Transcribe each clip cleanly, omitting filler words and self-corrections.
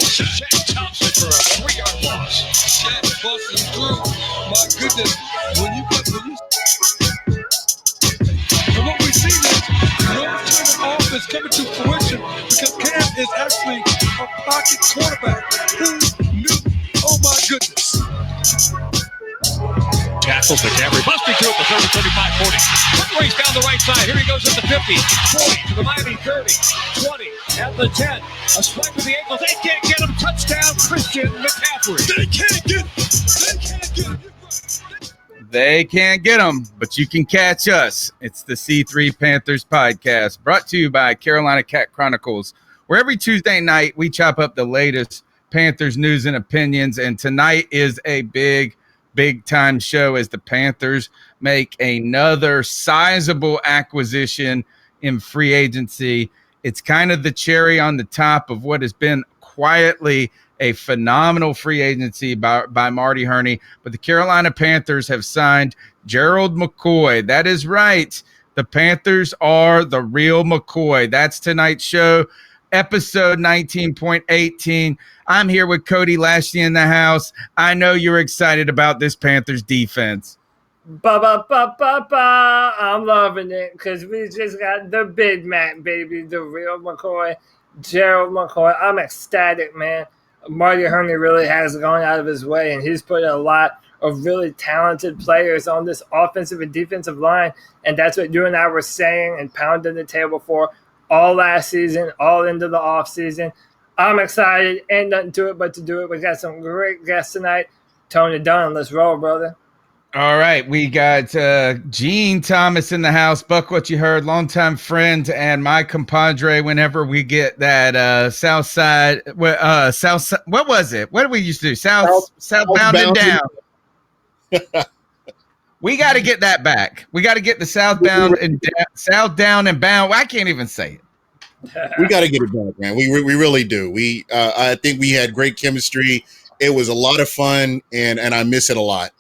Shaq Thompson for a 3-yard loss. Shaq busting through. My goodness. And what we see is long-term offense coming to fruition because Cam is actually a pocket quarterback. Who knew? Oh my goodness. Tackles McCaffrey, busting through at the 30, 35, 40. Quick race down the right side. Here he goes at the 50, 40, to the Miami 30, 20, at the 10. A swipe with the ankles. They can't get him. Touchdown, Christian McCaffrey. They can't get him. They can't get him. They can't get them, but you can catch us. It's the C3 Panthers podcast, brought to you by Carolina Cat Chronicles, where every Tuesday night we chop up the latest Panthers news and opinions. And tonight is a big time show as the Panthers make another sizable acquisition in free agency. It's kind of the cherry on the top of what has been quietly a phenomenal free agency by Marty Hurney. But the Carolina Panthers have signed Gerald McCoy. That is right. The Panthers are the real McCoy. That's tonight's show, episode 19.18. I'm here with Cody Lashley in the house. I know you're excited about this Panthers defense. I'm loving it because we just got the Big Mac, baby, the real McCoy, Gerald McCoy. I'm ecstatic, man. Marty Hurney really has gone out of his way, and he's put a lot of really talented players on this offensive and defensive line, and that's what you and I were saying and pounding the table for all last season, all into the offseason. I'm excited. Ain't nothing to it but to do it. We got some great guests tonight. Tony Dunn, let's roll, brother. All right, we got Gene Thomas in the house. Buck, what you heard, longtime friend and my compadre. Whenever we get that South Side, what was it? What did we used to do? Southbound and down. We got to get that back. We got to get the southbound and south down and bound. I can't even say it. We got to get it back, man. We really do. I think we had great chemistry. It was a lot of fun, and I miss it a lot.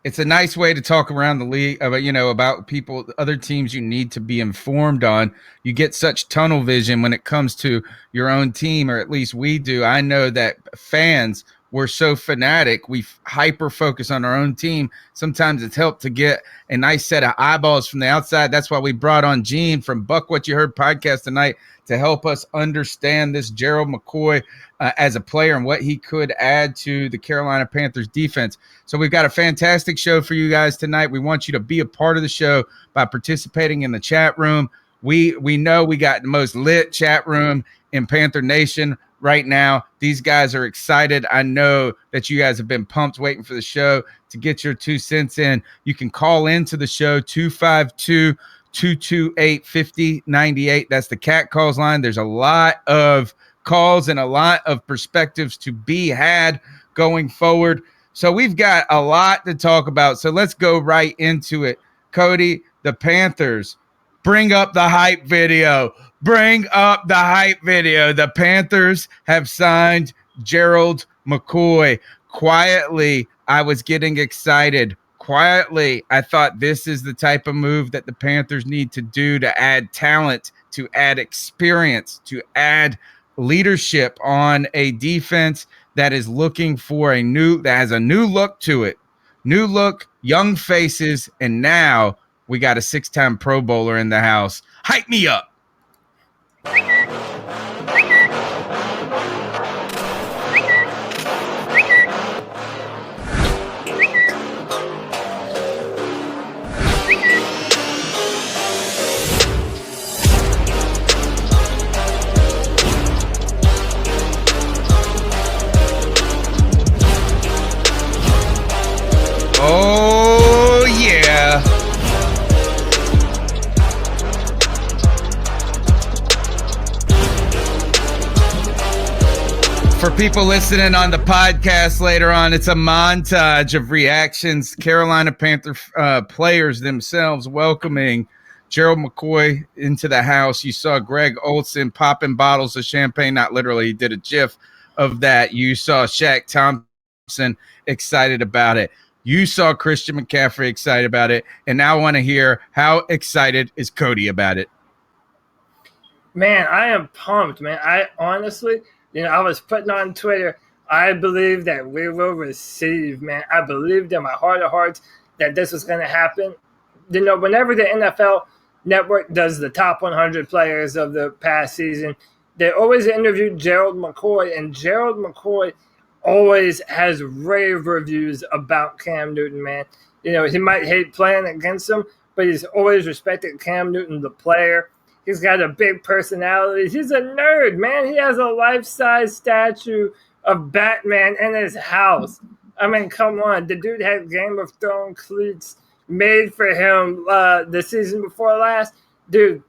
It's a nice way to talk around the league about people, other teams you need to be informed on. You get such tunnel vision when it comes to your own team, or at least we do. I know that fans, we're so fanatic. We hyper focus on our own team. Sometimes it's helped to get a nice set of eyeballs from the outside. That's why we brought on Gene from Buck What You Heard podcast tonight to help us understand this Gerald McCoy as a player and what he could add to the Carolina Panthers defense. So we've got a fantastic show for you guys tonight. We want you to be a part of the show by participating in the chat room. We know we got the most lit chat room in Panther Nation right now. These guys are excited. I know that you guys have been pumped waiting for the show to get your 2 cents in. You can call into the show 252-228-5098. That's the Cat Calls line. There's a lot of calls and a lot of perspectives to be had going forward. So we've got a lot to talk about. So let's go right into it. Cody, the Panthers, bring up the hype video. Bring up the hype video. The Panthers have signed Gerald McCoy. Quietly, I was getting excited. Quietly, I thought this is the type of move that the Panthers need to do to add talent, to add experience, to add leadership on a defense that is looking for that has a new look to it. New look, young faces, and now we got a 6-time Pro Bowler in the house. Hype me up. Oh, yeah. For people listening on the podcast later on, it's a montage of reactions. Carolina Panther players themselves welcoming Gerald McCoy into the house. You saw Greg Olsen popping bottles of champagne. Not literally, he did a gif of that. You saw Shaq Thompson excited about it. You saw Christian McCaffrey excited about it. And now I want to hear, how excited is Cody about it? Man, I am pumped, man. I honestly, I was putting on Twitter, I believe that we will receive, man. I believed in my heart of hearts that this was going to happen. Whenever the NFL Network does the top 100 players of the past season, they always interview Gerald McCoy, and Gerald McCoy always has rave reviews about Cam Newton, man. He might hate playing against him, but he's always respected Cam Newton, the player. He's got a big personality. He's a nerd, man. He has a life-size statue of Batman in his house. I mean, come on. The dude had Game of Thrones cleats made for him the season before last. Dude,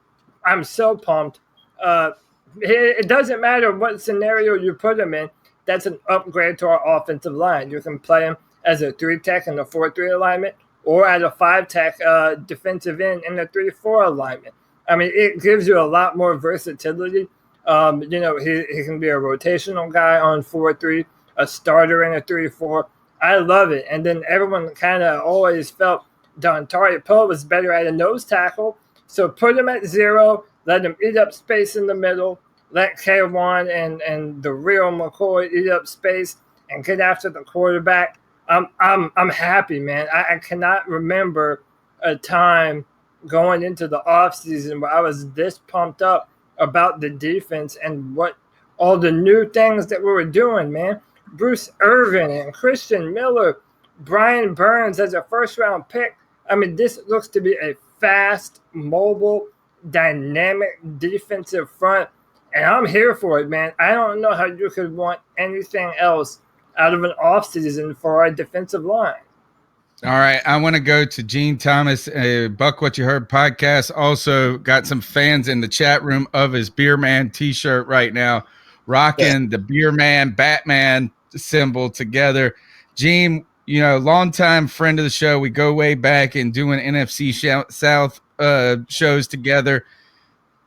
I'm so pumped. It doesn't matter what scenario you put him in. That's an upgrade to our offensive line. You can play him as a 3-tech in the 4-3 alignment or at a 5-tech defensive end in the 3-4 alignment. I mean, it gives you a lot more versatility. He can be a rotational guy on 4-3, a starter in a 3-4. I love it. And then everyone kind of always felt Dontari Poe was better at a nose tackle. So put him at 0, let him eat up space in the middle, let K1 and the real McCoy eat up space and get after the quarterback. I'm happy, man. I cannot remember a time going into the offseason where I was this pumped up about the defense and what all the new things that we were doing, man. Bruce Irvin and Christian Miller, Brian Burns as a first-round pick. I mean, this looks to be a fast, mobile, dynamic defensive front, and I'm here for it, man. I don't know how you could want anything else out of an offseason for our defensive line. All right, I want to go to Gene Thomas, Buck What You Heard podcast. Also got some fans in the chat room of his Beer Man t-shirt right now, rocking the Beer Man Batman symbol together. Gene, longtime friend of the show. We go way back and doing NFC South shows together.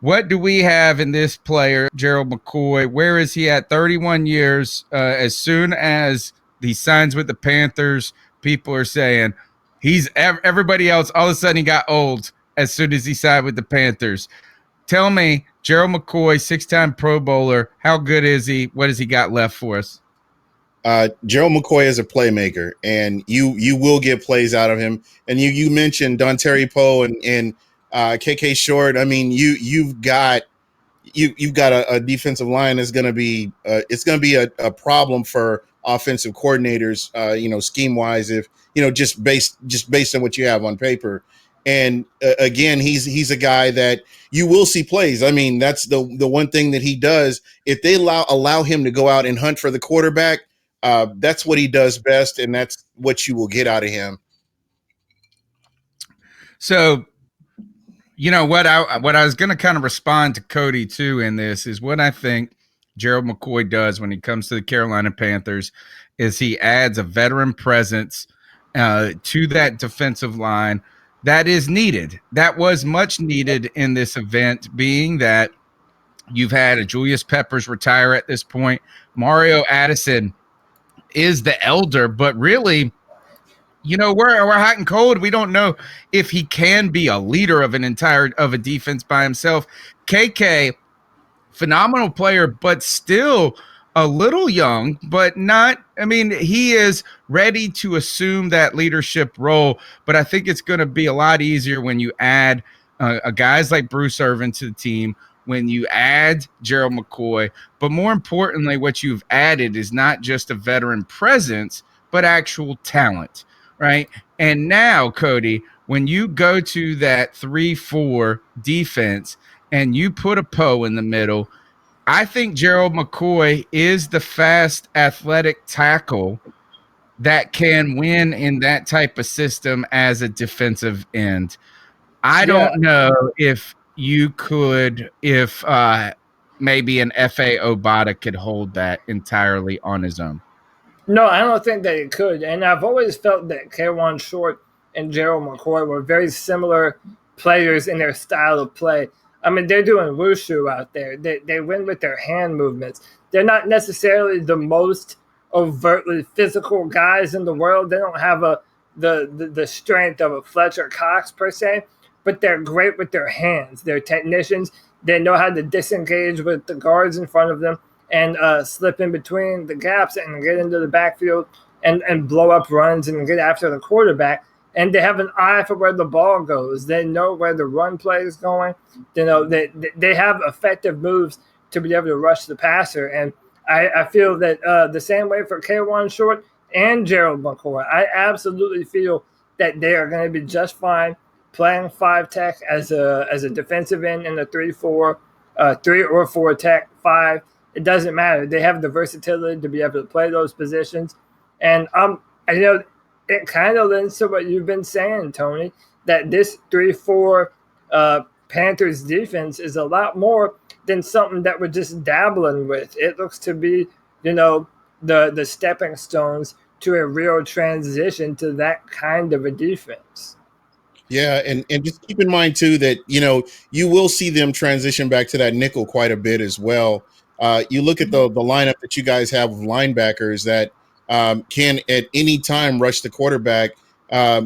What do we have in this player, Gerald McCoy? Where is he at? 31 years. As soon as he signs with the Panthers, people are saying he's everybody else. All of a sudden, he got old as soon as he signed with the Panthers. Tell me, Gerald McCoy, 6-time Pro Bowler, how good is he? What has he got left for us? Gerald McCoy is a playmaker, and you will get plays out of him. And you mentioned Dontari Poe and KK Short. I mean, you've got a defensive line that's going to be it's going to be a problem for offensive coordinators, scheme wise, if just based on what you have on paper. And again, he's a guy that you will see plays. I mean, that's the one thing that he does. If they allow him to go out and hunt for the quarterback, that's what he does best, and that's what you will get out of him. So, what I was going to kind of respond to Cody too in this is what I think Gerald McCoy does when he comes to the Carolina Panthers is he adds a veteran presence to that defensive line that is needed. That was much needed in this event, being that you've had a Julius Peppers retire at this point. Mario Addison is the elder, but really, we're hot and cold. We don't know if he can be a leader of a defense by himself. KK, phenomenal player, but still a little young, but not. I mean, he is ready to assume that leadership role, but I think it's going to be a lot easier when you add guys like Bruce Irvin to the team, when you add Gerald McCoy. But more importantly, what you've added is not just a veteran presence, but actual talent, right? And now, Cody, when you go to that 3-4 defense and you put a Poe in the middle, I think Gerald McCoy is the fast, athletic tackle that can win in that type of system as a defensive end. I don't know if you could, if maybe an F.A. Obata could hold that entirely on his own. No, I don't think that it could. And I've always felt that K1 Short and Gerald McCoy were very similar players in their style of play. I mean, they're doing wushu out there. They win with their hand movements. They're not necessarily the most overtly physical guys in the world. They don't have the strength of a Fletcher Cox per se, but they're great with their hands. They're technicians. They know how to disengage with the guards in front of them, and slip in between the gaps and get into the backfield and blow up runs and get after the quarterback. And they have an eye for where the ball goes. They know where the run play is going. You know, they have effective moves to be able to rush the passer. And I feel that the same way for K1 Short and Gerald McCoy. I absolutely feel that they are going to be just fine playing 5 tech as a defensive end in a 3-4, 3 or 4 tech 5. It doesn't matter. They have the versatility to be able to play those positions. And you know, it kind of lends to what you've been saying, Tony, that this 3-4 Panthers defense is a lot more than something that we're just dabbling with. It looks to be, you know, the stepping stones to a real transition to that kind of a defense. Yeah, and just keep in mind too that, you know, you will see them transition back to that nickel quite a bit as well. You look at the lineup that you guys have of linebackers that can at any time rush the quarterback.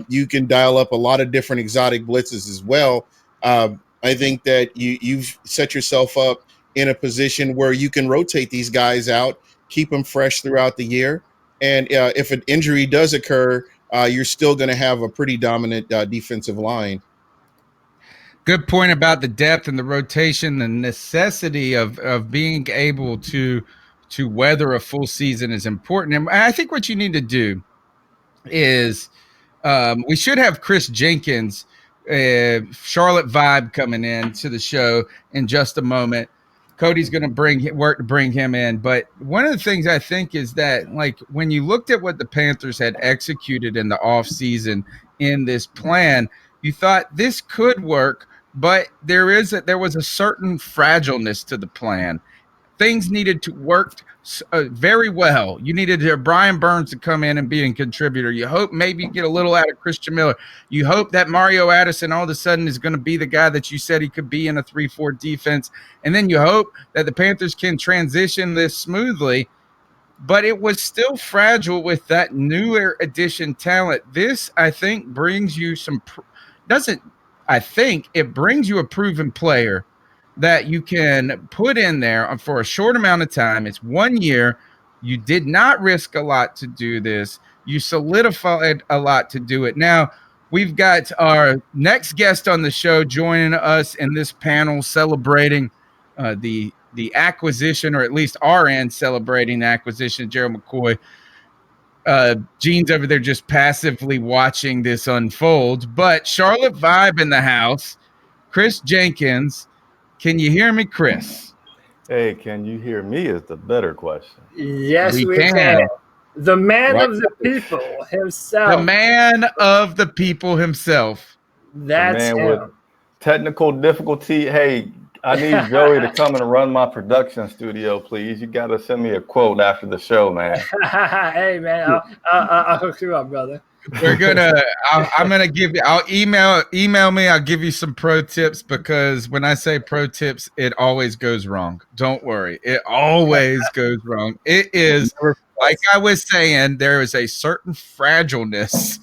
You can dial up a lot of different exotic blitzes as well. I think that you've set yourself up in a position where you can rotate these guys out, keep them fresh throughout the year. And if an injury does occur, you're still going to have a pretty dominant defensive line. Good point about the depth and the rotation, the necessity of being able to weather a full season is important. And I think what you need to do is we should have Chris Jenkins, Charlotte Vibe, coming in to the show in just a moment. Cody's going to work to bring him in. But one of the things I think is that, like, when you looked at what the Panthers had executed in the offseason in this plan, you thought this could work, but there was a certain fragileness to the plan. Things needed to work very well. You needed Brian Burns to come in and be a contributor. You hope maybe you get a little out of Christian Miller. You hope that Mario Addison all of a sudden is going to be the guy that you said he could be in a 3-4 defense. And then you hope that the Panthers can transition this smoothly. But it was still fragile with that newer addition talent. This, I think, brings you it brings you a proven player that you can put in there for a short amount of time. It's 1 year. You did not risk a lot to do this. You solidified a lot to do it. Now, we've got our next guest on the show joining us in this panel celebrating the acquisition, or at least our end celebrating the acquisition of Gerald McCoy. Gene's over there just passively watching this unfold. But Charlotte Vibe in the house, Chris Jenkins. Can you hear me, Chris? Hey, can you hear me is the better question. Yes, we can. The man of the people himself. The man of the people himself. That's the man him. with technical difficulty. Hey, I need Joey to come and run my production studio, please. You got to send me a quote after the show, man. Hey, man, I'll hook you up, brother. I'm gonna give you. I'll email me. I'll give you some pro tips, because when I say pro tips, it always goes wrong. Don't worry, it always goes wrong. It is, like I was saying, there is a certain fragileness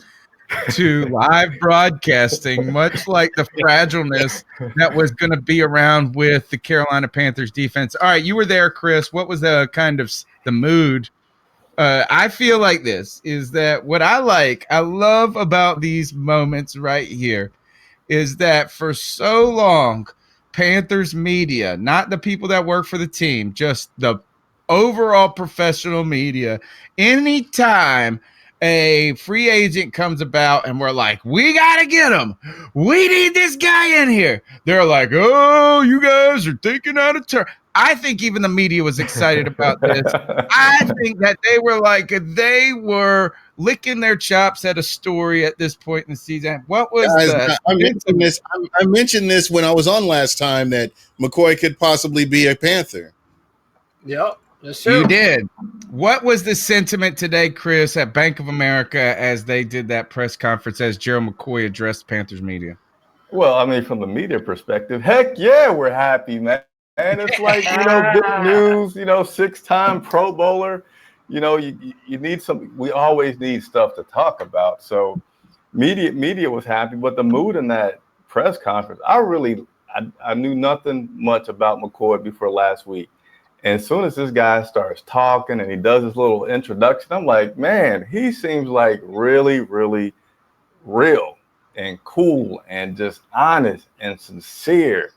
to live broadcasting, much like the fragileness that was going to be around with the Carolina Panthers defense. All right, you were there, Chris. What was the kind of the mood? I feel like this is that what I love about these moments right here is that for so long, Panthers media, not the people that work for the team, just the overall professional media, anytime a free agent comes about and we're like, we got to get him, we need this guy in here, they're like, oh, you guys are thinking out of turn. I think even the media was excited about this. I think that they were licking their chops at a story at this point in the season. What was that? I mentioned this when I was on last time, that McCoy could possibly be a Panther. Yep. That's true. You did. What was the sentiment today, Chris, at Bank of America as they did that press conference as Gerald McCoy addressed Panthers media? Well, I mean, from the media perspective, heck yeah, we're happy, man. And it's like, big news, 6-time Pro Bowler. You need we always need stuff to talk about. So media was happy, but the mood in that press conference, I knew nothing much about McCoy before last week. And as soon as this guy starts talking and he does his little introduction, I'm like, man, he seems like really, really real and cool and just honest and sincere.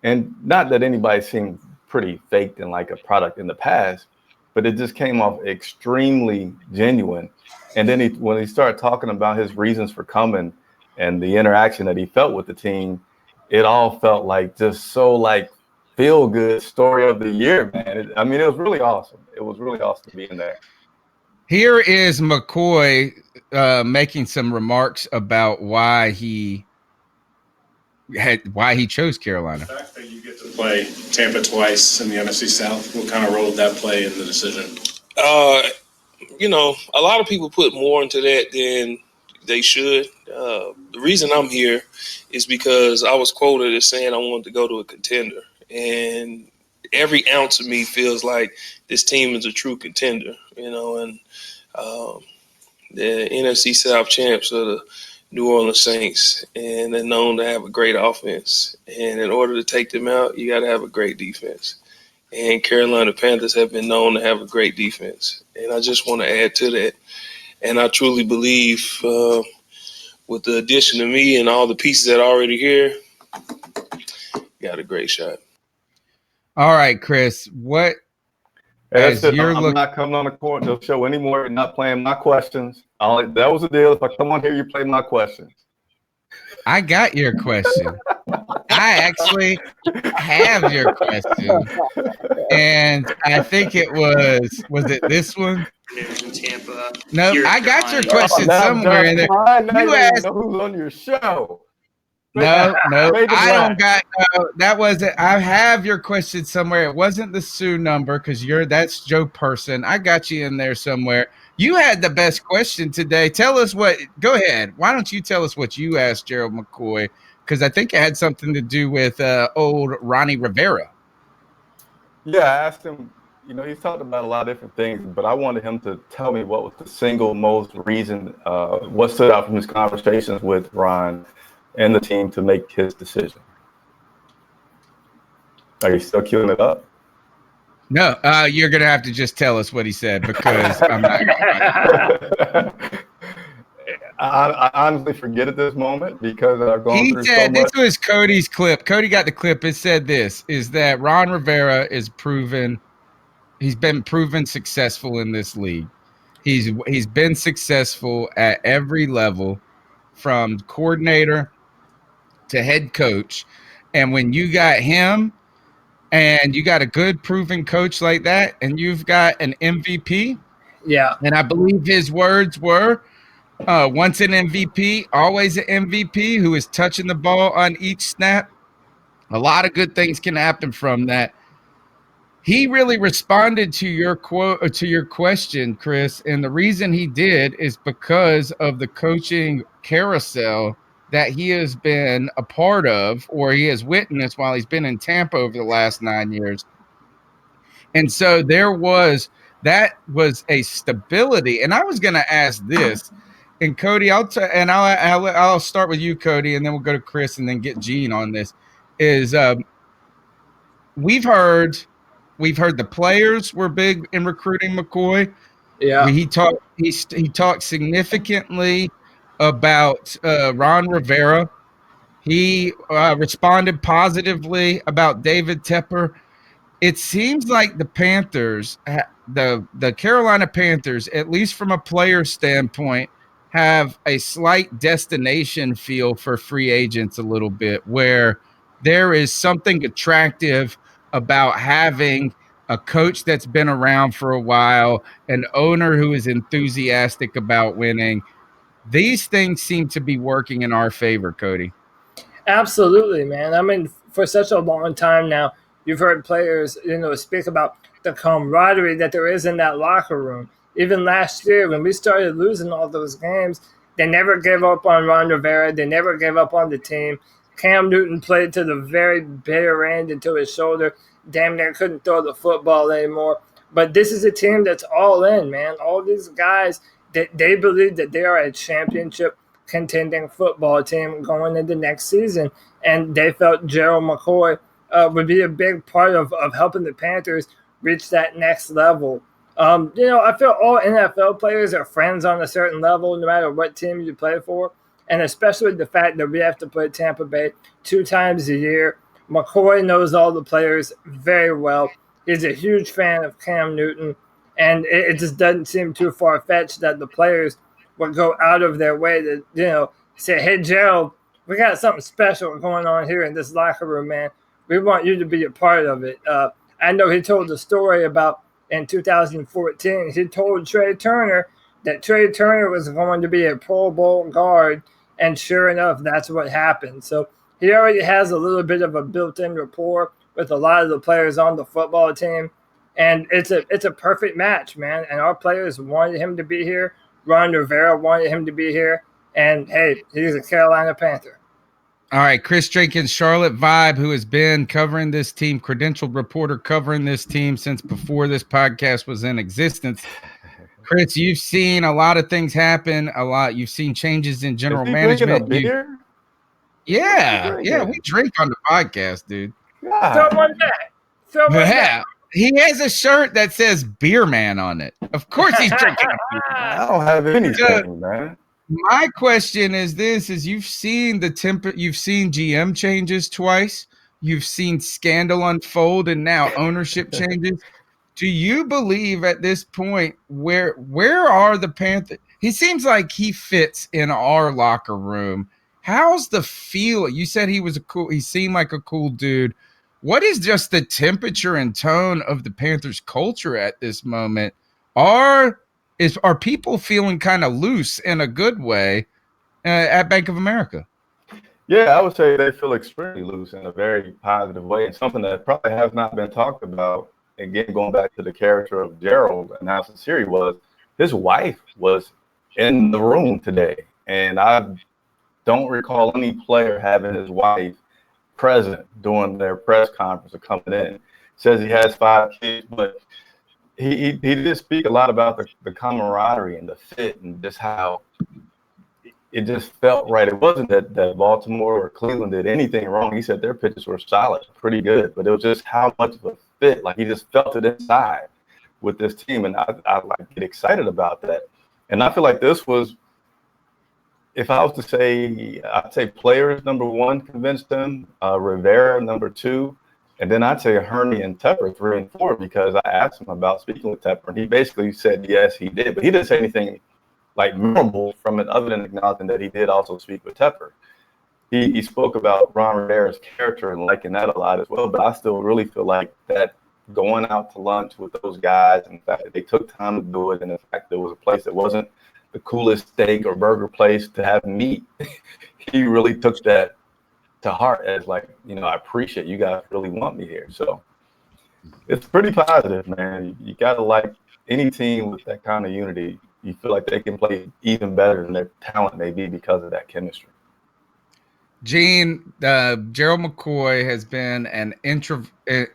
And not that anybody seemed pretty faked and like a product in the past, but it just came off extremely genuine. And then when he started talking about his reasons for coming and the interaction that he felt with the team, it all felt like just so like feel good story of the year, man. It was really awesome. It was really awesome to be in there. Here is McCoy making some remarks about why he chose Carolina. The fact that you get to play Tampa twice in the NFC South, what kind of role did that play in the decision? A lot of people put more into that than they should. The reason I'm here is because I was quoted as saying I wanted to go to a contender. And every ounce of me feels like this team is a true contender, and the NFC South champs are the New Orleans Saints, and they're known to have a great offense. And in order to take them out, you got to have a great defense. And Carolina Panthers have been known to have a great defense. And I just want to add to that. And I truly believe with the addition of me and all the pieces that are already here, got a great shot. All right, Chris, what as you're I'm not coming on the show anymore. You're not playing my questions. That was the deal. If I come on here, you play my questions. I got your question. I actually have your question. And I think it was it this one? In Tampa. No, I got your question somewhere in there. You asked who's on your show. No, I don't got that wasn't. I have your question somewhere. It wasn't the Sue number because that's Joe Person. I got you in there somewhere. You had the best question today. Tell us go ahead. Why don't you tell us what you asked Gerald McCoy? Because I think it had something to do with old Ronnie Rivera. Yeah, I asked him, he's talked about a lot of different things, but I wanted him to tell me what was the single most reason, what stood out from his conversations with Ron and the team to make his decision. Are you still queuing it up? No, you're going to have to just tell us what he said because I'm not going to. I honestly forget at this moment because I've gone through so much. This was Cody's clip. Cody got the clip. It said this, is that Ron Rivera he's been proven successful in this league. He's been successful at every level from coordinator to head coach. And when you got him and you got a good proven coach like that and you've got an MVP. Yeah. And I believe his words were, once an MVP, always an MVP who is touching the ball on each snap. A lot of good things can happen from that. He really responded to your quote or to your question, Chris, and the reason he did is because of the coaching carousel that he has been a part of or he has witnessed while he's been in Tampa over the last 9 years. And so that was a stability. And I was going to ask this. And Cody, I'll start with you, Cody, and then we'll go to Chris and then get Gene on this. Is we've heard the players were big in recruiting McCoy. Yeah, he talked significantly about Ron Rivera. He responded positively about David Tepper. It seems like the Panthers, the Carolina Panthers, at least from a player standpoint, have a slight destination feel for free agents a little bit, where there is something attractive about having a coach that's been around for a while, an owner who is enthusiastic about winning. These things seem to be working in our favor, Cody. Absolutely, man. I mean, for such a long time now, you've heard players, speak about the camaraderie that there is in that locker room. Even last year, when we started losing all those games, they never gave up on Ron Rivera. They never gave up on the team. Cam Newton played to the very bitter end until his shoulder damn near couldn't throw the football anymore. But this is a team that's all in, man. All these guys, they believe that they are a championship contending football team going into next season. And they felt Gerald McCoy would be a big part of helping the Panthers reach that next level. I feel all NFL players are friends on a certain level, no matter what team you play for, and especially the fact that we have to play Tampa Bay 2 times a year. McCoy knows all the players very well. He's a huge fan of Cam Newton, and it just doesn't seem too far-fetched that the players would go out of their way to, say, hey, Gerald, we got something special going on here in this locker room, man. We want you to be a part of it. I know he told a story about in 2014, he told Trey Turner that Trey Turner was going to be a Pro Bowl guard, and sure enough, that's what happened. So he already has a little bit of a built-in rapport with a lot of the players on the football team, and it's a perfect match, man. And our players wanted him to be here. Ron Rivera wanted him to be here, and hey, he's a Carolina Panther. All right, Chris Jenkins, Charlotte Vibe, who has been covering this team, credentialed reporter covering this team since before this podcast was in existence. Chris, you've seen a lot of things happen. You've seen changes in general management. A beer? Yeah, we drink on the podcast, dude. Throw one back. He has a shirt that says Beer Man on it. Of course he's drinking a beer. I don't have anything, man. My question is this: you've seen you've seen GM changes twice, you've seen scandal unfold, and now ownership changes. Do you believe at this point where are the Panthers? He seems like he fits in our locker room. How's the feel? You said he seemed like a cool dude. What is just the temperature and tone of the Panthers culture at this moment? Are people feeling kind of loose in a good way at Bank of America? Yeah, I would say they feel extremely loose in a very positive way, and something that probably has not been talked about. Again, going back to the character of Gerald and how sincere he was, his wife was in the room today, and I don't recall any player having his wife present during their press conference or coming in. Says he has 5 kids, but he did speak a lot about the camaraderie and the fit and just how it just felt right. It wasn't that Baltimore or Cleveland did anything wrong. He said their pitches were solid, pretty good, but it was just how much of a fit. Like he just felt it inside with this team, and I get excited about that. And I feel like this was, if I was to say, I'd say players number 1 convinced him, Rivera number 2. And then I'd say Hurney and Tepper 3 and 4, because I asked him about speaking with Tepper, and he basically said yes, he did, but he didn't say anything like memorable from it other than acknowledging that he did also speak with Tepper. He spoke about Ron Rivera's character and liking that a lot as well, but I still really feel like that going out to lunch with those guys, and the fact that they took time to do it, and the fact there was a place that wasn't the coolest steak or burger place to have meat, he really took that to heart as like, I appreciate you guys really want me here. So it's pretty positive, man. You got to like any team with that kind of unity. You feel like they can play even better than their talent may be because of that chemistry. Gene, Gerald McCoy has been an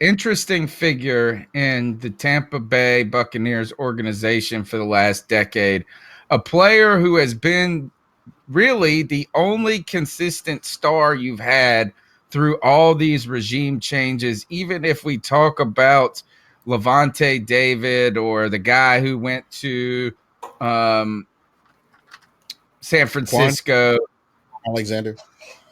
interesting figure in the Tampa Bay Buccaneers organization for the last decade. A player who has been really the only consistent star you've had through all these regime changes, even if we talk about Levante David or the guy who went to San Francisco. Alexander.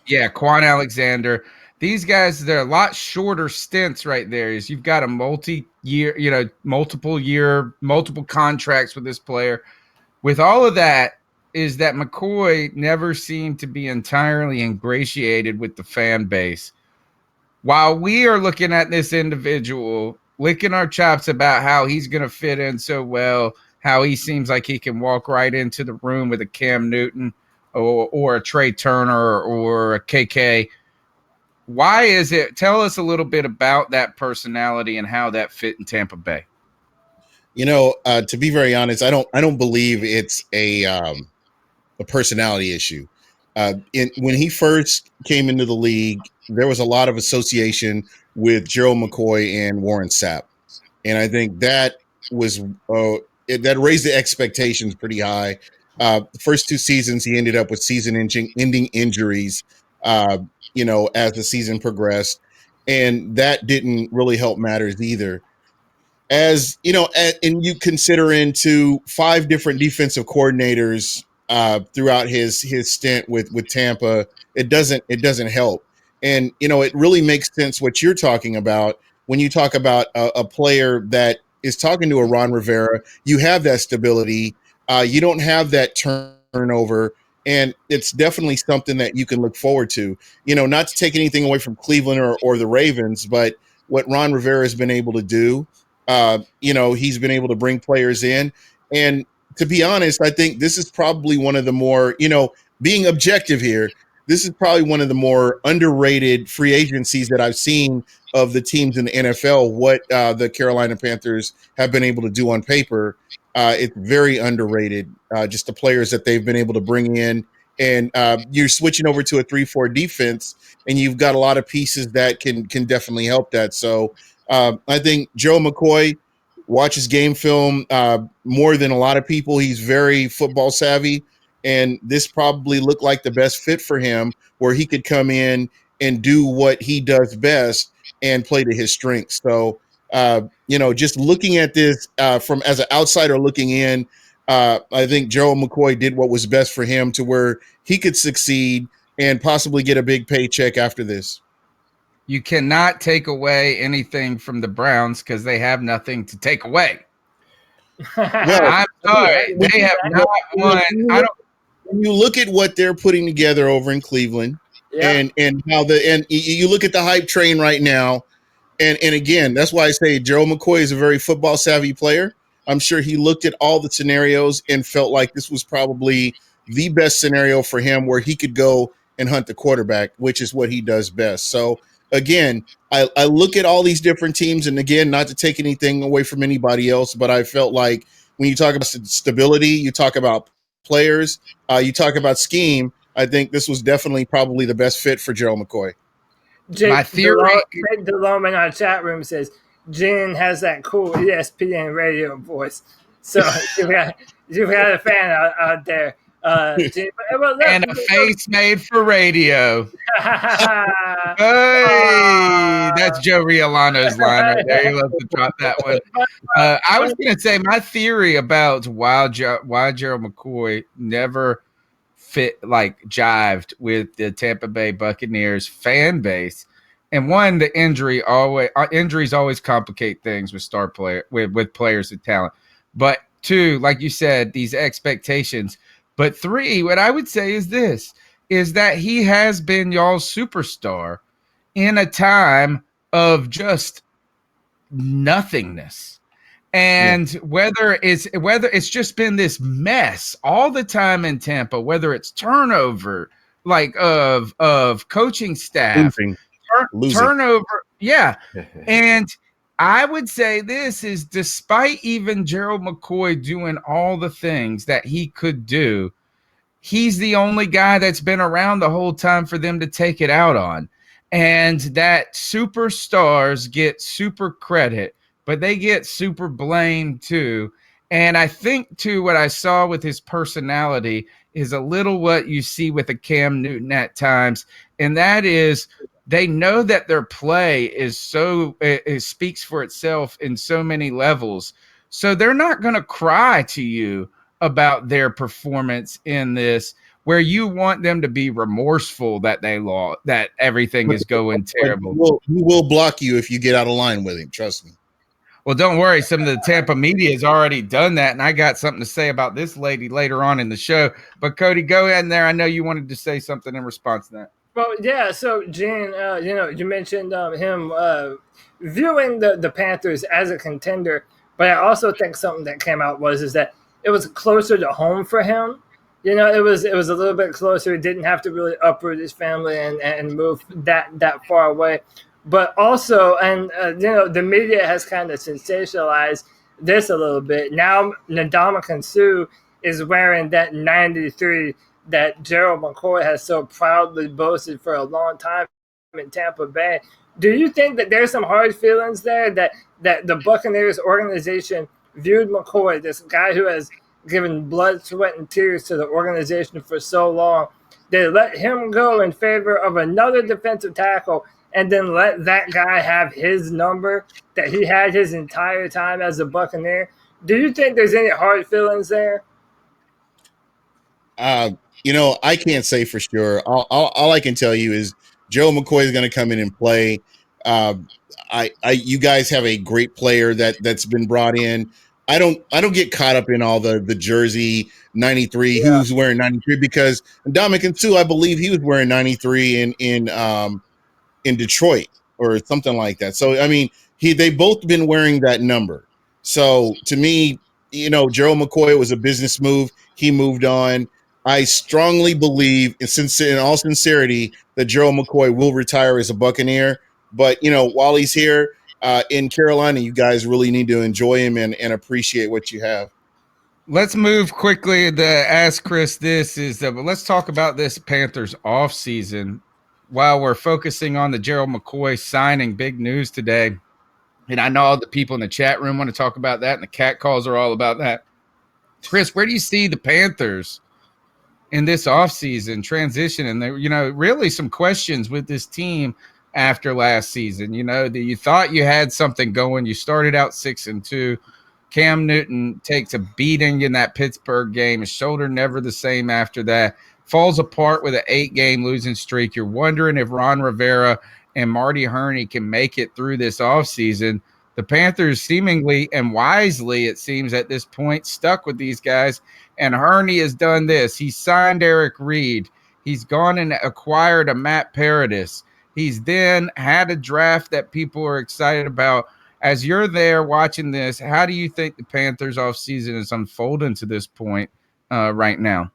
Yeah, Quan Alexander. These guys, they're a lot shorter stints right there. Is you've got a multi-year, multiple contracts with this player. With all of that, is that McCoy never seemed to be entirely ingratiated with the fan base. While we are looking at this individual, licking our chops about how he's going to fit in so well, how he seems like he can walk right into the room with a Cam Newton or a Trey Turner or a KK. Why is it? Tell us a little bit about that personality and how that fit in Tampa Bay. To be very honest, I don't believe it's a personality issue. When he first came into the league, there was a lot of association with Gerald McCoy and Warren Sapp, and I think that was that raised the expectations pretty high. The first 2 seasons, he ended up with season-ending injuries. As the season progressed, and that didn't really help matters either. as you know, and you consider into 5 different defensive coordinators throughout his stint with Tampa, it doesn't help. And it really makes sense what you're talking about when you talk about a player that is talking to a Ron Rivera. You have that stability. You don't have that turnover. And it's definitely something that you can look forward to. Not to take anything away from Cleveland or the Ravens, but what Ron Rivera has been able to do, he's been able to bring players in. And to be honest, I think this is probably one of the more, being objective here, this is probably one of the more underrated free agencies that I've seen of the teams in the NFL. What the Carolina Panthers have been able to do on paper, it's very underrated. Just the players that they've been able to bring in, and you're switching over to a 3-4 defense, and you've got a lot of pieces that can definitely help that. So I think Joe McCoy watches game film more than a lot of people. He's very football savvy, and this probably looked like the best fit for him, where he could come in and do what he does best and play to his strengths. So, just looking at this from as an outsider looking in, I think Joe McCoy did what was best for him to where he could succeed and possibly get a big paycheck after this. You cannot take away anything from the Browns because they have nothing to take away. I'm sorry. They have not won. When you look at what they're putting together over in Cleveland, and how you look at the hype train right now, and again, that's why I say Joe McCoy is a very football savvy player. I'm sure he looked at all the scenarios and felt like this was probably the best scenario for him, where he could go and hunt the quarterback, which is what he does best. So again, I look at all these different teams, and again, not to take anything away from anybody else, but I felt like when you talk about stability, you talk about players, you talk about scheme, I think this was definitely probably the best fit for Joe McCoy. My theory. DeLome in our chat room says Jen has that cool ESPN radio voice. So you've got a fan out there. Jen, and a face made for radio. Hey, that's Joe Riolano's line right there. He loves to drop that one. I was going to say my theory about why Gerald McCoy never jived with the Tampa Bay Buccaneers fan base. And one, the injuries always complicate things with star player with players with talent. But two, like you said, these expectations. But three, what I would say is this, is that he has been y'all's superstar in a time of just nothingness. And whether it's just been this mess all the time in Tampa, whether it's turnover, of coaching staff, turnover. Yeah. And I would say this is, despite even Gerald McCoy doing all the things that he could do, he's the only guy that's been around the whole time for them to take it out on. And that superstars get super credit, but they get super blame too. And I think too, what I saw with his personality is a little what you see with a Cam Newton at times. And that is, they know that their play it speaks for itself in so many levels. So they're not going to cry to you about their performance in this, where you want them to be remorseful that they lost, that everything is going terrible. He will block you if you get out of line with him. Trust me. Well, don't worry. Some of the Tampa media has already done that, and I got something to say about this lady later on in the show. But Cody, go ahead in there. I know you wanted to say something in response to that. Well, yeah. So, Gene, you mentioned him viewing the Panthers as a contender, but I also think something that came out is that it was closer to home for him. It was a little bit closer. He didn't have to really uproot his family and move that far away. But also, the media has kind of sensationalized this a little bit. Now, Ndamukong Suh is wearing that 93 that Gerald McCoy has so proudly boasted for a long time in Tampa Bay. Do you think that there's some hard feelings there that the Buccaneers organization viewed McCoy, this guy who has given blood, sweat, and tears to the organization for so long, they let him go in favor of another defensive tackle and then let that guy have his number that he had his entire time as a Buccaneer? Do you think there's any hard feelings there? I can't say for sure. All I can tell you is Joe McCoy is going to come in and play. Uh, you guys have a great player that's been brought in. I don't get caught up in all the jersey 93, who's wearing 93, because Ndamukong Suh, I believe he was wearing 93 in Detroit or something like that. So I mean, they both been wearing that number. So to me, Gerald McCoy was a business move. He moved on. I strongly believe, in all sincerity, that Gerald McCoy will retire as a Buccaneer. But while he's here in Carolina, you guys really need to enjoy him and appreciate what you have. Let's move quickly to ask Chris this but let's talk about this Panthers offseason. While we're focusing on the Gerald McCoy signing, big news today. And I know all the people in the chat room want to talk about that, and the cat calls are all about that. Chris, where do you see the Panthers in this offseason transition? And there, really some questions with this team after last season. You thought you had something going. You started out 6-2. Cam Newton takes a beating in that Pittsburgh game. His shoulder never the same after that. Falls apart with an 8-game losing streak. You're wondering if Ron Rivera and Marty Hurney can make it through this offseason. The Panthers seemingly and wisely, it seems at this point, stuck with these guys. And Hurney has done this. He signed Eric Reed. He's gone and acquired a Matt Paradis. He's then had a draft that people are excited about. As you're there watching this, how do you think the Panthers offseason is unfolding to this point right now?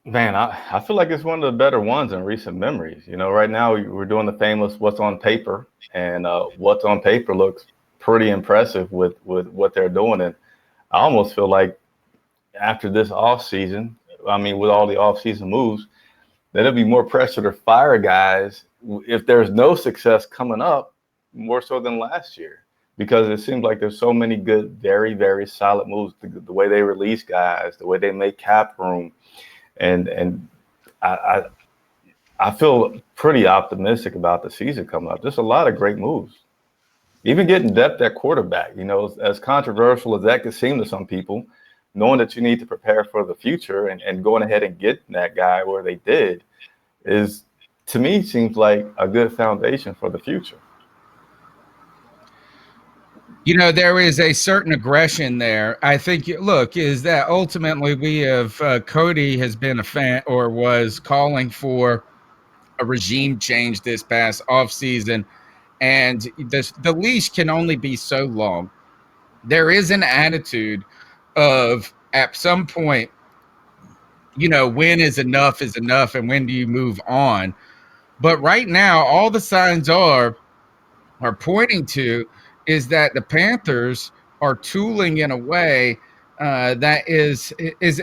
Man, I feel like it's one of the better ones in recent memories. Right now we're doing the famous what's on paper, and what's on paper looks pretty impressive with what they're doing. And I almost feel like after this offseason, with all the offseason moves, that there'll be more pressure to fire guys if there's no success coming up, more so than last year, because it seems like there's so many good, very, very solid moves. The way they release guys, the way they make cap room. And I feel pretty optimistic about the season coming up. There's a lot of great moves. Even getting depth at quarterback, as controversial as that could seem to some people, knowing that you need to prepare for the future and going ahead and getting that guy where they did is, to me, seems like a good foundation for the future. There is a certain aggression there. I think, is that ultimately we have Cody has been a fan or was calling for a regime change this past offseason, and the leash can only be so long. There is an attitude of at some point, when is enough, and when do you move on? But right now, all the signs are pointing to is that the Panthers are tooling in a way that is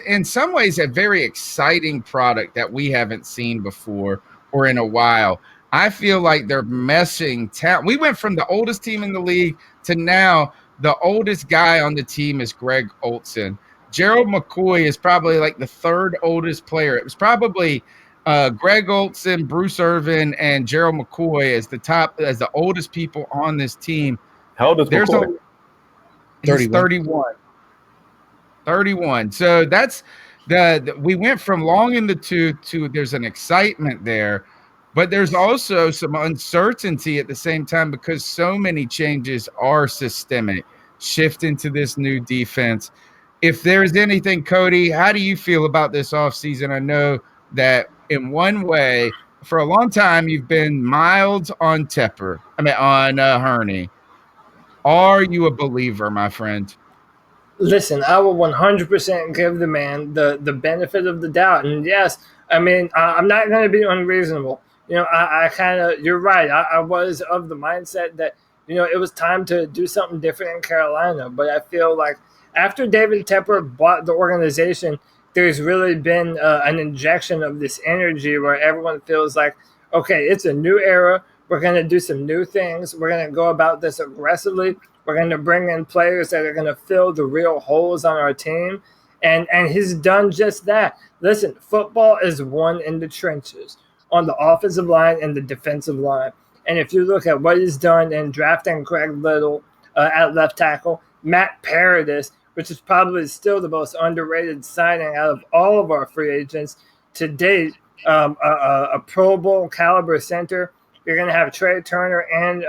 in some ways a very exciting product that we haven't seen before or in a while. I feel like they're meshing talent. We went from the oldest team in the league to now the oldest guy on the team is Greg Olsen. Gerald McCoy is probably like the third oldest player. It was probably Greg Olsen, Bruce Irvin, and Gerald McCoy as the oldest people on this team. How old is McCoy? He's 31. 31. So that's we went from long in the tooth to there's an excitement there, but there's also some uncertainty at the same time because so many changes are systemic, shifting to this new defense. If there's anything, Cody, how do you feel about this offseason? I know that in one way, for a long time, you've been mild on Hurney. Are you a believer, my friend? Listen, I will 100% give the man the benefit of the doubt. And yes, I'm not going to be unreasonable. I kind of, you're right. I was of the mindset that, it was time to do something different in Carolina. But I feel like after David Tepper bought the organization, there's really been an injection of this energy where everyone feels like, okay, it's a new era. We're going to do some new things. We're going to go about this aggressively. We're going to bring in players that are going to fill the real holes on our team. And he's done just that. Listen, football is won in the trenches. on the offensive line and the defensive line. And if you look at what he's done in drafting Craig Little at left tackle, Matt Paradis, which is probably still the most underrated signing out of all of our free agents to date, a Pro Bowl caliber center. You're going to have Trey Turner and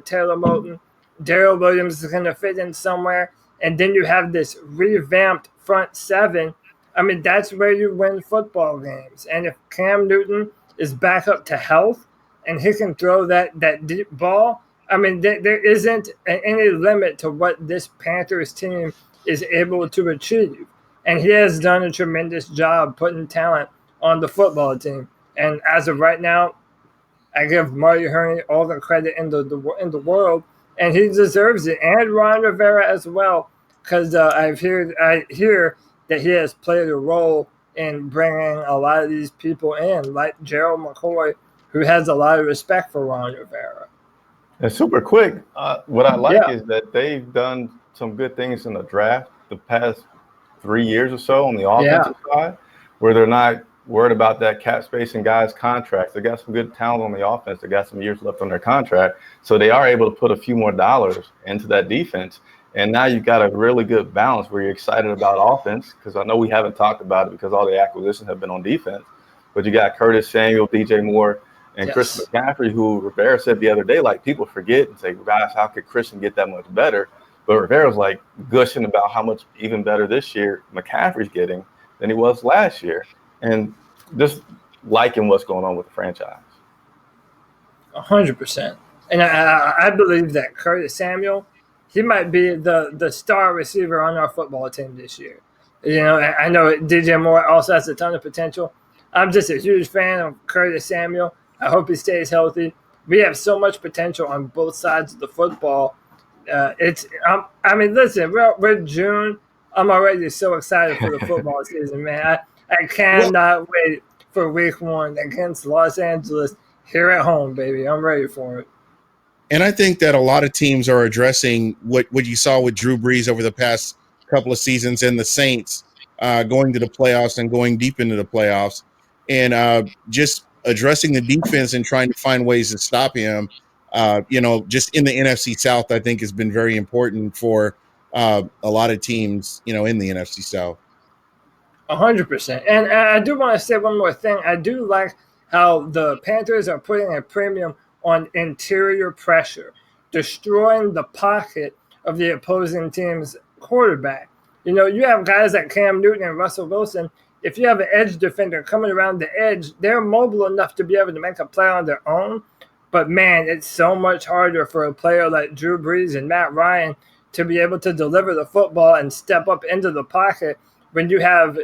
Taylor Moton. Darrell Williams is going to fit in somewhere. And then you have this revamped front seven. I mean, that's where you win football games. And if Cam Newton is back up to health and he can throw that deep ball, I mean, there isn't any limit to what this Panthers team is able to achieve. And he has done a tremendous job putting talent on the football team. And as of right now, I give Marty Hurney all the credit in the world, and he deserves it, and Ron Rivera as well, because I hear that he has played a role in bringing a lot of these people in, like Gerald McCoy, who has a lot of respect for Ron Rivera. And super quick, what I like is that they've done some good things in the draft the past 3 years or so on the offensive side, where they're not worried about that cap space and guys' contracts. They got some good talent on the offense. They got some years left on their contract. So they are able to put a few more dollars into that defense. And now you've got a really good balance where you're excited about offense, because I know we haven't talked about it because all the acquisitions have been on defense. But you got Curtis Samuel, DJ Moore, and Chris McCaffrey, who Rivera said the other day, like, people forget and say, guys, how could Christian get that much better? But Rivera's like gushing about how much even better this year McCaffrey's getting than he was last year. And just liking what's going on with the franchise. 100%. And I believe that Curtis Samuel, he might be the star receiver on our football team this year. You know, I know DJ Moore also has a ton of potential. I'm just a huge fan of Curtis Samuel. I hope he stays healthy. We have so much potential on both sides of the football. I mean, listen, we're June. I'm already so excited for the football season, man. I cannot wait for week 1 against Los Angeles here at home, baby. I'm ready for it. And I think that a lot of teams are addressing what you saw with Drew Brees over the past couple of seasons and the Saints going to the playoffs and going deep into the playoffs, and just addressing the defense and trying to find ways to stop him. Just in the NFC South, I think has been very important for a lot of teams, in the NFC South. 100%. And I do want to say one more thing. I do like how the Panthers are putting a premium on interior pressure, destroying the pocket of the opposing team's quarterback. You have guys like Cam Newton and Russell Wilson. If you have an edge defender coming around the edge, they're mobile enough to be able to make a play on their own. But, man, it's so much harder for a player like Drew Brees and Matt Ryan to be able to deliver the football and step up into the pocket when you have,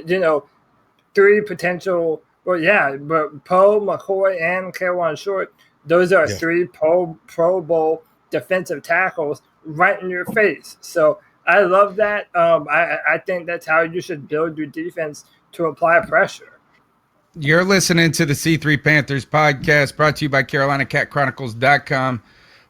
3 potential – but Poe, McCoy, and Kawan Short, those are 3 Pro Bowl defensive tackles right in your face. So I love that. I think that's how you should build your defense to apply pressure. You're listening to the C3 Panthers podcast, brought to you by CarolinaCatChronicles.com.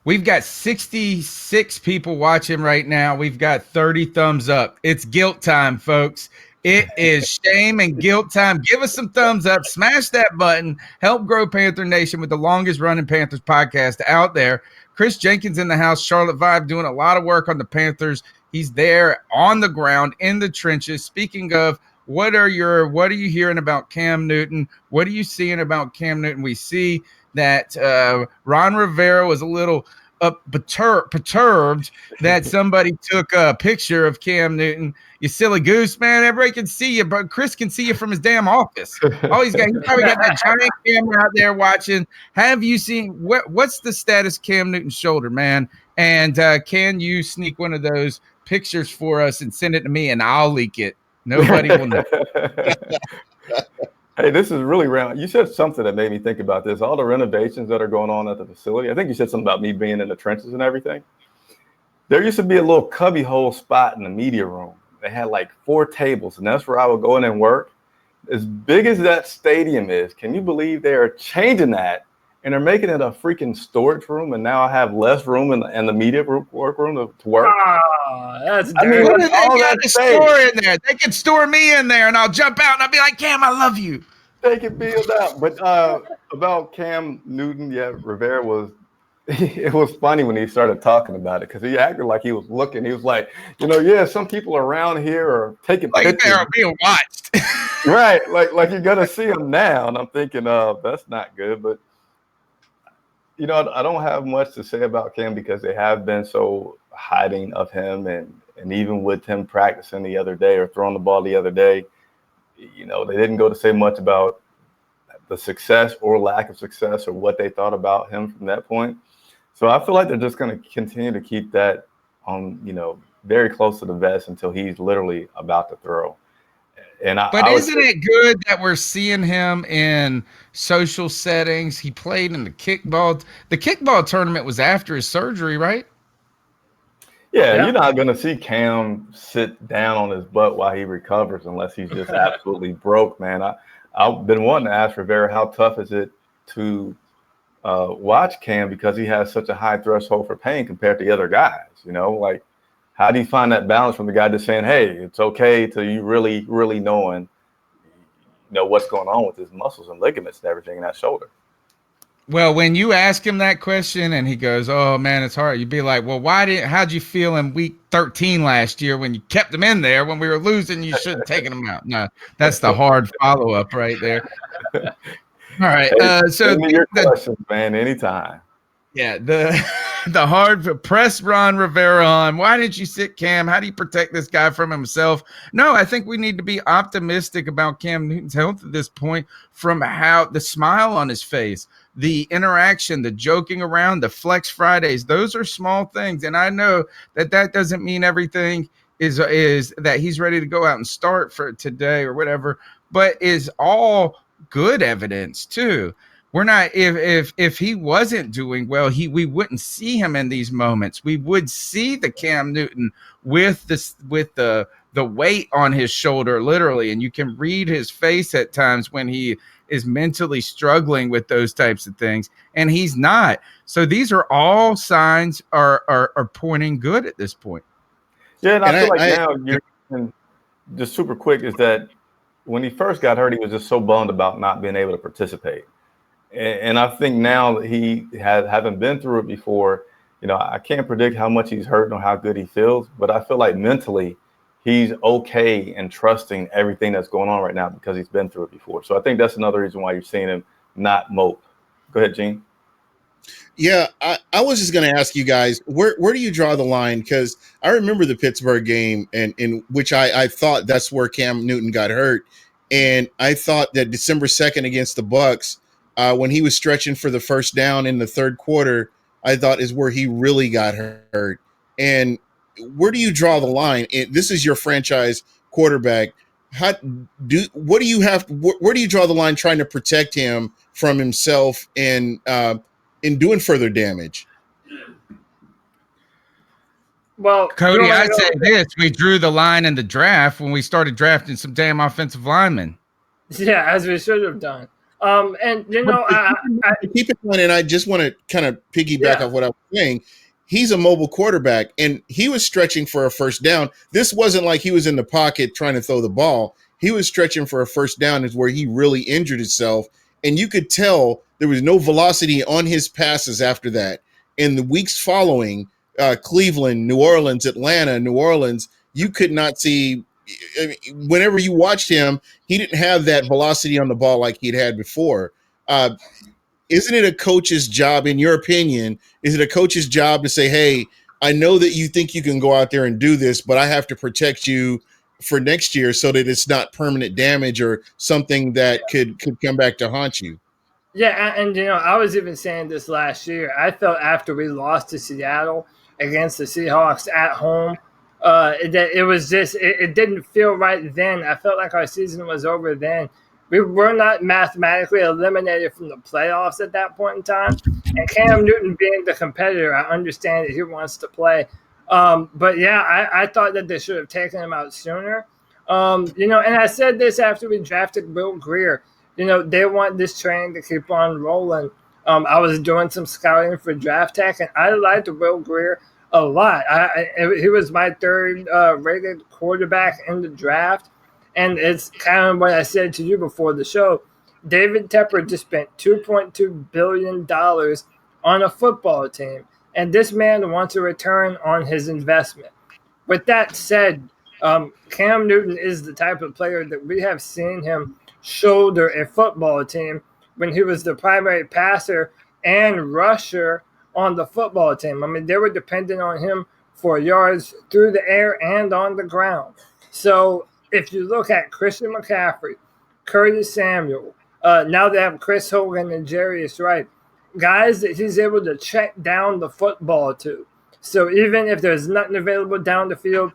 We've got 66 people watching right now. We've got 30 thumbs up. It's guilt time, folks. It is shame and guilt time. Give us some thumbs up. Smash that button. Help grow Panther Nation with the longest running Panthers podcast out there. Chris Jenkins in the house, Charlotte Vibe, doing a lot of work on the Panthers. He's there on the ground in the trenches. Speaking of, what are you hearing about Cam Newton? What are you seeing about Cam Newton? We see that Ron Rivera was a little perturbed that somebody took a picture of Cam Newton. You silly goose, man. Everybody can see you, but Chris can see you from his damn office. He's probably got that giant camera out there watching. Have you seen what's the status of Cam Newton's shoulder, man? And can you sneak one of those pictures for us and send it to me, and I'll leak it? Nobody will know. Hey, this is really round. You said something that made me think about this. All the renovations that are going on at the facility. I think you said something about me being in the trenches and everything. There used to be a little cubbyhole spot in the media room. They had like 4 tables, and that's where I would go in and work. As big as that stadium is, can you believe they are changing that and they're making it a freaking storage room? And now I have less room in the media workroom to work. Oh, that's dirty. I mean, what do they got to store in there? They could store me in there, and I'll jump out and I'll be like, Cam, I love you. Take it field out. But about Cam Newton, yeah, Rivera was. It was funny when he started talking about it because he acted like he was looking. He was like, yeah, some people around here are taking Like pictures. they are being watched. Right. Like you're gonna see them now. And I'm thinking, that's not good. But I don't have much to say about Cam because they have been so hiding of him and even with him practicing the other day or throwing the ball the other day, they didn't go to say much about the success or lack of success or what they thought about him from that point. So I feel like they're just going to continue to keep that on, very close to the vest until he's literally about to throw. But isn't it good that we're seeing him in social settings? He played in the kickball. The kickball tournament was after his surgery, right? Yeah, you're not going to see Cam sit down on his butt while he recovers unless he's just absolutely broke, man. I've been wanting to ask Rivera, how tough is it to watch Cam because he has such a high threshold for pain compared to the other guys, like how do you find that balance from the guy just saying, hey, it's okay, to you really, really knowing, what's going on with his muscles and ligaments and everything in that shoulder? Well, when you ask him that question and he goes, oh man, it's hard. You'd be like, well, how'd you feel in week 13 last year when you kept him in there when we were losing? You should have taken him out. No, that's the hard follow-up right there. All right. So your questions, man, anytime. Yeah, the hard press Ron Rivera on. Why didn't you sit Cam? How do you protect this guy from himself? No, I think we need to be optimistic about Cam Newton's health at this point from how the smile on his face, the interaction, the joking around, the flex Fridays. Those are small things. And I know that doesn't mean everything is that he's ready to go out and start for today or whatever, but is all good evidence too. We're not if he wasn't doing well, we wouldn't see him in these moments. We would see the Cam Newton with the weight on his shoulder, literally, and you can read his face at times when he is mentally struggling with those types of things, and he's not. So these are all signs are pointing good at this point. Yeah, and I feel like now you're just super quick is that when he first got hurt, he was just so bummed about not being able to participate. And I think now that he having been through it before, I can't predict how much he's hurt or how good he feels, but I feel like mentally he's okay and trusting everything that's going on right now because he's been through it before. So I think that's another reason why you're seeing him not mope. Go ahead, Gene. Yeah, I was just going to ask you guys, where do you draw the line? Because I remember the Pittsburgh game and in which I thought that's where Cam Newton got hurt. And I thought that December 2nd against the Bucs, when he was stretching for the first down in the third quarter, I thought is where he really got hurt. And where do you draw the line? This is your franchise quarterback. Where do you draw the line trying to protect him from himself and in doing further damage? Well, Cody, I'd say this: we drew the line in the draft when we started drafting some damn offensive linemen. Yeah, as we should have done. And I keep it going, and I just want to kind of piggyback off what I was saying. He's a mobile quarterback, and he was stretching for a first down. This wasn't like he was in the pocket trying to throw the ball. He was stretching for a first down, is where he really injured himself, and you could tell there was no velocity on his passes after that. In the weeks following, Cleveland, New Orleans, Atlanta, New Orleans, you could not see. Whenever you watched him, he didn't have that velocity on the ball like he'd had before. Isn't it a coach's job, in your opinion, is it a coach's job to say, hey, I know that you think you can go out there and do this, but I have to protect you for next year so that it's not permanent damage or something that could come back to haunt you? Yeah, and I was even saying this last year. I felt after we lost to Seattle against the Seahawks at home, that it was just it didn't feel right then. I felt like our season was over then. We were not mathematically eliminated from the playoffs at that point in time. And Cam Newton being the competitor, I understand that he wants to play. But yeah, I thought that they should have taken him out sooner. And I said this after we drafted Will Grier. They want this train to keep on rolling. I was doing some scouting for Draft Tech, and I liked Will Grier a lot. He was my third rated quarterback in the draft. And it's kind of what I said to you before the show. David Tepper just spent $2.2 billion on a football team, and this man wants a return on his investment. With that said, Cam Newton is the type of player that we have seen him shoulder a football team when he was the primary passer and rusher on the football team. I mean, they were dependent on him for yards through the air and on the ground. So if you look at Christian McCaffrey, Curtis Samuel, now they have Chris Hogan and Jarius Wright, guys that he's able to check down the football to. So even if there's nothing available down the field,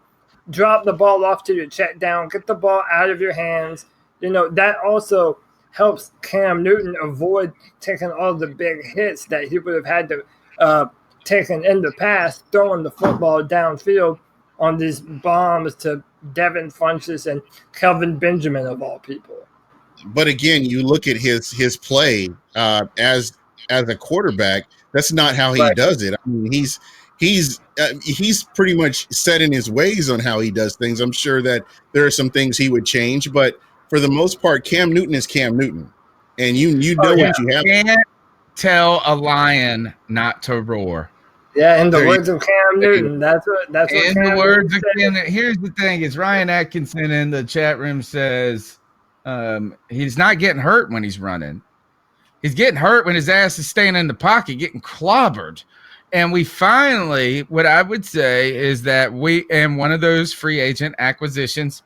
drop the ball off to your check down, get the ball out of your hands. That also helps Cam Newton avoid taking all the big hits that he would have had to taken in the past, throwing the football downfield on these bombs to Devin Funchess and Kelvin Benjamin of all people. But again, you look at his play as a quarterback. That's not how he does it. I mean, he's pretty much set in his ways on how he does things. I'm sure that there are some things he would change, but for the most part, Cam Newton is Cam Newton, and you know what you have. Can't tell a lion not to roar. Yeah, in the words of Cam Newton, that's what. In the words of Cam, here's the thing: is Ryan Atkinson in the chat room says he's not getting hurt when he's running. He's getting hurt when his ass is staying in the pocket, getting clobbered. And we finally, what I would say is that one of those free agent acquisitions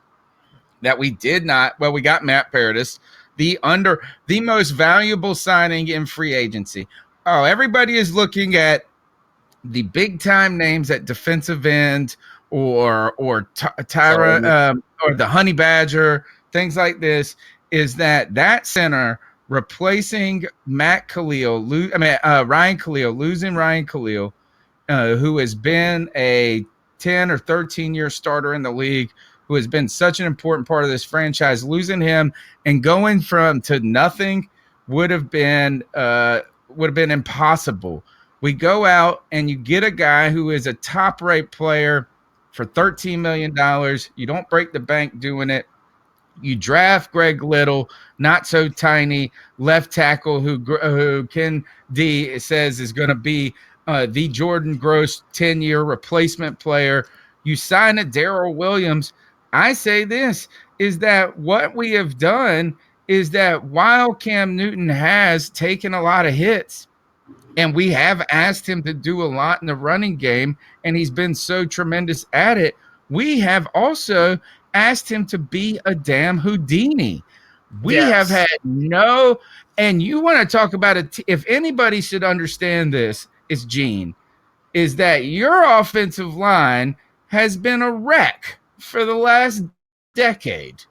that we did not, well, we got Matt Paradis, the most valuable signing in free agency. Oh, everybody is looking at the big time names at defensive end or Tyra or the Honey Badger, things like this, is that center replacing Ryan Khalil, losing Ryan Khalil, who has been a 10 or 13-year starter in the league, who has been such an important part of this franchise. Losing him and going to nothing would have been impossible. We go out and you get a guy who is a top-rate player for $13 million. You don't break the bank doing it. You draft Greg Little, not so tiny left tackle who Ken D says is going to be the Jordan Gross 10-year replacement player. You sign a Darrell Williams. I say this is that what we have done is that while Cam Newton has taken a lot of hits, and we have asked him to do a lot in the running game, and he's been so tremendous at it, we have also asked him to be a damn Houdini. We have had and you want to talk about it. If anybody should understand this, it's Gene, is that your offensive line has been a wreck for the last decade.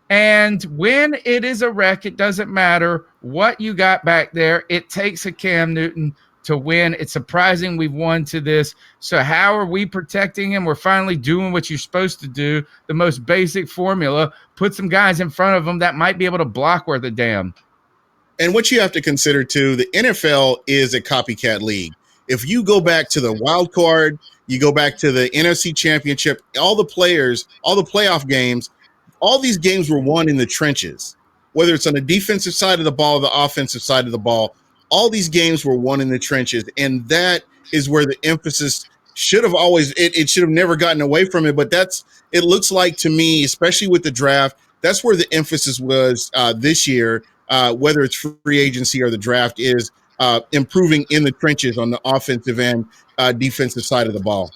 And when it is a wreck, it doesn't matter what you got back there. It takes a Cam Newton to win. It's surprising we've won to this. So how are we protecting him? We're finally doing what you're supposed to do, the most basic formula. Put some guys in front of him that might be able to block worth a damn. And what you have to consider, too, the NFL is a copycat league. If you go back to the wild card, you go back to the NFC Championship, all the players, all the playoff games, all these games were won in the trenches, whether it's on the defensive side of the ball or the offensive side of the ball. All these games were won in the trenches, and that is where the emphasis should have always – it should have never gotten away from it, but it looks like to me, especially with the draft, that's where the emphasis was this year, whether it's free agency or the draft, is improving in the trenches on the offensive and defensive side of the ball.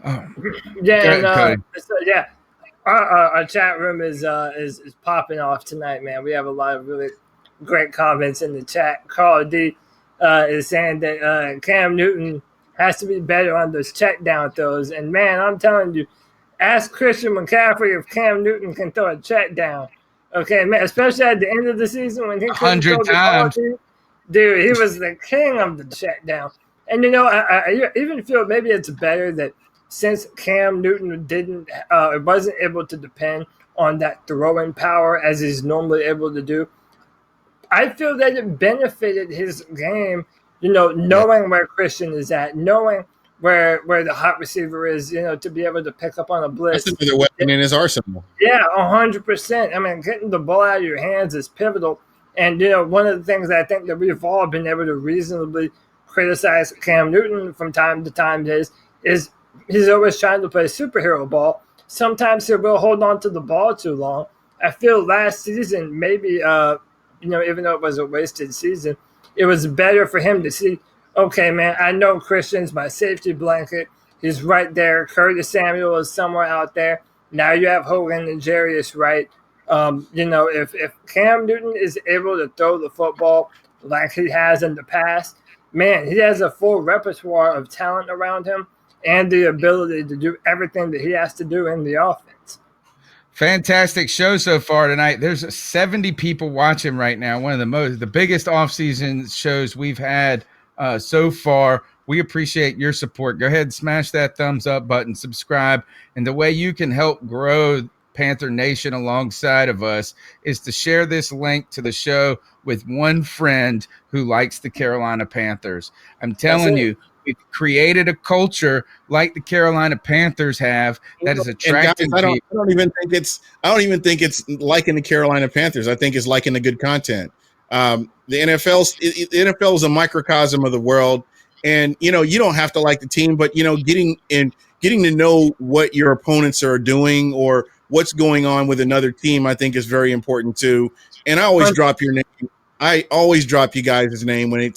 Our chat room is popping off tonight, man. We have a lot of really great comments in the chat. Carl D is saying that Cam Newton has to be better on those check down throws. And man, I'm telling you, ask Christian McCaffrey if Cam Newton can throw a check down. Okay, man, especially at the end of the season when he couldn't throw the ball. Dude, he was the king of the check down. And I even feel maybe it's better that since Cam Newton wasn't able to depend on that throwing power as he's normally able to do, I feel that it benefited his game, knowing where Christian is at, knowing where the hot receiver is, to be able to pick up on a blitz. That's another weapon in his arsenal. Yeah, 100%. I mean, getting the ball out of your hands is pivotal. And, one of the things that I think that we've all been able to reasonably criticize Cam Newton from time to time is he's always trying to play superhero ball. Sometimes he will hold on to the ball too long. I feel last season, maybe, even though it was a wasted season, it was better for him to see, okay, man, I know Christian's my safety blanket. He's right there. Curtis Samuel is somewhere out there. Now you have Hogan and Jarius Wright. If Cam Newton is able to throw the football like he has in the past, man, he has a full repertoire of talent around him and the ability to do everything that he has to do in the offense. Fantastic show so far tonight. There's 70 people watching right now. One of the biggest off-season shows we've had so far. We appreciate your support. Go ahead and smash that thumbs up button, subscribe. And the way you can help grow Panther Nation alongside of us is to share this link to the show with one friend who likes the Carolina Panthers. I'm telling you, we've created a culture like the Carolina Panthers have that is attracting guys, people. I don't even think it's liking the Carolina Panthers. I think it's liking the good content. The NFL is a microcosm of the world, and you don't have to like the team, but getting to know what your opponents are doing or what's going on with another team, I think is very important too. And I always drop your name. I always drop you guys' name when it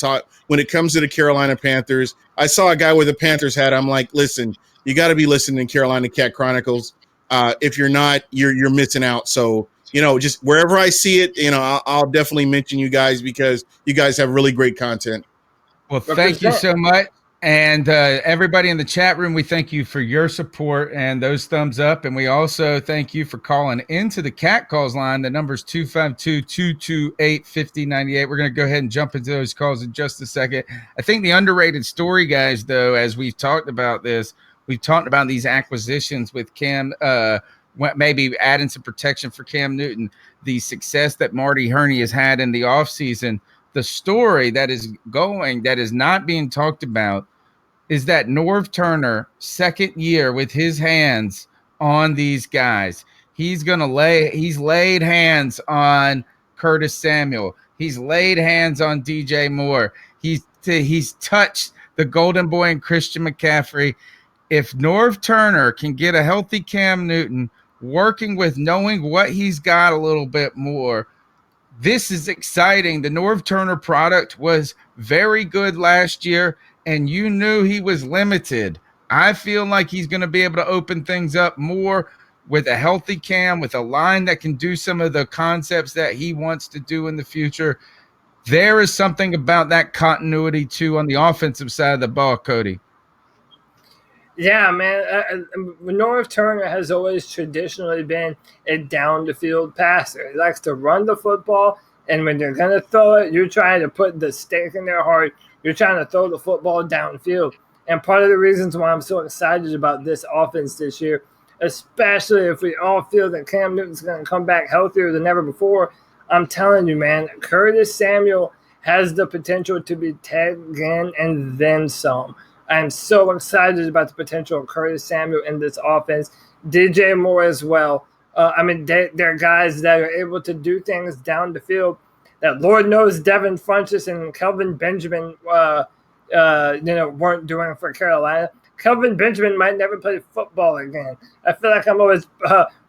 comes to the Carolina Panthers. I saw a guy with a Panthers hat. I'm like, listen, you got to be listening to Carolina Cat Chronicles. If you're not, you're missing out. So, just wherever I see it, I'll definitely mention you guys because you guys have really great content. Well, thank you so much. And everybody in the chat room, we thank you for your support and those thumbs up. And we also thank you for calling into the Cat Calls line. The number's 252-228-5098. We're going to go ahead and jump into those calls in just a second. I think the underrated story, guys, though, as we've talked about this, we've talked about these acquisitions with Cam, maybe adding some protection for Cam Newton, the success that Marty Hurney has had in the offseason. The story that is not being talked about is that Norv Turner, second year with his hands on these guys. He's laid hands on Curtis Samuel. He's laid hands on DJ Moore. He's touched the golden boy and Christian McCaffrey. If Norv Turner can get a healthy Cam Newton working with knowing what he's got a little bit more, this is exciting. The Norv Turner product was very good last year, and you knew he was limited. I feel like he's going to be able to open things up more with a healthy Cam, with a line that can do some of the concepts that he wants to do in the future. There is something about that continuity, too, on the offensive side of the ball, Cody. Yeah, man. Norv Turner has always traditionally been a down-the-field passer. He likes to run the football, and when they're going to throw it, you're trying to put the stake in their heart. You're trying to throw the football downfield. And part of the reasons why I'm so excited about this offense this year, especially if we all feel that Cam Newton's going to come back healthier than ever before, I'm telling you, man, Curtis Samuel has the potential to be Ted Ginn and then some. I'm so excited about the potential of Curtis Samuel in this offense. DJ Moore as well. They're guys that are able to do things down the field that Lord knows Devin Funchess and Kelvin Benjamin, weren't doing for Carolina. Kelvin Benjamin might never play football again. I feel like I'm always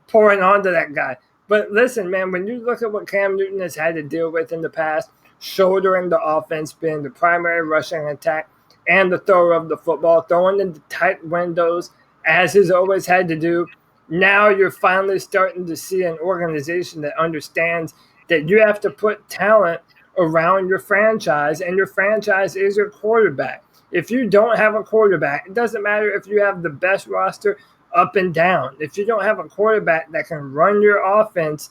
pouring onto that guy. But listen, man, when you look at what Cam Newton has had to deal with in the past, shouldering the offense, being the primary rushing attack, and the thrower of the football, throwing in the tight windows, as he's always had to do. Now you're finally starting to see an organization that understands that you have to put talent around your franchise, and your franchise is your quarterback. If you don't have a quarterback, it doesn't matter if you have the best roster up and down. If you don't have a quarterback that can run your offense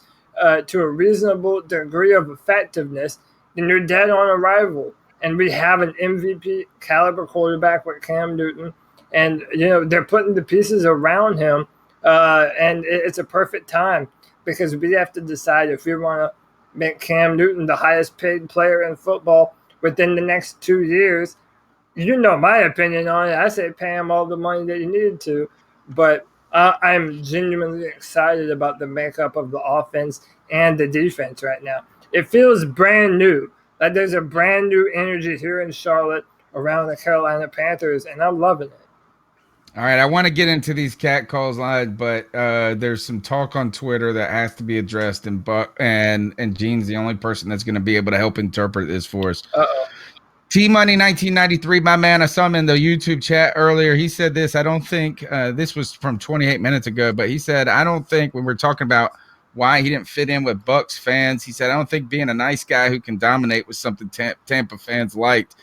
to a reasonable degree of effectiveness, then you're dead on arrival. And we have an MVP caliber quarterback with Cam Newton. And, they're putting the pieces around him. And it's a perfect time because we have to decide if we want to make Cam Newton the highest paid player in football within the next 2 years, You know my opinion on it. I say pay him all the money that he needed to, but I'm genuinely excited about the makeup of the offense and the defense right now. It feels brand new. Like there's a brand new energy here in Charlotte around the Carolina Panthers, and I'm loving it. All right, I want to get into these cat calls live, but there's some talk on Twitter that has to be addressed, and Gene's the only person that's going to be able to help interpret this for us. Uh-oh. T Money 1993, my man. I saw him in the YouTube chat earlier. He said this. I don't think this was from 28 minutes ago, but he said, I don't think when we're talking about why he didn't fit in with Bucks fans, he said, I don't think being a nice guy who can dominate was something Tampa fans liked,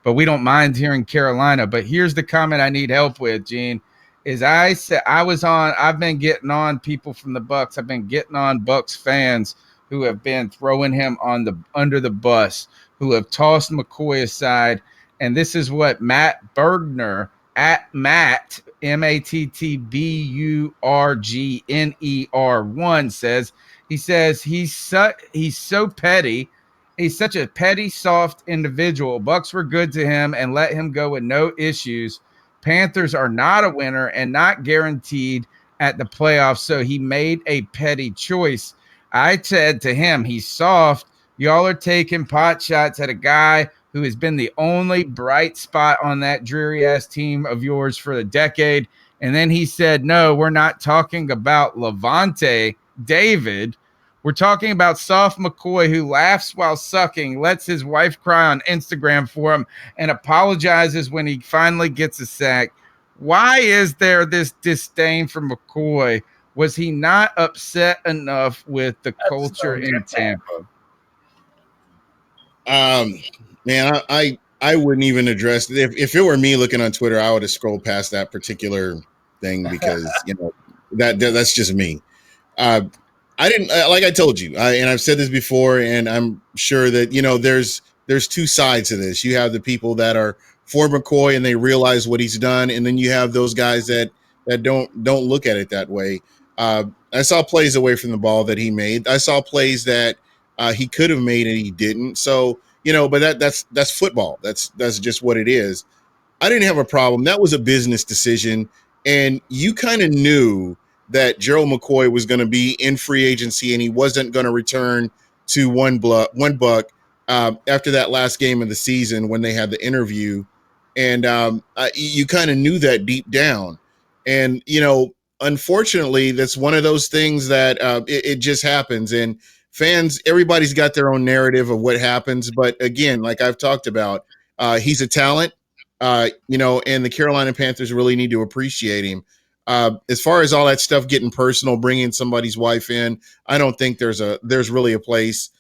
but we don't mind here in Carolina. But here's the comment I need help with, Gene. Is I said I've been getting on people from the Bucks. I've been getting on Bucks fans who have been throwing him under the bus, who have tossed McCoy aside. And this is what Matt Bergner at Matt MattBurgner1 says. He says he's so petty. He's such a petty, soft individual. Bucks were good to him and let him go with no issues. Panthers are not a winner and not guaranteed at the playoffs, so he made a petty choice. I said to him, he's soft. Y'all are taking pot shots at a guy who has been the only bright spot on that dreary-ass team of yours for a decade. And then he said, no, we're not talking about Levante David. We're talking about soft McCoy who laughs while sucking, lets his wife cry on Instagram for him, and apologizes when he finally gets a sack. Why is there this disdain for McCoy? Was he not upset enough with the culture in Tampa? Man, I wouldn't even address it. If it were me looking on Twitter, I would have scrolled past that particular thing because that's just me. I didn't like I told you, and I've said this before, and I'm sure that there's two sides to this. You have the people that are for McCoy and they realize what he's done, and then you have those guys that don't look at it that way. I saw plays away from the ball that he made. I saw plays that he could have made and he didn't. So but that's football. That's just what it is. I didn't have a problem. That was a business decision, and you kind of knew that Gerald McCoy was going to be in free agency and he wasn't going to return to one buck after that last game of the season when they had the interview. And you kind of knew that deep down. And, unfortunately, that's one of those things that it just happens. And fans, everybody's got their own narrative of what happens. But again, like I've talked about, he's a talent, and the Carolina Panthers really need to appreciate him. As far as all that stuff getting personal, bringing somebody's wife in, I don't think there's really a place,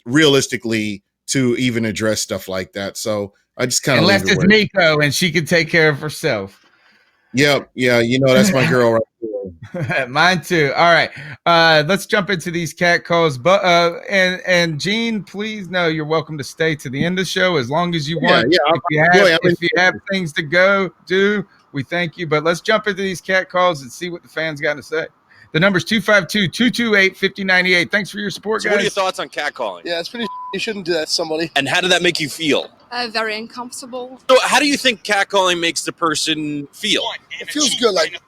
realistically to even address stuff like that. So I just kind of left it's Nico, and she can take care of herself. Yep. Yeah. That's my girl right there. Mine too. All right. Let's jump into these cat calls. But and Gene, please know you're welcome to stay to the end of the show as long as you want. Yeah. If you have things to go do, we thank you. But let's jump into these cat calls and see what the fans got to say. The number's 252-228-5098. Thanks for your support, guys. What are your thoughts on catcalling? Yeah, it's pretty. You shouldn't do that to somebody. And how did that make you feel? Very uncomfortable. So how do you think catcalling makes the person feel? It feels good, like.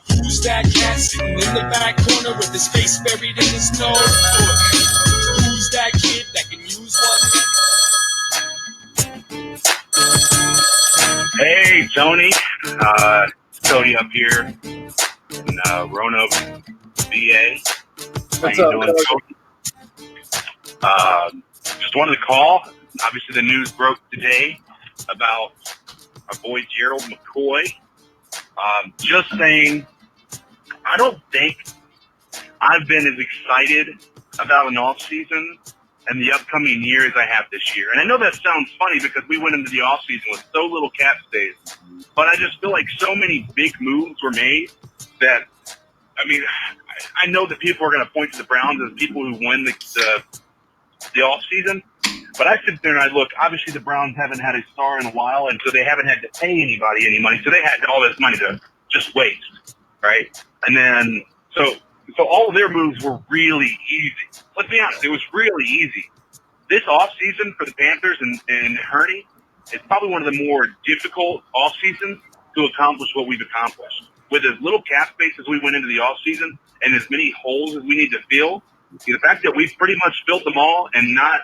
Who's that cat sitting in the back corner with his face buried in his nose? Who's that kid that can use one? Hey, Tony. Tony up here in Roanoke, VA. What's up, man? Just wanted to call. Obviously, the news broke today about our boy Gerald McCoy. Just saying, I don't think I've been as excited about an off season and the upcoming year as I have this year. And I know that sounds funny because we went into the off season with so little cap space, but I just feel like so many big moves were made that, I know that people are going to point to the Browns as people who win the off season, but I sit there and I look, obviously the Browns haven't had a star in a while, and so they haven't had to pay anybody any money, so they had all this money to just waste, right? And then, so all of their moves were really easy. Let's be honest, it was really easy. This offseason for the Panthers and Hurney, it's probably one of the more difficult off seasons to accomplish what we've accomplished. With as little cap space as we went into the off season and as many holes as we need to fill, the fact that we've pretty much filled them all and not,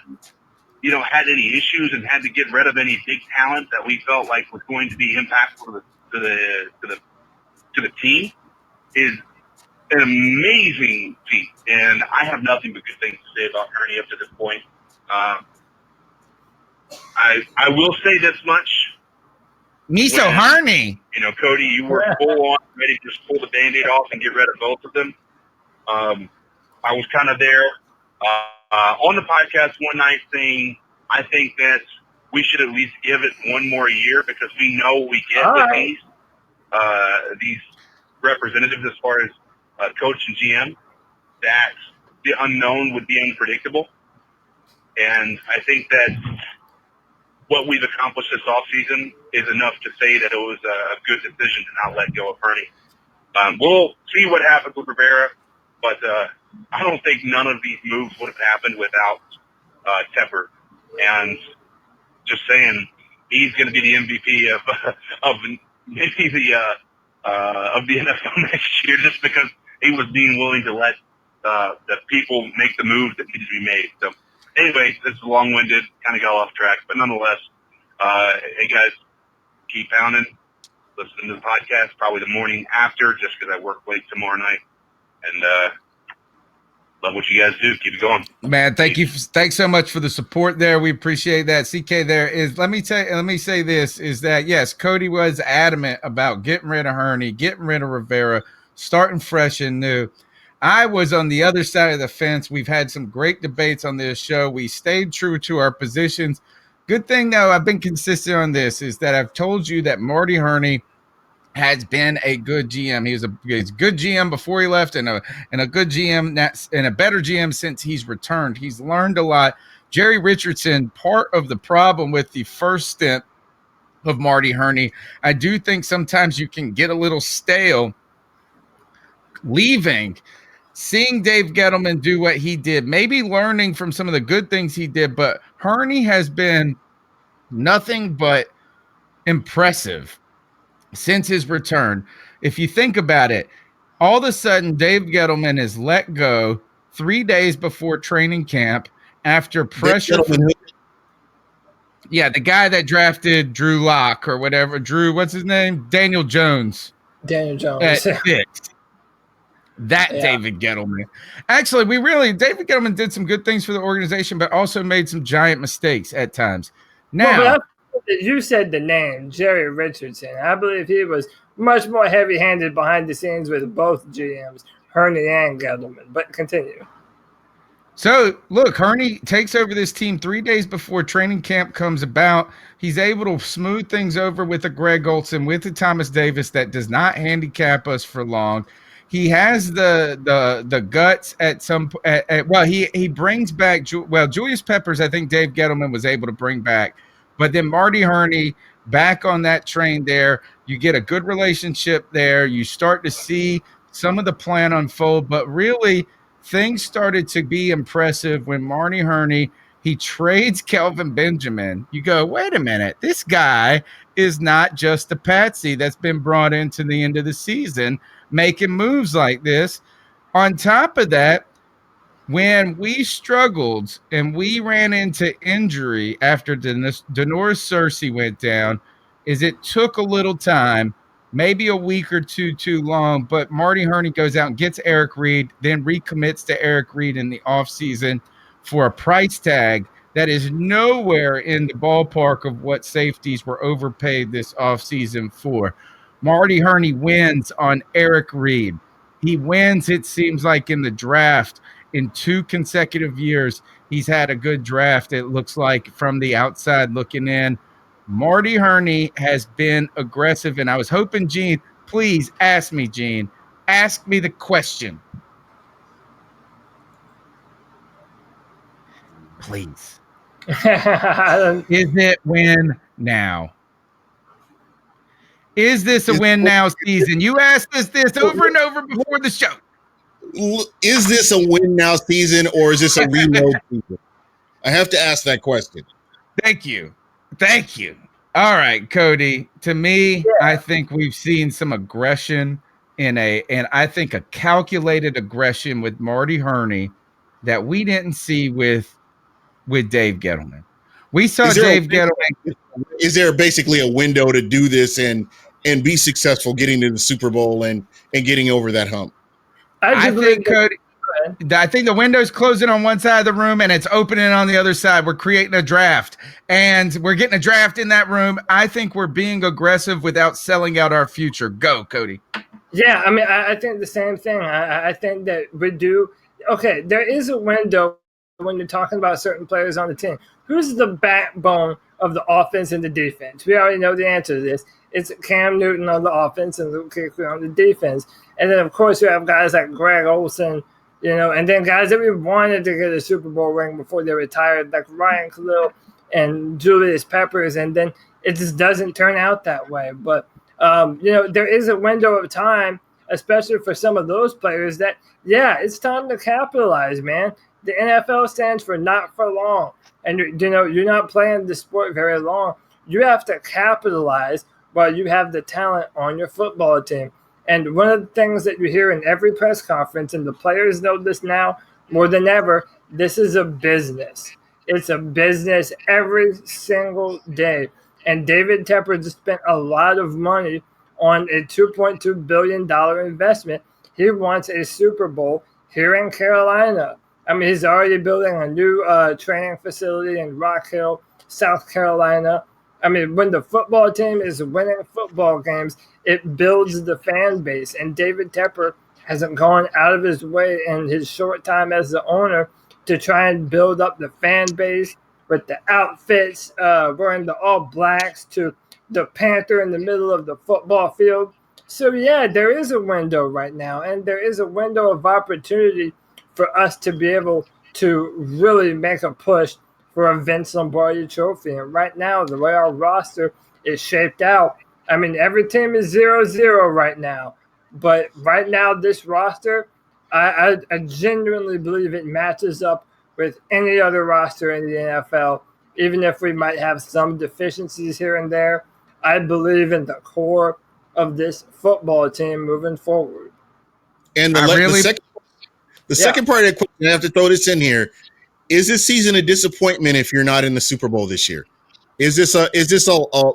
had any issues and had to get rid of any big talent that we felt like was going to be impactful to the team is an amazing feat. And I have nothing but good things to say about Hurney up to this point. I will say this much. Miso Hurney. Cody, you were full on ready to just pull the Band-Aid off and get rid of both of them. I was kind of there on the podcast one night saying, I think that we should at least give it one more year because we know we get with these representatives as far as coach and GM, that the unknown would be unpredictable. And I think that what we've accomplished this offseason is enough to say that it was a good decision to not let go of Hurney. We'll see what happens with Rivera, but I don't think none of these moves would have happened without Tepper. And just saying, he's going to be the MVP of maybe the NFL next year, just because he was being willing to let the people make the moves that need to be made. So, anyway, this is long-winded, kind of got off track, but nonetheless, hey guys, keep pounding. Listen to the podcast probably the morning after, just because I work late tomorrow night, and love what you guys do. Keep it going, man. Thank you. Thanks so much for the support there. We appreciate that. CK, let me say this is that yes, Cody was adamant about getting rid of Hurney, getting rid of Rivera, starting fresh and new. I was on the other side of the fence. We've had some great debates on this show. We stayed true to our positions. Good thing, though, I've been consistent on this, is that I've told you that Marty Hurney has been a good GM. He's a good GM before he left and a good GM and a better GM since he's returned. He's learned a lot. Jerry Richardson, part of the problem with the first stint of Marty Hurney, I do think sometimes you can get a little stale leaving, seeing Dave Gettleman do what he did, maybe learning from some of the good things he did, but Hurney has been nothing but impressive since his return. If you think about it, all of a sudden Dave Gettleman is let go 3 days before training camp after pressure. The guy that drafted Drew Lock or whatever. Drew, what's his name? Daniel Jones. At 6. David Gettleman. Actually, David Gettleman did some good things for the organization, but also made some giant mistakes at times. Now, you said the name, Jerry Richardson. I believe he was much more heavy-handed behind the scenes with both GMs, Hurney and Gettleman. But continue. So, look, Hurney takes over this team 3 days before training camp comes about. He's able to smooth things over with a Greg Olson, with a Thomas Davis that does not handicap us for long. He has the guts at some he brings back Julius Peppers. I think Dave Gettleman was able to bring back, but then Marty Hurney back on that train there. You get a good relationship there. You start to see some of the plan unfold, but really things started to be impressive when Marty Hurney, he trades Kelvin Benjamin. You go, wait a minute, this guy is not just a patsy that's been brought into the end of the season making moves like this. On top of that, when we struggled and we ran into injury after Denoris Cersei went down, it took a little time, maybe a week or two too long, but Marty Hurney goes out and gets Eric Reed, then recommits to Eric Reed in the offseason for a price tag that is nowhere in the ballpark of what safeties were overpaid this offseason for. Marty Hurney wins on Eric Reed. He wins, it seems like, in the draft in 2 consecutive years. He's had a good draft, it looks like, from the outside looking in. Marty Hurney has been aggressive, and I was hoping, Gene, please ask me, Gene. Ask me the question. Please. Is it win now? Is this a win now season? You asked us this over and over before the show. Is this a win now season or is this a reload season? I have to ask that question. Thank you. Thank you. All right, Cody. To me, I think we've seen some aggression and I think a calculated aggression with Marty Hurney that we didn't see with Dave Gettleman. We saw Is there Dave Gettleman. is there basically a window to do this and be successful getting to the Super Bowl and getting over that hump? I think, Cody, I think the window's closing on one side of the room and it's opening on the other side. We're creating a draft and we're getting a draft in that room. I think we're being aggressive without selling out our future. Go, Cody. Yeah, I mean, I think the same thing. I think that we do. Okay, there is a window when you're talking about certain players on the team. Who's the backbone of the offense and the defense? We already know the answer to this. It's Cam Newton on the offense and Luke Kuechly on the defense. And then, of course, you have guys like Greg Olsen, and then guys that we wanted to get a Super Bowl ring before they retired, like Ryan Khalil and Julius Peppers. And then it just doesn't turn out that way. But, there is a window of time, especially for some of those players, that, it's time to capitalize, man. The NFL stands for not for long. And, you're not playing the sport very long. You have to capitalize while you have the talent on your football team. And one of the things that you hear in every press conference, and the players know this now more than ever, this is a business. It's a business every single day. And David Tepper just spent a lot of money on a $2.2 billion investment. He wants a Super Bowl here in Carolina. I mean, he's already building a new training facility in Rock Hill, South Carolina. I mean, when the football team is winning football games, it builds the fan base. And David Tepper hasn't gone out of his way in his short time as the owner to try and build up the fan base with the outfits, wearing the all blacks to the Panther in the middle of the football field. So, there is a window right now, and there is a window of opportunity for us to be able to really make a push for a Vince Lombardi trophy. And right now, the way our roster is shaped out, I mean, every team is 0-0 right now. But right now, this roster, I genuinely believe it matches up with any other roster in the NFL. Even if we might have some deficiencies here and there, I believe in the core of this football team moving forward. And the second part of the question, I have to throw this in here. Is this season a disappointment if you're not in the Super Bowl this year? Is this a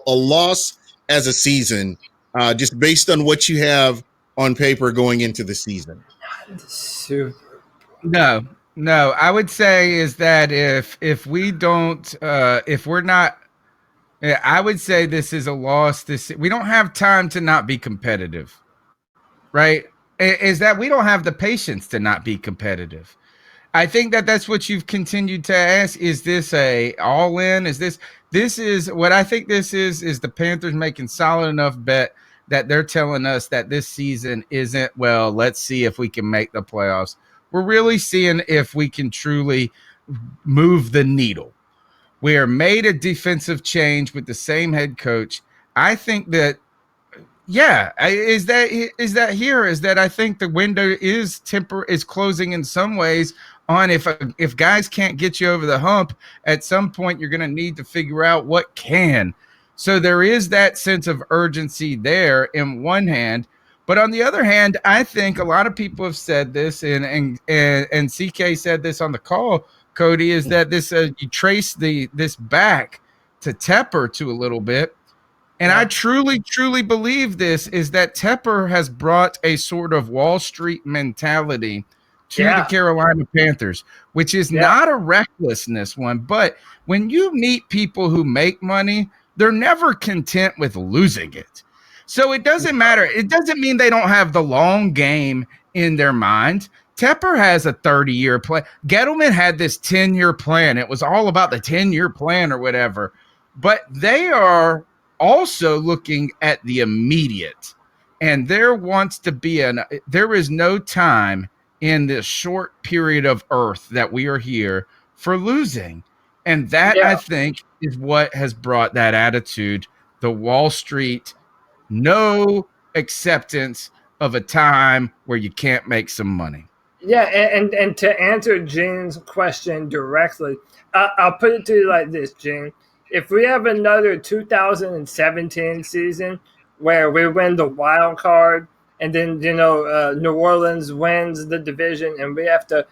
loss as a season, just based on what you have on paper going into the season? No. I would say is that if we don't, if we're not, I would say this is a loss. We don't have time to not be competitive, right? Is that we don't have the patience to not be competitive. I think that's what you've continued to ask. Is this a all in? Is what I think this is the Panthers making solid enough bet that they're telling us that this season isn't, well, let's see if we can make the playoffs. We're really seeing if we can truly move the needle. We are made a defensive change with the same head coach. I think that, is that I think the window is closing in some ways on if guys can't get you over the hump, at some point you're going to need to figure out what can. So there is that sense of urgency there in one hand. But on the other hand, I think a lot of people have said this, and CK said this on the call, Cody, is that this you trace this back to Tepper to a little bit. And I truly, truly believe this is that Tepper has brought a sort of Wall Street mentality to the Carolina Panthers, which is not a recklessness one. But when you meet people who make money, they're never content with losing it. So it doesn't matter. It doesn't mean they don't have the long game in their mind. Tepper has a 30-year plan. Gettleman had this 10-year plan. It was all about the 10-year plan or whatever. But they are also looking at the immediate. And there is no time in this short period of earth that we are here for losing. And that, I think, is what has brought that attitude, the Wall Street, no acceptance of a time where you can't make some money. Yeah, and to answer Gene's question directly, I'll put it to you like this, Gene. if we have another 2017 season where we win the wild card and then, New Orleans wins the division and we have to,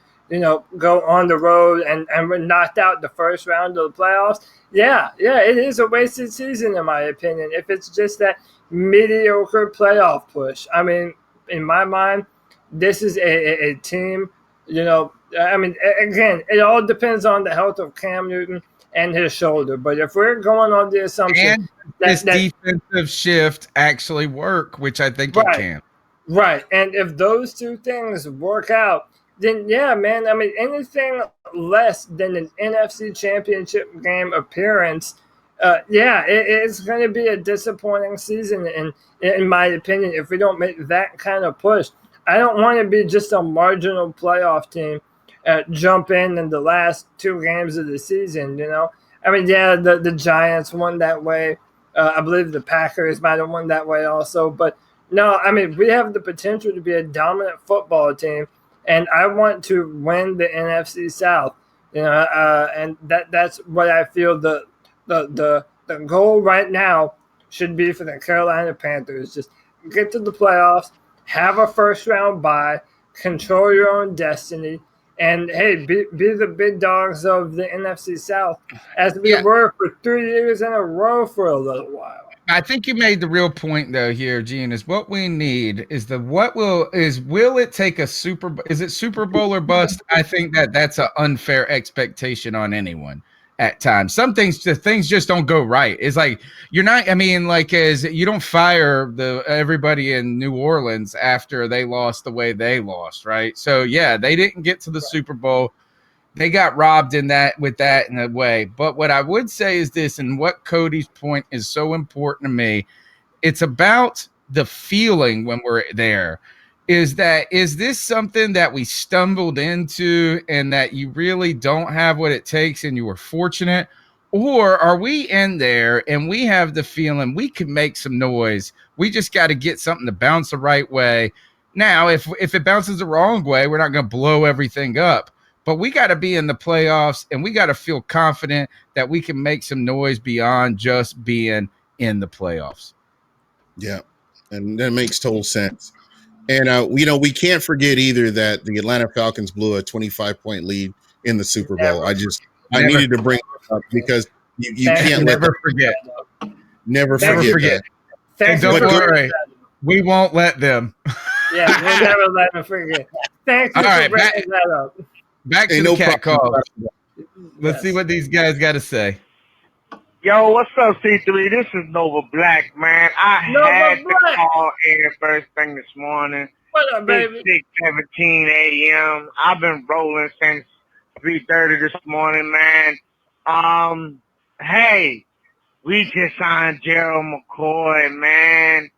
go on the road and we're knocked out the first round of the playoffs, yeah, it is a wasted season in my opinion. If it's just that mediocre playoff push. I mean, in my mind, this is a team, I mean, again, it all depends on the health of Cam Newton and his shoulder. But if we're going on the assumption And this defensive shift actually work, which I think it can. Right. And if those two things work out, then yeah, man, I mean, anything less than an NFC championship game appearance, it's going to be a disappointing season, in my opinion, if we don't make that kind of push. I don't want to be just a marginal playoff team, jump in the last two games of the season, I mean, yeah, the Giants won that way. I believe the Packers might have won that way also. But no, I mean, we have the potential to be a dominant football team, and I want to win the NFC South. And that's what I feel the goal right now should be for the Carolina Panthers. Just get to the playoffs, have a first round bye, control your own destiny, and hey, be the big dogs of the NFC South as we were for 3 years in a row for a little while. I think you made the real point though here, Gene, is what we need is will it take a is it Super Bowl or bust? I think that's an unfair expectation on anyone at times. Some things just don't go right. It's like you're not, I mean, like as you don't fire everybody in New Orleans after they lost the way they lost, right? So yeah, they didn't get to the Super Bowl. They got robbed in a way. But what I would say is this, and what Cody's point is so important to me, it's about the feeling when we're there. Is this something that we stumbled into and that you really don't have what it takes and you were fortunate? Or are we in there and we have the feeling we can make some noise? We just got to get something to bounce the right way. Now, if it bounces the wrong way, we're not going to blow everything up. But we got to be in the playoffs, and we got to feel confident that we can make some noise beyond just being in the playoffs. Yeah, and that makes total sense. And, we can't forget either that the Atlanta Falcons blew a 25-point lead in the Super Bowl. I needed to bring it up because you can't never forget. Never forget. And don't worry, we won't let them. Yeah, we'll never let them forget. Thank you for bringing that up. Back to the cat call. Let's see what these guys got to say. Yo, what's up, C3? This is Nova Black, man. I had to call in first thing this morning. What up, baby? It's 6:17 a.m. I've been rolling since 3:30 this morning, man. Hey, we just signed Gerald McCoy, man.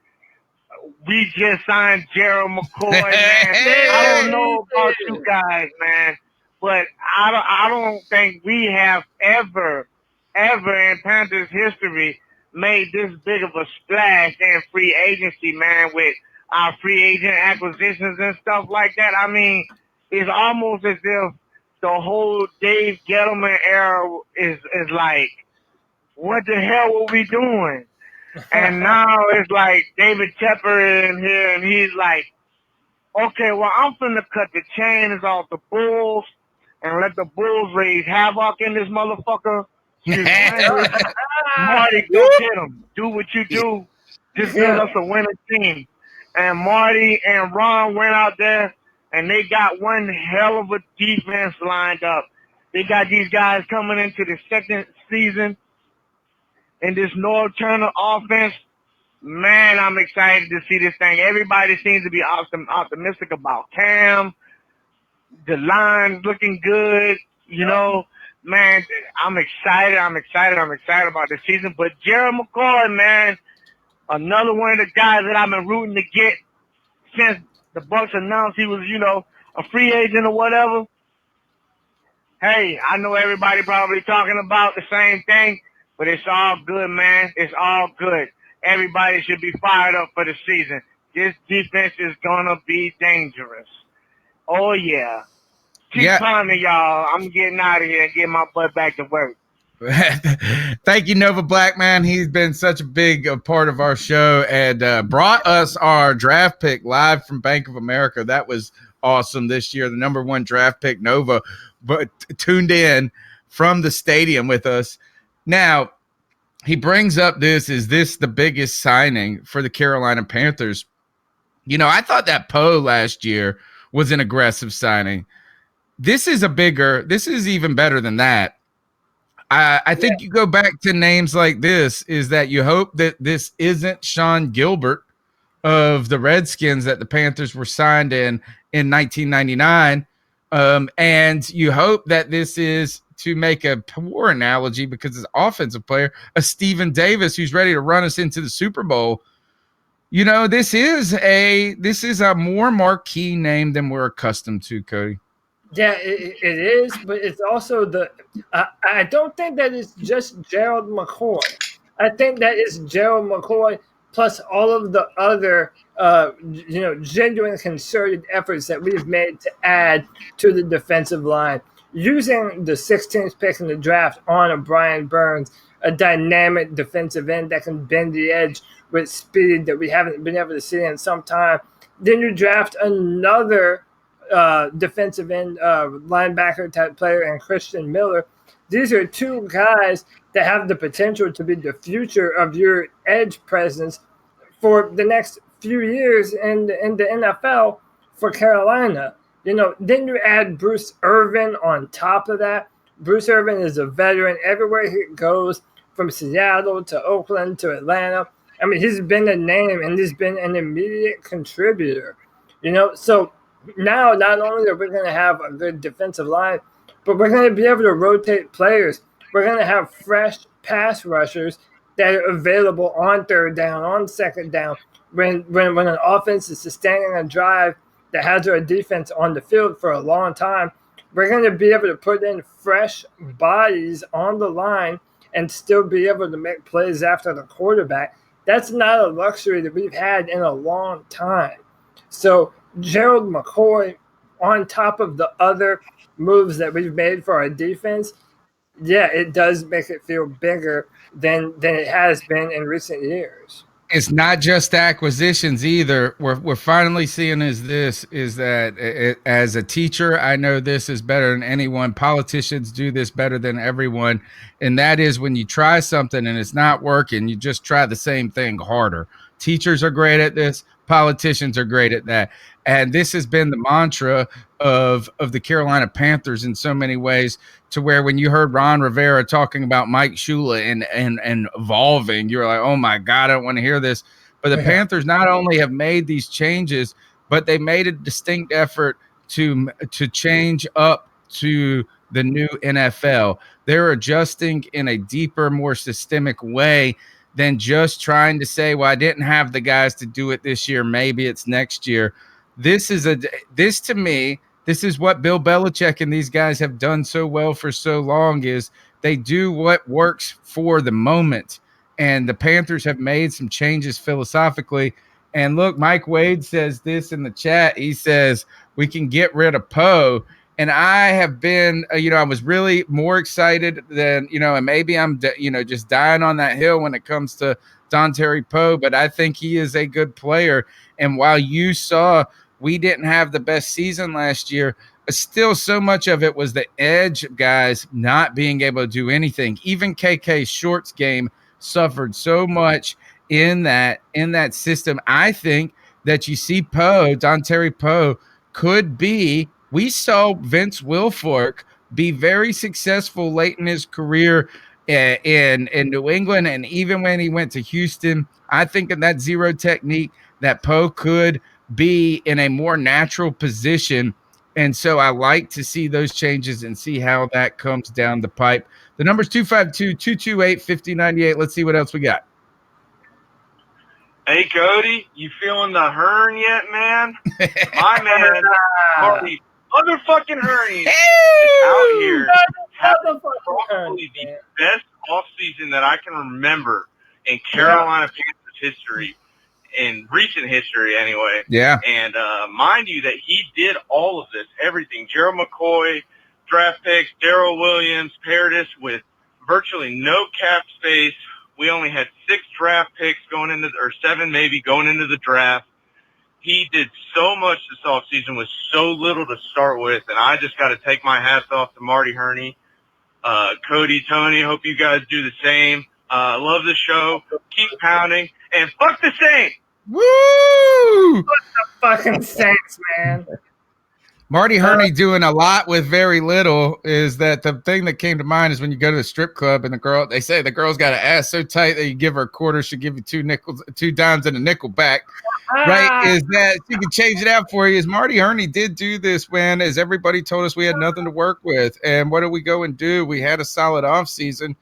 We just signed Gerald McCoy, man. I don't know about you guys, man. But I don't think we have ever in Panthers history made this big of a splash in free agency, man, with our free agent acquisitions and stuff like that. I mean, it's almost as if the whole Dave Gettleman era is like, what the hell were we doing? And now it's like David Tepper in here, and he's like, okay, well, I'm finna cut the chains off the Bulls and let the Bulls raise havoc in this motherfucker. Marty, go get him. Do what you do. Just build us a winning team. And Marty and Ron went out there, and they got one hell of a defense lined up. They got these guys coming into the second season in this North Turner offense. Man, I'm excited to see this thing. Everybody seems to be optimistic about Cam. The line's looking good, Man, I'm excited. I'm excited about the season. But Gerald McCoy, man, another one of the guys that I've been rooting to get since the Bucks announced he was, a free agent or whatever. Hey, I know everybody probably talking about the same thing, but it's all good, man. It's all good. Everybody should be fired up for the season. This defense is going to be dangerous. Oh, yeah. Keep climbing, y'all. I'm getting out of here and getting my butt back to work. Thank you, Nova Black Man. He's been such a big part of our show and brought us our draft pick live from Bank of America. That was awesome this year. The number 1 draft pick, Nova, but tuned in from the stadium with us. Now, he brings up is this the biggest signing for the Carolina Panthers? You know, I thought that Poe last year was an aggressive signing. This is even better than that. I think you go back to names like this is that you hope that this isn't Sean Gilbert of the Redskins that the Panthers were signed in 1999. And you hope that this is, to make a poor analogy because it's offensive player, a Steven Davis who's ready to run us into the Super Bowl. You know, this is a more marquee name than we're accustomed to, Cody. Yeah, it is, but it's also I don't think that it's just Gerald McCoy. I think that it's Gerald McCoy plus all of the other, genuine concerted efforts that we've made to add to the defensive line. Using the 16th pick in the draft on a Brian Burns, a dynamic defensive end that can bend the edge with speed that we haven't been able to see in some time. Then you draft another defensive end linebacker type player and Christian Miller. These are 2 guys that have the potential to be the future of your edge presence for the next few years in the NFL for Carolina. You know, then you add Bruce Irvin on top of that. Bruce Irvin is a veteran everywhere he goes, from Seattle to Oakland to Atlanta. I mean, he's been a name and he's been an immediate contributor. You know, so now not only are we going to have a good defensive line, but we're going to be able to rotate players. We're going to have fresh pass rushers that are available on 3rd down, on 2nd down, when an offense is sustaining a drive that has our defense on the field for a long time. We're going to be able to put in fresh bodies on the line and still be able to make plays after the quarterback. That's not a luxury that we've had in a long time. So Gerald McCoy, on top of the other moves that we've made for our defense, yeah, it does make it feel bigger than it has been in recent years. It's not just acquisitions either. We're finally seeing is that as a teacher, I know this is better than anyone. Politicians do this better than everyone. And that is when you try something and it's not working, you just try the same thing harder. Teachers are great at this. Politicians are great at that. And this has been the mantra of the Carolina Panthers in so many ways, to where when you heard Ron Rivera talking about Mike Shula and evolving, you're like, oh my God, I don't want to hear this. But the Panthers not only have made these changes, but they made a distinct effort to change up to the new NFL. They're adjusting in a deeper, more systemic way than just trying to say, well, I didn't have the guys to do it this year, maybe it's next year. This to me, this is what Bill Belichick and these guys have done so well for so long, is they do what works for the moment. And the Panthers have made some changes philosophically. And look, Mike Wade says this in the chat. He says, we can get rid of Poe. And I have been, I was really more excited than, and maybe I'm, just dying on that hill when it comes to Dontari Poe, but I think he is a good player. And while you saw we didn't have the best season last year, still so much of it was the edge guys not being able to do anything. Even KK Short's game suffered so much in that system. I think that you see Dontari Poe could be. We saw Vince Wilfork be very successful late in his career in New England, and even when he went to Houston. I think in that zero technique that Poe could be in a more natural position, and so I like to see those changes and see how that comes down the pipe. The number's 252-228-5098. Let's see what else we got. Hey, Cody, you feeling the Hearn yet, man? My man, Marty motherfucking Hurney is out here having probably the best offseason that I can remember in Carolina Panthers history, in recent history anyway. Yeah. And mind you that he did all of this, everything. Gerald McCoy, draft picks, Darrell Williams, paired us with virtually no cap space. We only had 6 draft picks going into, or 7 maybe going into the draft. He did so much this offseason with so little to start with, and I just got to take my hats off to Marty Hurney, Cody, Tony. Hope you guys do the same. Love the show. Keep pounding, and fuck the Saints. Woo! Fuck the fucking Saints, man. Marty Hurney doing a lot with very little. Is that the thing that came to mind is when you go to the strip club and they say the girl's got an ass so tight that you give her a quarter, she'll give you 2 dimes and a nickel back. Right? Is that she can change it out for you? Is Marty Hurney did do this when, as everybody told us, we had nothing to work with. And what did we go and do? We had a solid offseason.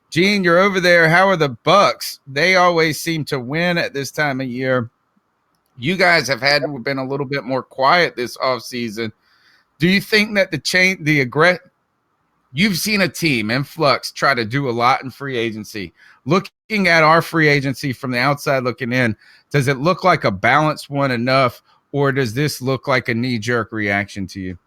Gene, you're over there. How are the Bucks? They always seem to win at this time of year. You guys have been a little bit more quiet this offseason. Do you think that you've seen a team in flux try to do a lot in free agency? Looking at our free agency from the outside looking in, does it look like a balanced one enough, or does this look like a knee-jerk reaction to you?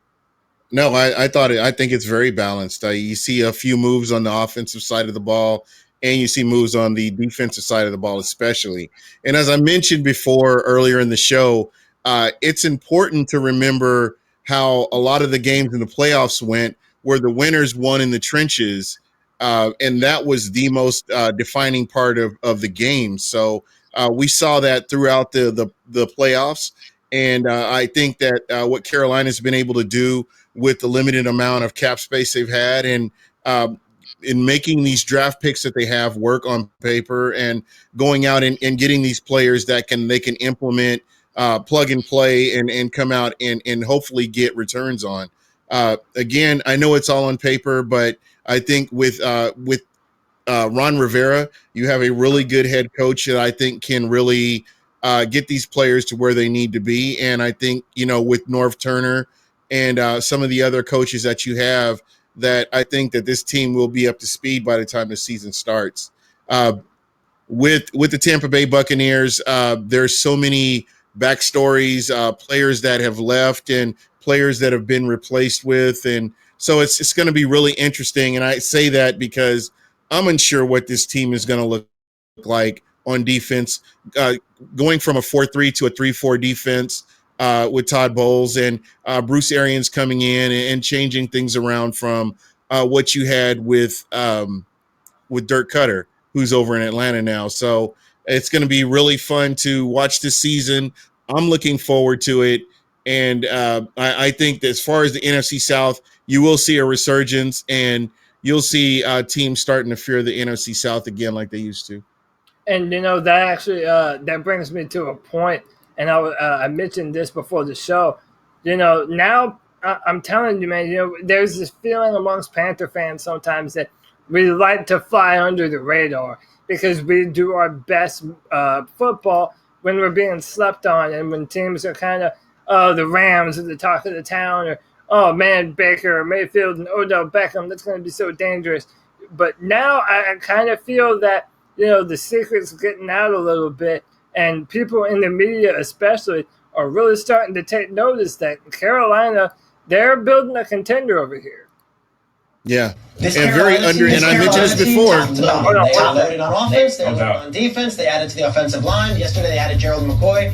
No, I think it's very balanced. You see a few moves on the offensive side of the ball, and you see moves on the defensive side of the ball, especially. And as I mentioned before earlier in the show, it's important to remember how a lot of the games in the playoffs went, where the winners won in the trenches, and that was the most defining part of the game. So we saw that throughout the playoffs, and I think that what Carolina's been able to do with the limited amount of cap space they've had, and in making these draft picks that they have work on paper, and going out and getting these players that they can implement, plug and play, and come out and hopefully get returns on. Again, I know it's all on paper, but I think with Ron Rivera, you have a really good head coach that I think can really get these players to where they need to be. And I think, with Norv Turner and some of the other coaches that you have, that I think that this team will be up to speed by the time the season starts. With the Tampa Bay Buccaneers, there's so many backstories, players that have left and players that have been replaced with. And so it's going to be really interesting. And I say that because I'm unsure what this team is going to look like on defense, going from a 4-3 to a 3-4 defense with Todd Bowles and Bruce Arians coming in and changing things around from what you had with Dirk Cutter, who's over in Atlanta now. So it's going to be really fun to watch this season. I'm looking forward to it. And I think that as far as the NFC South, you will see a resurgence, and you'll see teams starting to fear the NFC South again like they used to. And, that actually that brings me to a point, and I mentioned this before the show. Now I'm telling you, man, there's this feeling amongst Panther fans sometimes that we like to fly under the radar because we do our best football when we're being slept on, and when teams are kind of, the Rams are the talk of the town, or, oh, man, Baker, Mayfield, and Odell Beckham, that's going to be so dangerous. But now I kind of feel that, the secret's getting out a little bit, and people in the media especially are really starting to take notice that Carolina, they're building a contender over here. Yeah. And I mentioned this before. They loaded on offense, they loaded on defense, they added to the offensive line. Yesterday they added Gerald McCoy.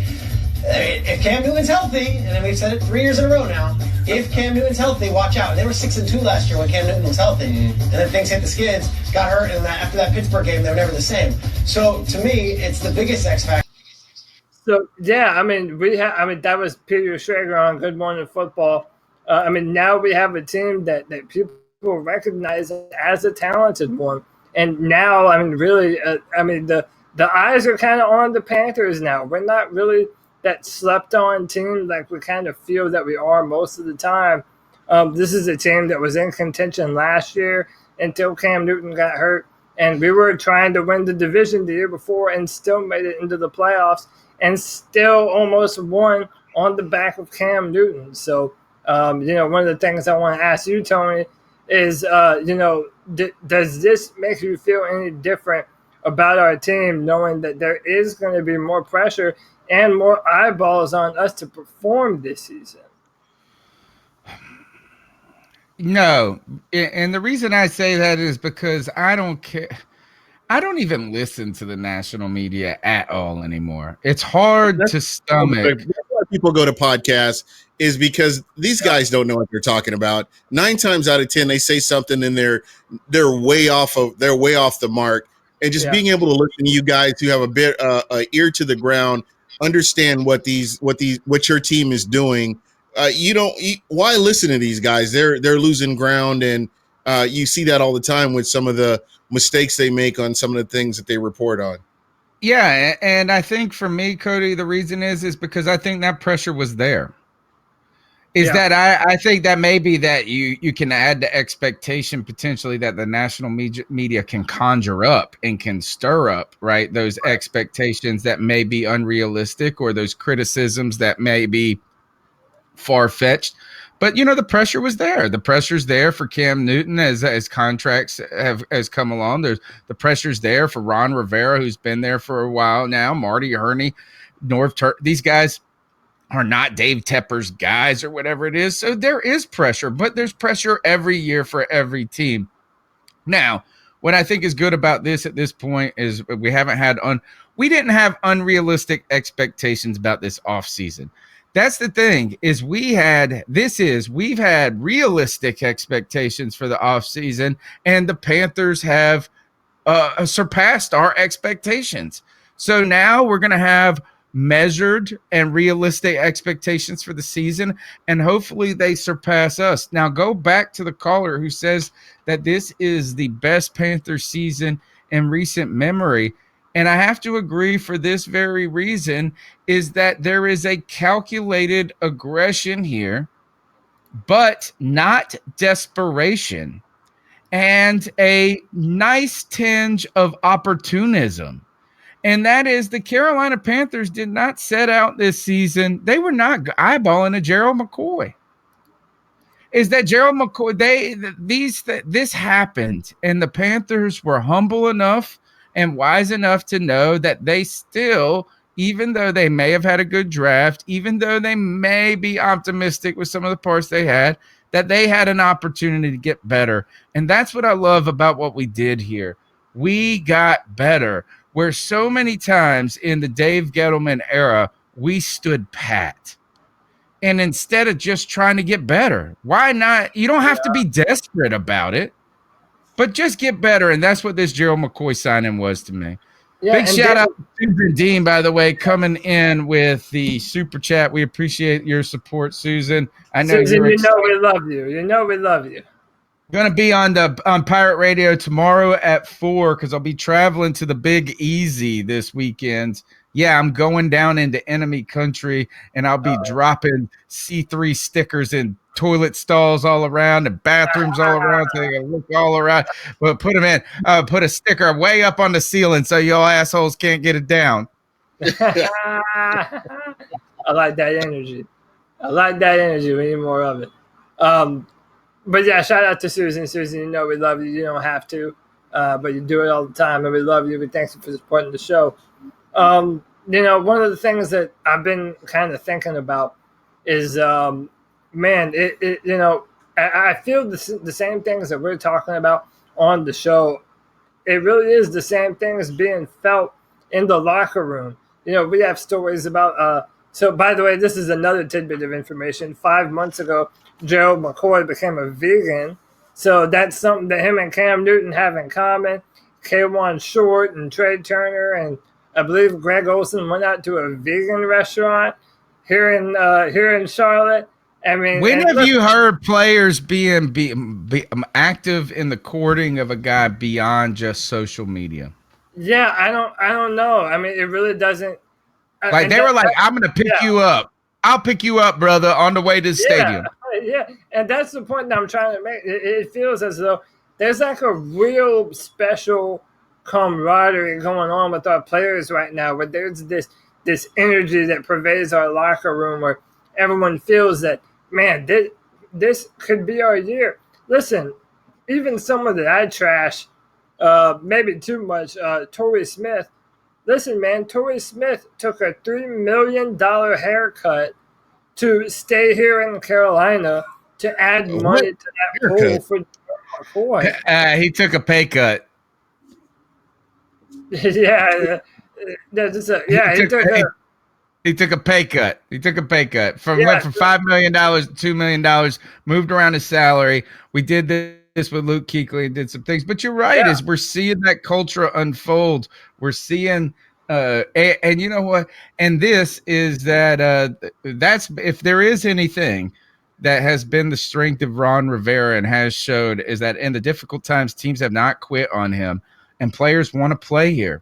If Cam Newton's healthy, and we've said it 3 years in a row now, if Cam Newton's healthy, watch out. They were 6-2 last year when Cam Newton was healthy. And then things hit the skids, got hurt, and after that Pittsburgh game, they were never the same. So to me, it's the biggest X factor. So yeah, that was Peter Schrager on Good Morning Football. Now we have a team that people recognize as a talented one. And now, really, the eyes are kind of on the Panthers now. We're not really that slept-on team like we kind of feel that we are most of the time. This is a team that was in contention last year until Cam Newton got hurt, and we were trying to win the division the year before and still made it into the playoffs and still almost won on the back of Cam Newton. So, one of the things I want to ask you, Tony, is, does this make you feel any different about our team, knowing that there is going to be more pressure and more eyeballs on us to perform this season? No, and the reason I say that is because I don't care. I don't even listen to the national media at all anymore. It's hard to stomach. That's why people go to podcasts is because these guys don't know what they're talking about. 9 times out of 10, they say something and they're way off the mark. And just being able to listen to you guys who have a bit ear to the ground, understand what your team is doing. Why listen to these guys? They're losing ground, and you see that all the time with some of the mistakes they make on some of the things that they report on. Yeah, and I think for me, Cody, the reason is because I think that pressure was there. That I think that maybe that you can add the expectation potentially that the national media can conjure up and can stir up, right? Those expectations that may be unrealistic or those criticisms that may be far-fetched. But the pressure was there. The pressure's there for Cam Newton as contracts has come along. There's the pressure's there for Ron Rivera, who's been there for a while now. Marty Hurney, these guys are not Dave Tepper's guys or whatever it is. So there is pressure, but there's pressure every year for every team. Now, what I think is good about this at this point is we didn't have unrealistic expectations about this offseason. That's the thing is we've had realistic expectations for the offseason, and the Panthers have surpassed our expectations. So now we're going to have measured and realistic expectations for the season, and hopefully they surpass us. Now go back to the caller who says that this is the best Panther season in recent memory. And I have to agree for this very reason is that there is a calculated aggression here, but not desperation, and a nice tinge of opportunism. And that is the Carolina Panthers did not set out this season. They were not eyeballing a Gerald McCoy. Is that Gerald McCoy? This happened, and the Panthers were humble enough and wise enough to know that they still, even though they may have had a good draft, even though they may be optimistic with some of the parts they had, that they had an opportunity to get better. And that's what I love about what we did here. We got better, where so many times in the Dave Gettleman era, we stood pat. And instead of just trying to get better, why not? You don't have to be desperate about it, but just get better. And that's what this Gerald McCoy signing was to me. Big shout out to Susan Dean, by the way, coming in with the super chat. We appreciate your support, Susan. I know Susan, you're excited. we love you. We love you. Going to be on Pirate Radio tomorrow at 4 because I'll be traveling to the Big Easy this weekend. Yeah, I'm going down into enemy country, and I'll be dropping C3 stickers in toilet stalls all around and bathrooms all around, so they can look all around. But put them in. Put a sticker way up on the ceiling so y'all assholes can't get it down. I like that energy. We need more of it. But yeah, shout out to Susan. Susan, we love you. You don't have to, but you do it all the time, and we love you. We thank you for supporting the show. One of the things that I've been kind of thinking about is, I feel the same things that we're talking about on the show. It really is the same things being felt in the locker room. We have stories about. So, by the way, this is another tidbit of information. 5 months ago, Gerald McCoy became a vegan. So that's something that him and Cam Newton have in common. K1 Short and Trey Turner and I believe Greg Olsen went out to a vegan restaurant here in Charlotte. I mean, when have you heard players being active in the courting of a guy beyond just social media? Yeah, I don't know. I mean, it really doesn't. Like they were like, "I'm going to pick you up. I'll pick you up, brother, on the way to the stadium." Yeah, and that's the point that I'm trying to make. It feels as though there's like a real special camaraderie going on with our players right now, where there's this energy that pervades our locker room, where everyone feels that, man, this could be our year. Listen, even someone that I trash, maybe too much, Torrey Smith. Listen, man, Torrey Smith took a $3 million haircut to stay here in Carolina to add What? money to that pool for McCoy. He took a pay cut. Yeah, He took a pay cut. He took a pay cut went from $5 million to $2 million, moved around his salary. We did this with Luke Kuechly and did some things. But you're right, as we're seeing that culture unfold, we're seeing and you know what? And this is that's if there is anything that has been the strength of Ron Rivera and has showed is that in the difficult times, teams have not quit on him and players want to play here.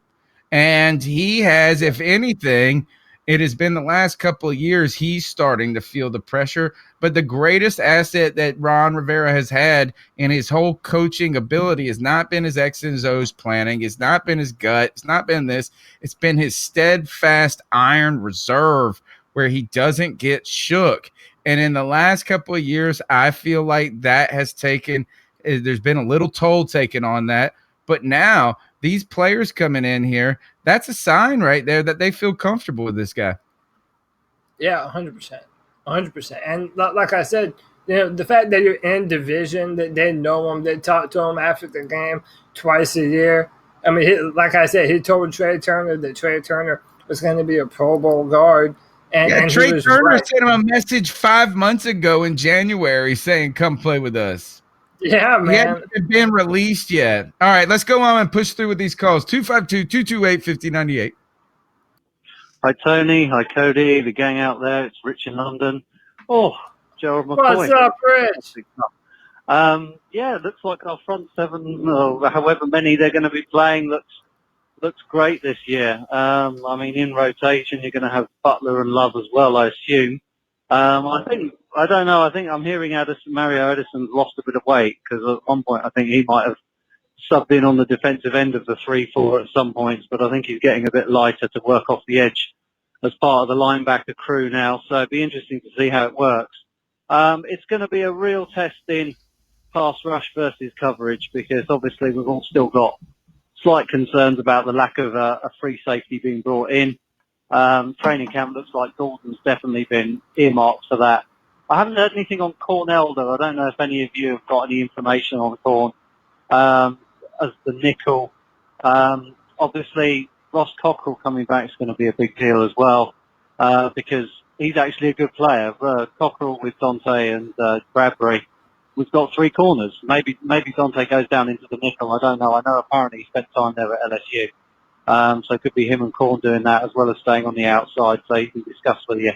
And he has, if anything, it has been the last couple of years he's starting to feel the pressure. But the greatest asset that Ron Rivera has had in his whole coaching ability has not been his X's and O's planning. It's not been his gut. It's not been this. It's been his steadfast iron reserve where he doesn't get shook. And in the last couple of years, I feel like that has taken – there's been a little toll taken on that. But now these players coming in here, that's a sign right there that they feel comfortable with this guy. Yeah, 100%. 100%. And like I said, the fact that you're in division, that they know him, they talk to him after the game twice a year. I mean, like I said, he told Trey Turner that Trey Turner was going to be a Pro Bowl guard. And Trey Turner sent him a message 5 months ago in January saying, come play with us. Yeah, man. He hasn't been released yet. All right, let's go on and push through with these calls. 252-228-5098. Hi, Tony. Hi, Cody. The gang out there. It's Rich in London. Oh, Gerald McCoy. What's up, Rich? Yeah, it looks like our front seven, or however many they're going to be playing, looks great this year. I mean, in rotation, you're going to have Butler and Love as well, I assume. I don't know. I think I'm hearing Mario Edison's lost a bit of weight because at one point I think he might have subbed in on the defensive end of the 3-4 at some points, but I think he's getting a bit lighter to work off the edge as part of the linebacker crew now. So it'd be interesting to see how it works. It's going to be a real test in pass rush versus coverage because obviously we've all still got slight concerns about the lack of a free safety being brought in. Training camp looks like Gordon's definitely been earmarked for that. I haven't heard anything on Cornell, though. I don't know if any of you have got any information on Corn as the nickel. Obviously, Ross Cockrell coming back is going to be a big deal as well because he's actually a good player. Cockrell with Dante and Bradbury, we've got three corners. Maybe Dante goes down into the nickel. I don't know. I know apparently he spent time there at LSU. So it could be him and Corn doing that as well as staying on the outside. So you can discuss whether you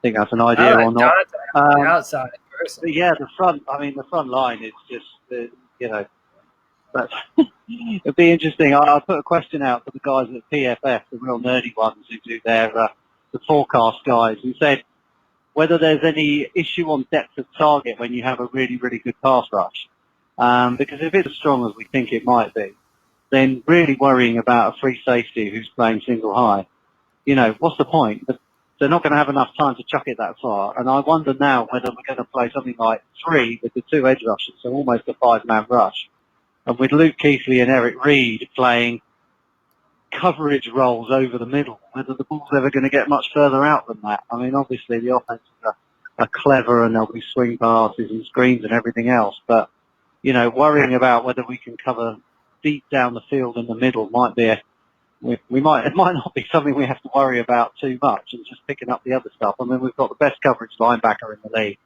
think that's an idea or not. The outside person. But yeah, the front line is just, that's it'd be interesting. I'll put a question out for the guys at PFF, the real nerdy ones who do the forecast guys, and said whether there's any issue on depth of target when you have a really, really good pass rush. Because if it's as strong as we think it might be, then really worrying about a free safety who's playing single high, what's the point? They're not going to have enough time to chuck it that far. And I wonder now whether we're going to play something like 3 with the 2 edge rushers, so almost a 5-man rush. And with Luke Kuechly and Eric Reed playing coverage roles over the middle, whether the ball's ever going to get much further out than that. I mean, obviously the offenses are clever and there'll be swing passes and screens and everything else. But, worrying about whether we can cover deep down the field in the middle might be it might not be something we have to worry about too much and just picking up the other stuff. I mean, we've got the best coverage linebacker in the league.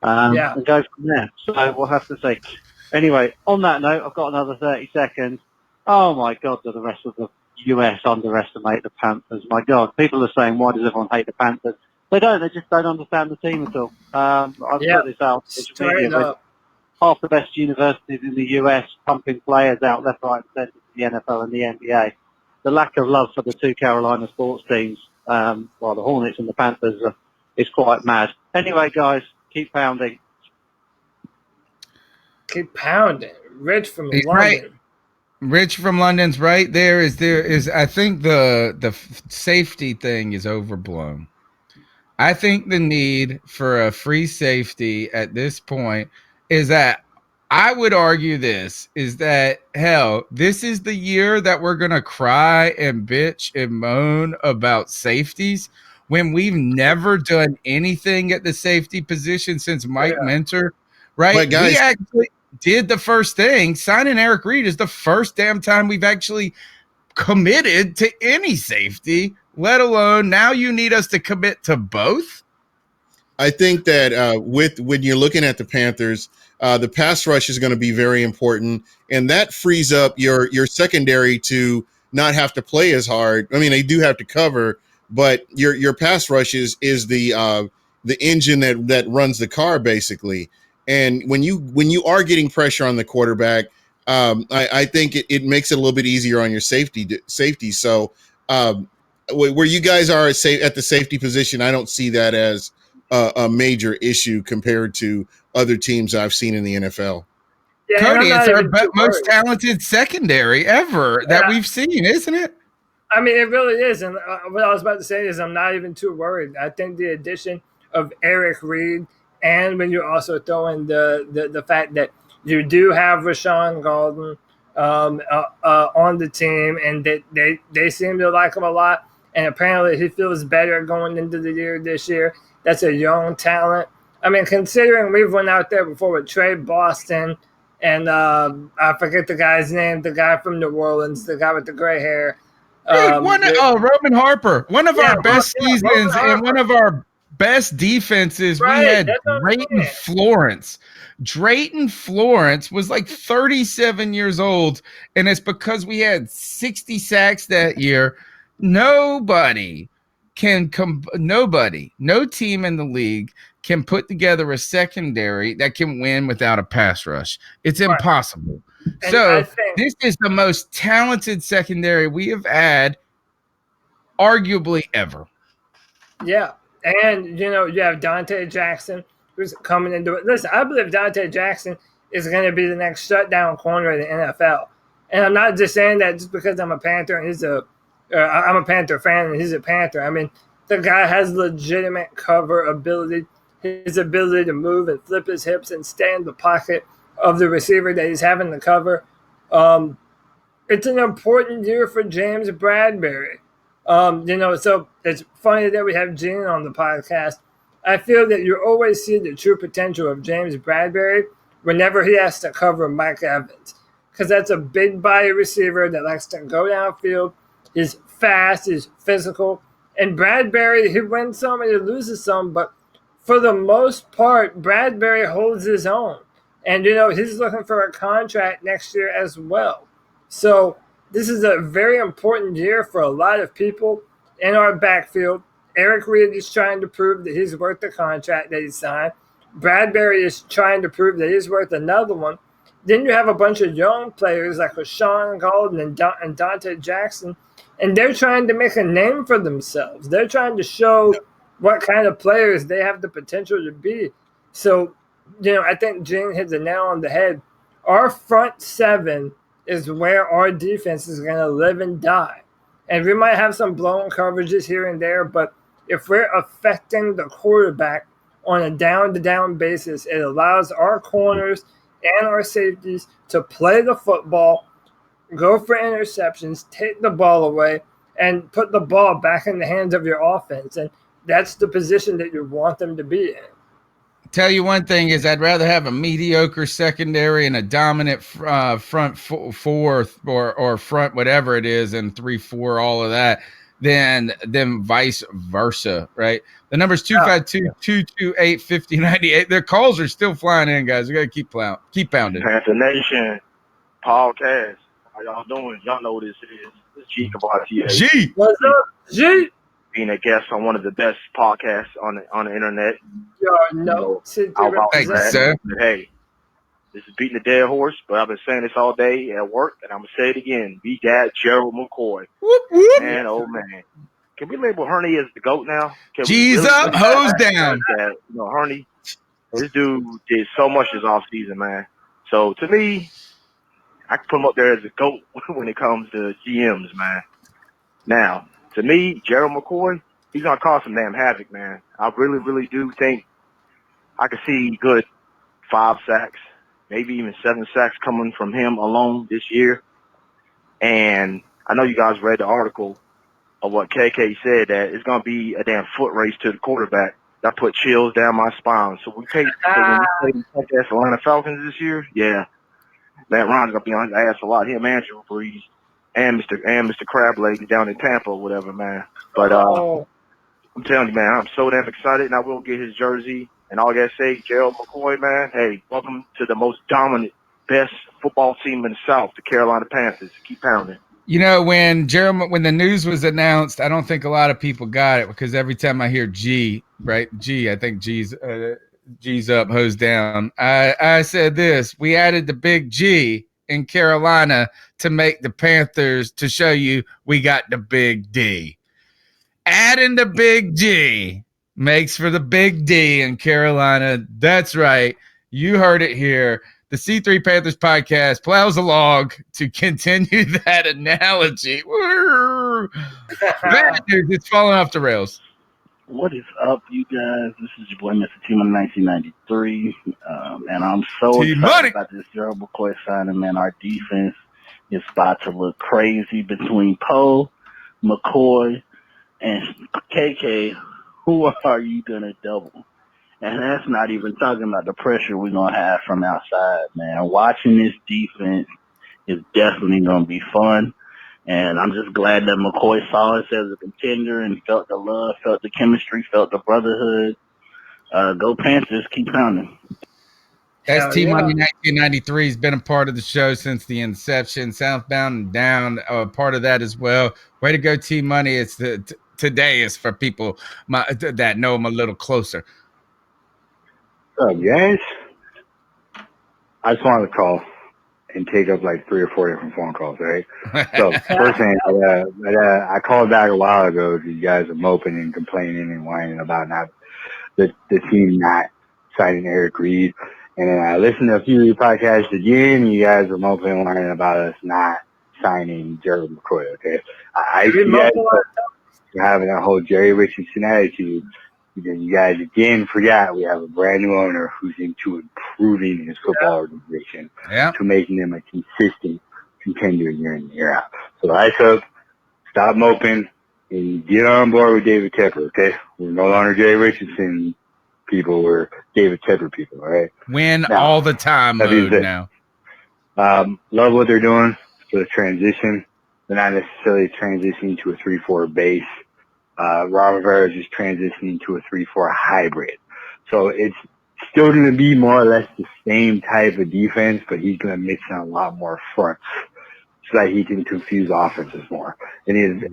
And go from there. So we'll have to see. Anyway, on that note, I've got another 30 seconds. Oh my God, do the rest of the US underestimate the Panthers? My God, people are saying, why does everyone hate the Panthers? They don't. They just don't understand the team at all. I've put this out on social media with half the best universities in the US pumping players out left, right, and centre to the NFL and the NBA. The lack of love for the 2 Carolina sports teams, the Hornets and the Panthers, is quite mad. Anyway, guys, keep pounding. Keep pounding. Rich from London. Right. Rich from London's right. There is I think the safety thing is overblown. I think the need for a free safety at this point is that I would argue this is that, hell, this is the year that we're going to cry and bitch and moan about safeties when we've never done anything at the safety position since Mike Mentor, right? But guys, we actually did the first thing. Signing Eric Reed is the first damn time we've actually committed to any safety, let alone now you need us to commit to both. I think that when you're looking at the Panthers, the pass rush is going to be very important, and that frees up your secondary to not have to play as hard. I mean, they do have to cover, but your pass rush is the engine that runs the car basically. And when you are getting pressure on the quarterback, I think it makes it a little bit easier on your safety. So where you guys are at the safety position, I don't see that as a major issue compared to other teams I've seen in the NFL. Yeah, Cody, it's our most talented secondary ever that we've seen, isn't it? I mean, it really is. And what I was about to say is I'm not even too worried. I think the addition of Eric Reed, and when you also throw in the fact that you do have Rashawn Golden on the team, and they seem to like him a lot, and apparently he feels better going into the year this year. That's a young talent. I mean, considering we've went out there before with Trey Boston and I forget the guy's name, the guy from New Orleans, the guy with the gray hair. Roman Harper. One of our best seasons and one of our best defenses. Right, we had Drayton Florence. Drayton Florence was like 37 years old, and it's because we had 60 sacks that year. No team in the league can put together a secondary that can win without a pass rush. It's impossible. And so this is the most talented secondary we have had arguably ever. Yeah. And, you have Dante Jackson who's coming into it. Listen, I believe Dante Jackson is going to be the next shutdown corner in the NFL. And I'm not just saying that just because I'm a Panther and I'm a Panther fan and he's a Panther. I mean, the guy has legitimate cover ability. His ability to move and flip his hips and stay in the pocket of the receiver that he's having to cover. It's an important year for James Bradbury. So it's funny that we have Gene on the podcast. I feel that you always see the true potential of James Bradbury whenever he has to cover Mike Evans, because that's a big body receiver that likes to go downfield. He's fast, he's physical, and Bradbury, he wins some and he loses some, but for the most part, Bradbury holds his own. And, he's looking for a contract next year as well. So this is a very important year for a lot of people in our backfield. Eric Reed is trying to prove that he's worth the contract that he signed. Bradbury is trying to prove that he's worth another one. Then you have a bunch of young players like Rashawn Golden and Dante Jackson, and they're trying to make a name for themselves. They're trying to show what kind of players they have the potential to be. So, I think Gene hit the nail on the head. Our front seven is where our defense is going to live and die. And we might have some blown coverages here and there, but if we're affecting the quarterback on a down-to-down basis, it allows our corners and our safeties to play the football, go for interceptions, take the ball away, and put the ball back in the hands of your offense. And that's the position that you want them to be in. Tell you one thing is I'd rather have a mediocre secondary and a dominant front four or front whatever it is and 3-4 all of that than vice versa, right? The number's 252-228-5098. Their calls are still flying in, guys. We got to keep pounding. Panther Nation podcast. How y'all doing? Y'all know what this is. It's G Kabati. G. What's up, G? Being a guest on one of the best podcasts on the internet. Thanks, sir. Hey, this is beating a dead horse, but I've been saying this all day at work, and I'm going to say it again. Be Dad Gerald McCoy. Whoop, whoop. Man, oh, man. Can we label Hurney as the GOAT now? G's up, hose down. Hurney, this dude did so much this offseason, man. So, to me, I can put him up there as a GOAT when it comes to GMs, man. Now, to me, Gerald McCoy, he's going to cause some damn havoc, man. I really, really do think I could see good 5 sacks, maybe even 7 sacks coming from him alone this year. And I know you guys read the article of what KK said, that it's going to be a damn foot race to the quarterback. That put chills down my spine. So when we play the Atlanta Falcons this year, yeah, that Ron's going to be on his ass a lot. Him and Drew Brees and Mr. Crab Leg down in Tampa or whatever, man. But I'm telling you, man, I'm so damn excited, and I will get his jersey. And all I got to say, Gerald McCoy, man, hey, welcome to the most dominant, best football team in the South, the Carolina Panthers. Keep pounding. You know, when the news was announced, I don't think a lot of people got it, because every time I hear G, right? G, I think G's up, hose down. I said this: we added the big G in Carolina to make the Panthers, to show you we got the big D. Adding the big G makes for the big D in Carolina. That's right. You heard it here. The C3 Panthers podcast plows along to continue that analogy. Bad news, it's falling off the rails. What is up, you guys? This is your boy, Mr. T-Money 1993, and I'm so excited about this Gerald McCoy signing, man. Our defense is about to look crazy between Poe, McCoy, and KK. Who are you going to double? And that's not even talking about the pressure we're going to have from outside, man. Watching this defense is definitely going to be fun. And I'm just glad that McCoy saw us as a contender and felt the love, felt the chemistry, felt the brotherhood. Go Panthers, keep pounding. ST Money 1993 has been a part of the show since the inception. Southbound and Down, part of that as well. Way to go, T Money. It's today is for people that know him a little closer. What's up, guys? I just wanted to call and take up like 3 or 4 different phone calls, right? So first thing, I called back a while ago because you guys are moping and complaining and whining about the team not signing Eric Reed. And then I listened to a few of your podcasts again, and you guys were moping and whining about us not signing Gerald McCoy, okay? I see you guys having that whole Jerry Richardson attitude. Because you guys again forgot we have a brand new owner who's into improving his football organization to making them a consistent contender year in, year out. So I hope stop moping and get on board with David Tepper, okay? We're no longer Jerry Richardson people, we're David Tepper people, all right? Win all the time mode now. Love what they're doing for the transition. They're not necessarily transitioning to a 3-4 base. Ron Rivera is just transitioning to a 3-4 hybrid. So it's still going to be more or less the same type of defense, but he's going to mix in a lot more fronts so that he can confuse offenses more. And his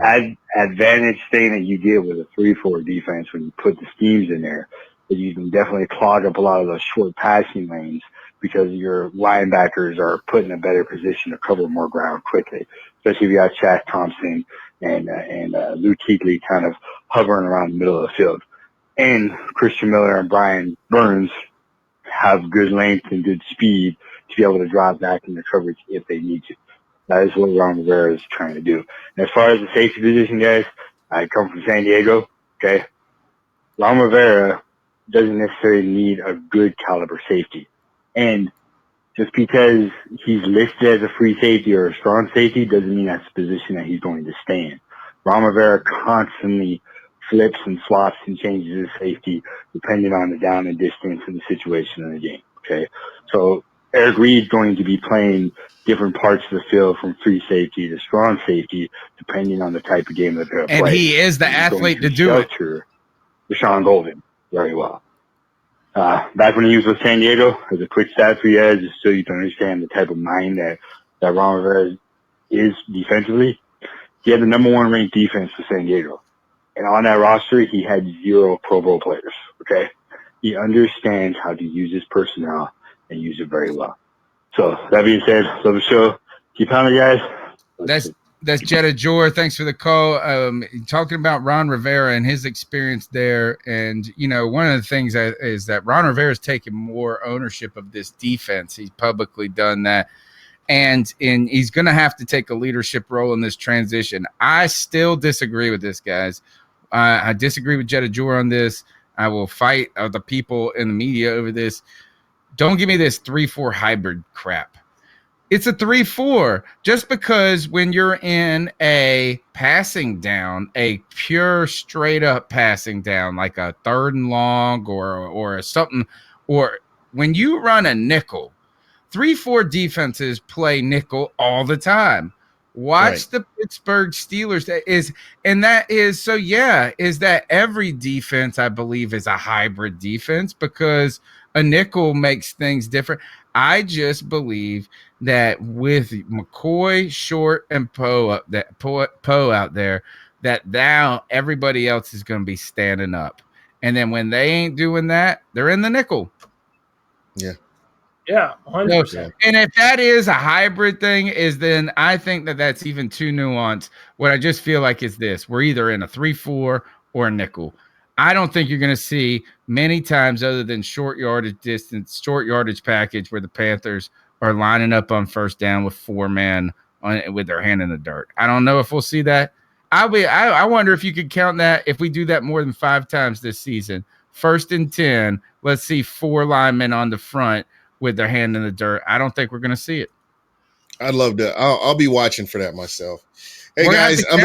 advantage thing that you get with a 3-4 defense when you put the schemes in there is you can definitely clog up a lot of those short passing lanes because your linebackers are put in a better position to cover more ground quickly, especially if you got Shaq Thompson and Luke Kuechly kind of hovering around the middle of the field. And Christian Miller and Brian Burns have good length and good speed to be able to drop back into coverage if they need to. That is what Ron Rivera is trying to do. And as far as the safety position, guys, I come from San Diego, okay? Ron Rivera doesn't necessarily need a good caliber safety. And just because he's listed as a free safety or a strong safety doesn't mean that's the position that he's going to stay in. Ron Rivera constantly flips and swaps and changes his safety depending on the down and distance and the situation in the game, okay? So Eric Reed's going to be playing different parts of the field from free safety to strong safety depending on the type of game that they're playing. And he is the athlete to do it. Deshaun Golden very well. Back when he was with San Diego, as a quick stat for you guys, just so you can understand the type of mind that Ron Rivera is defensively, he had the #1 ranked defense for San Diego. And on that roster, he had 0 Pro Bowl players, okay? He understands how to use his personnel and use it very well. So, that being said, love the show. Keep pounding, guys. That's Jetta Jor. Thanks for the call. Talking about Ron Rivera and his experience there. And, you know, one of the things is that Ron Rivera's taken more ownership of this defense. He's publicly done that. And he's going to have to take a leadership role in this transition. I still disagree with this, guys. I disagree with Jetta Jor on this. I will fight the people in the media over this. Don't give me this 3-4 hybrid crap. It's a 3-4. Just because when you're in a passing down, a pure straight up passing down, like a 3rd and long or something, or when you run a nickel, 3-4 defenses play nickel all the time. Watch the Pittsburgh Steelers. Is that every defense, I believe, is a hybrid defense because a nickel makes things different. I just believe that with McCoy, Short, and Poe out there, that now everybody else is going to be standing up. And then when they ain't doing that, they're in the nickel. Yeah. Yeah, 100%. And if that is a hybrid thing, then I think that's even too nuanced. What I just feel like is this: we're either in a 3-4 or a nickel. I don't think you're going to see many times other than short yardage package where the Panthers are lining up on first down with 4 men with their hand in the dirt. I don't know if we'll see that. I wonder if you could count that if we do that more than 5 times this season. 1st and 10, let's see 4 linemen on the front with their hand in the dirt. I don't think we're going to see it. I'd love to. I'll be watching for that myself. Hey, guys, I'm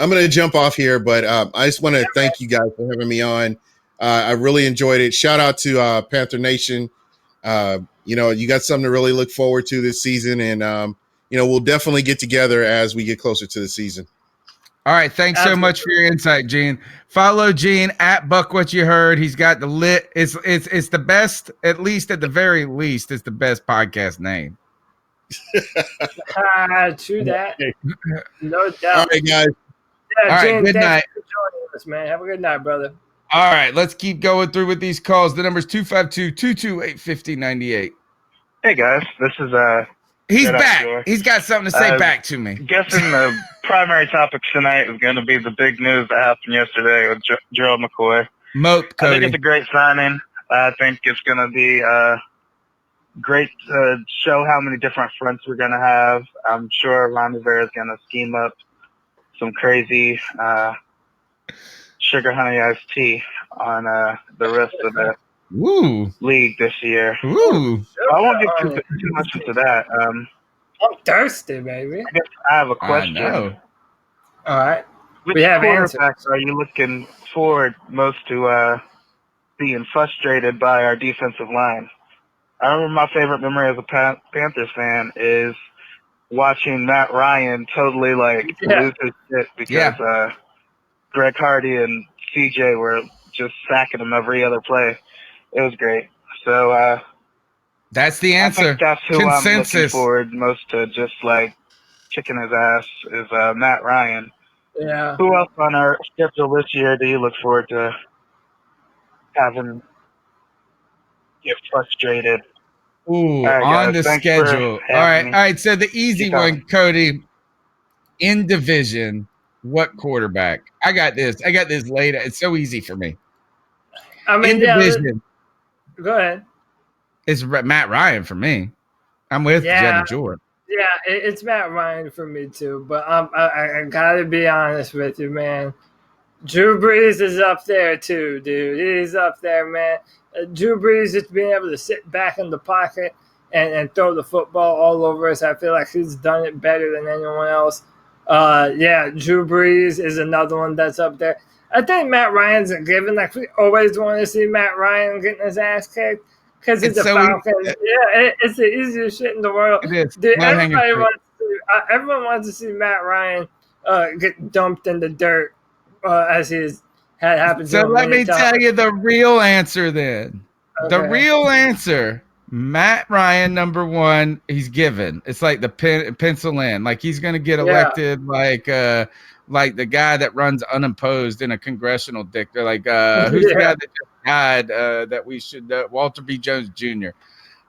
going to jump off here, but I just want to thank you guys for having me on. I really enjoyed it. Shout out to Panther Nation. You got something to really look forward to this season, and we'll definitely get together as we get closer to the season. All right, thanks so much for your insight, Gene. Follow Gene at Buck What You Heard. He's got the lit. It's the best, at least at the very least, it's the best podcast name. True that. No doubt. All right, guys. Yeah, all right, Gene, good night. for joining us, man. Have a good night, brother. All right, let's keep going through with these calls. The number's 252-228-5098. Hey guys, this is He's back. He's got something to say back to me. Guessing the primary topic tonight is going to be the big news that happened yesterday with Gerald McCoy. Moat, Cody. I think it's a great signing. I think it's going to be great to show how many different fronts we're going to have. I'm sure Ron Rivera is going to scheme up some crazy sugar honey iced tea on the rest of the league this year. Ooh. I won't get too much into that. I'm thirsty, baby. I guess I have a question. I know. All right. Which We have quarterbacks are you looking forward most to being frustrated by our defensive line? I remember my favorite memory as a Panthers fan is watching Matt Ryan totally lose his shit because Greg Hardy and CJ were just sacking him every other play. It was great. So that's the answer. I think that's who I'm looking forward most to, just like kicking his ass, is Matt Ryan. Yeah. Who else on our schedule this year do you look forward to having get frustrated? Ooh, right, on guys, the thanks schedule. for All right. having me. All right. So the easy one, Cody, in division, what quarterback? I got this later. It's so easy for me. I mean, in division, go ahead. It's Matt Ryan for me. I'm with Jenna Jordan. Yeah, it's Matt Ryan for me too. But I gotta be honest with you, man. Drew Brees is up there too, dude. He's up there, man. Drew Brees just being able to sit back in the pocket and throw the football all over us. I feel like he's done it better than anyone else. Drew Brees is another one that's up there. I think Matt Ryan's a given. Like, we always want to see Matt Ryan getting his ass kicked because he's a Falcon. It's the easiest shit in the world. Dude, everyone wants to see Matt Ryan get dumped in the dirt as he's had happened to him. So let me tell you the real answer then. Okay. The real answer, Matt Ryan, number one, he's given. It's like the pencil in. Like, he's going to get elected like the guy that runs unopposed in a congressional district. They're like, who's the guy that just died that we should, Walter B. Jones Jr.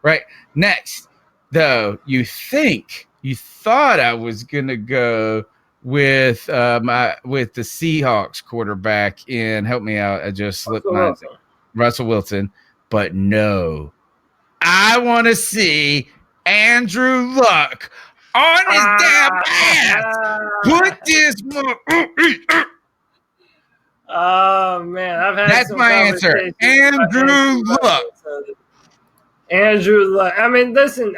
Right. Next, though, you thought I was going to go with the Seahawks quarterback in, help me out. I just slipped my Russell Wilson, but no, I want to see Andrew Luck on his damn ass. Put this. Oh man, I've had. That's my answer. Andrew Luck. Andrew Luck. I mean, listen.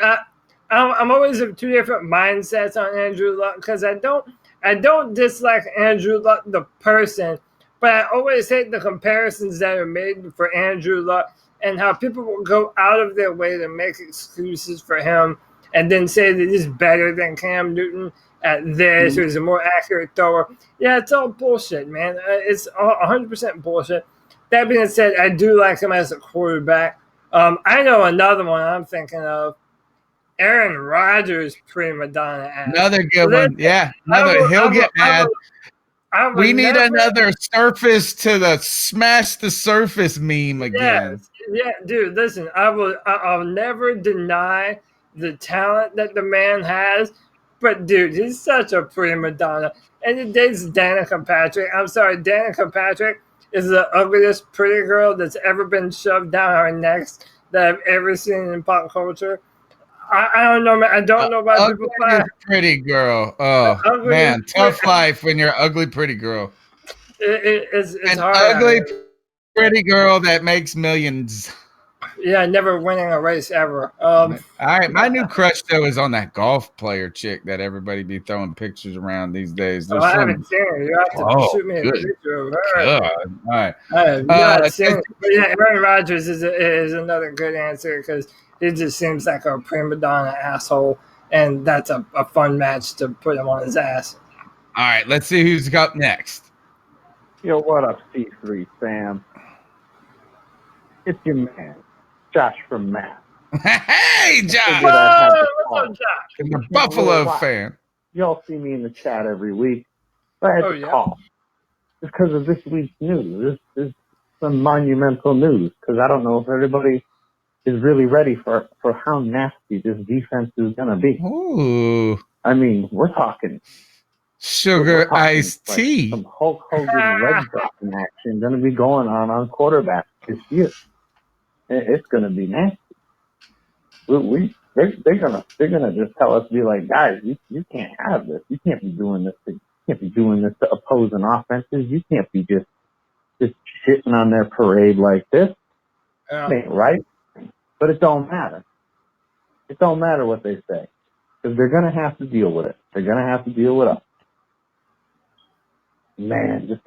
I'm always of two different mindsets on Andrew Luck because I don't dislike Andrew Luck the person, but I always hate the comparisons that are made for Andrew Luck and how people will go out of their way to make excuses for him and then say that he's better than Cam Newton at this or he's a more accurate thrower. Yeah, it's all bullshit, man. It's all 100% bullshit. That being said, I do like him as a quarterback. I know another one I'm thinking of. Aaron Rodgers prima donna ass. Another good one. Yeah. He'll get mad. We need another surface to the smash the surface meme again. Yeah, dude, listen, I'll never deny the talent that the man has, but dude, he's such a prima donna. And he dates Danica Patrick. I'm sorry, Danica Patrick is the ugliest pretty girl that's ever been shoved down our necks that I've ever seen in pop culture. I don't know, man. I don't know why people find pretty girl. Oh man, tough life when you're ugly pretty girl. It's an hard. Ugly pretty girl that makes millions. Yeah, never winning a race ever. All right, my new crush though is on that golf player chick that everybody be throwing pictures around these days. I haven't seen her. You have to shoot me a picture of her. God. All right. I have not seen it. But yeah, Aaron Rodgers is another good answer because he just seems like a prima donna asshole, and that's a fun match to put him on his ass. All right, let's see who's up next. Yo, what up, C3 fam? It's your man, Josh from Matt. Hey, Josh! What's up, Josh? I'm a Buffalo fan. Y'all see me in the chat every week. I had to call. It's because of this week's news. This is some monumental news because I don't know if everybody is really ready for how nasty this defense is going to be. Ooh. I mean, we're talking sugar iced tea. Some Hulk Hogan leg dropping action going to be going on quarterback this year. It's going to be nasty. They're gonna just tell us, be like, guys, you can't have this. You can't be doing this. You can't be doing this to opposing offenses. You can't be just shitting on their parade like this. It ain't right. But it don't matter. It don't matter what they say because they're gonna have to deal with it. They're gonna have to deal with us. Man, just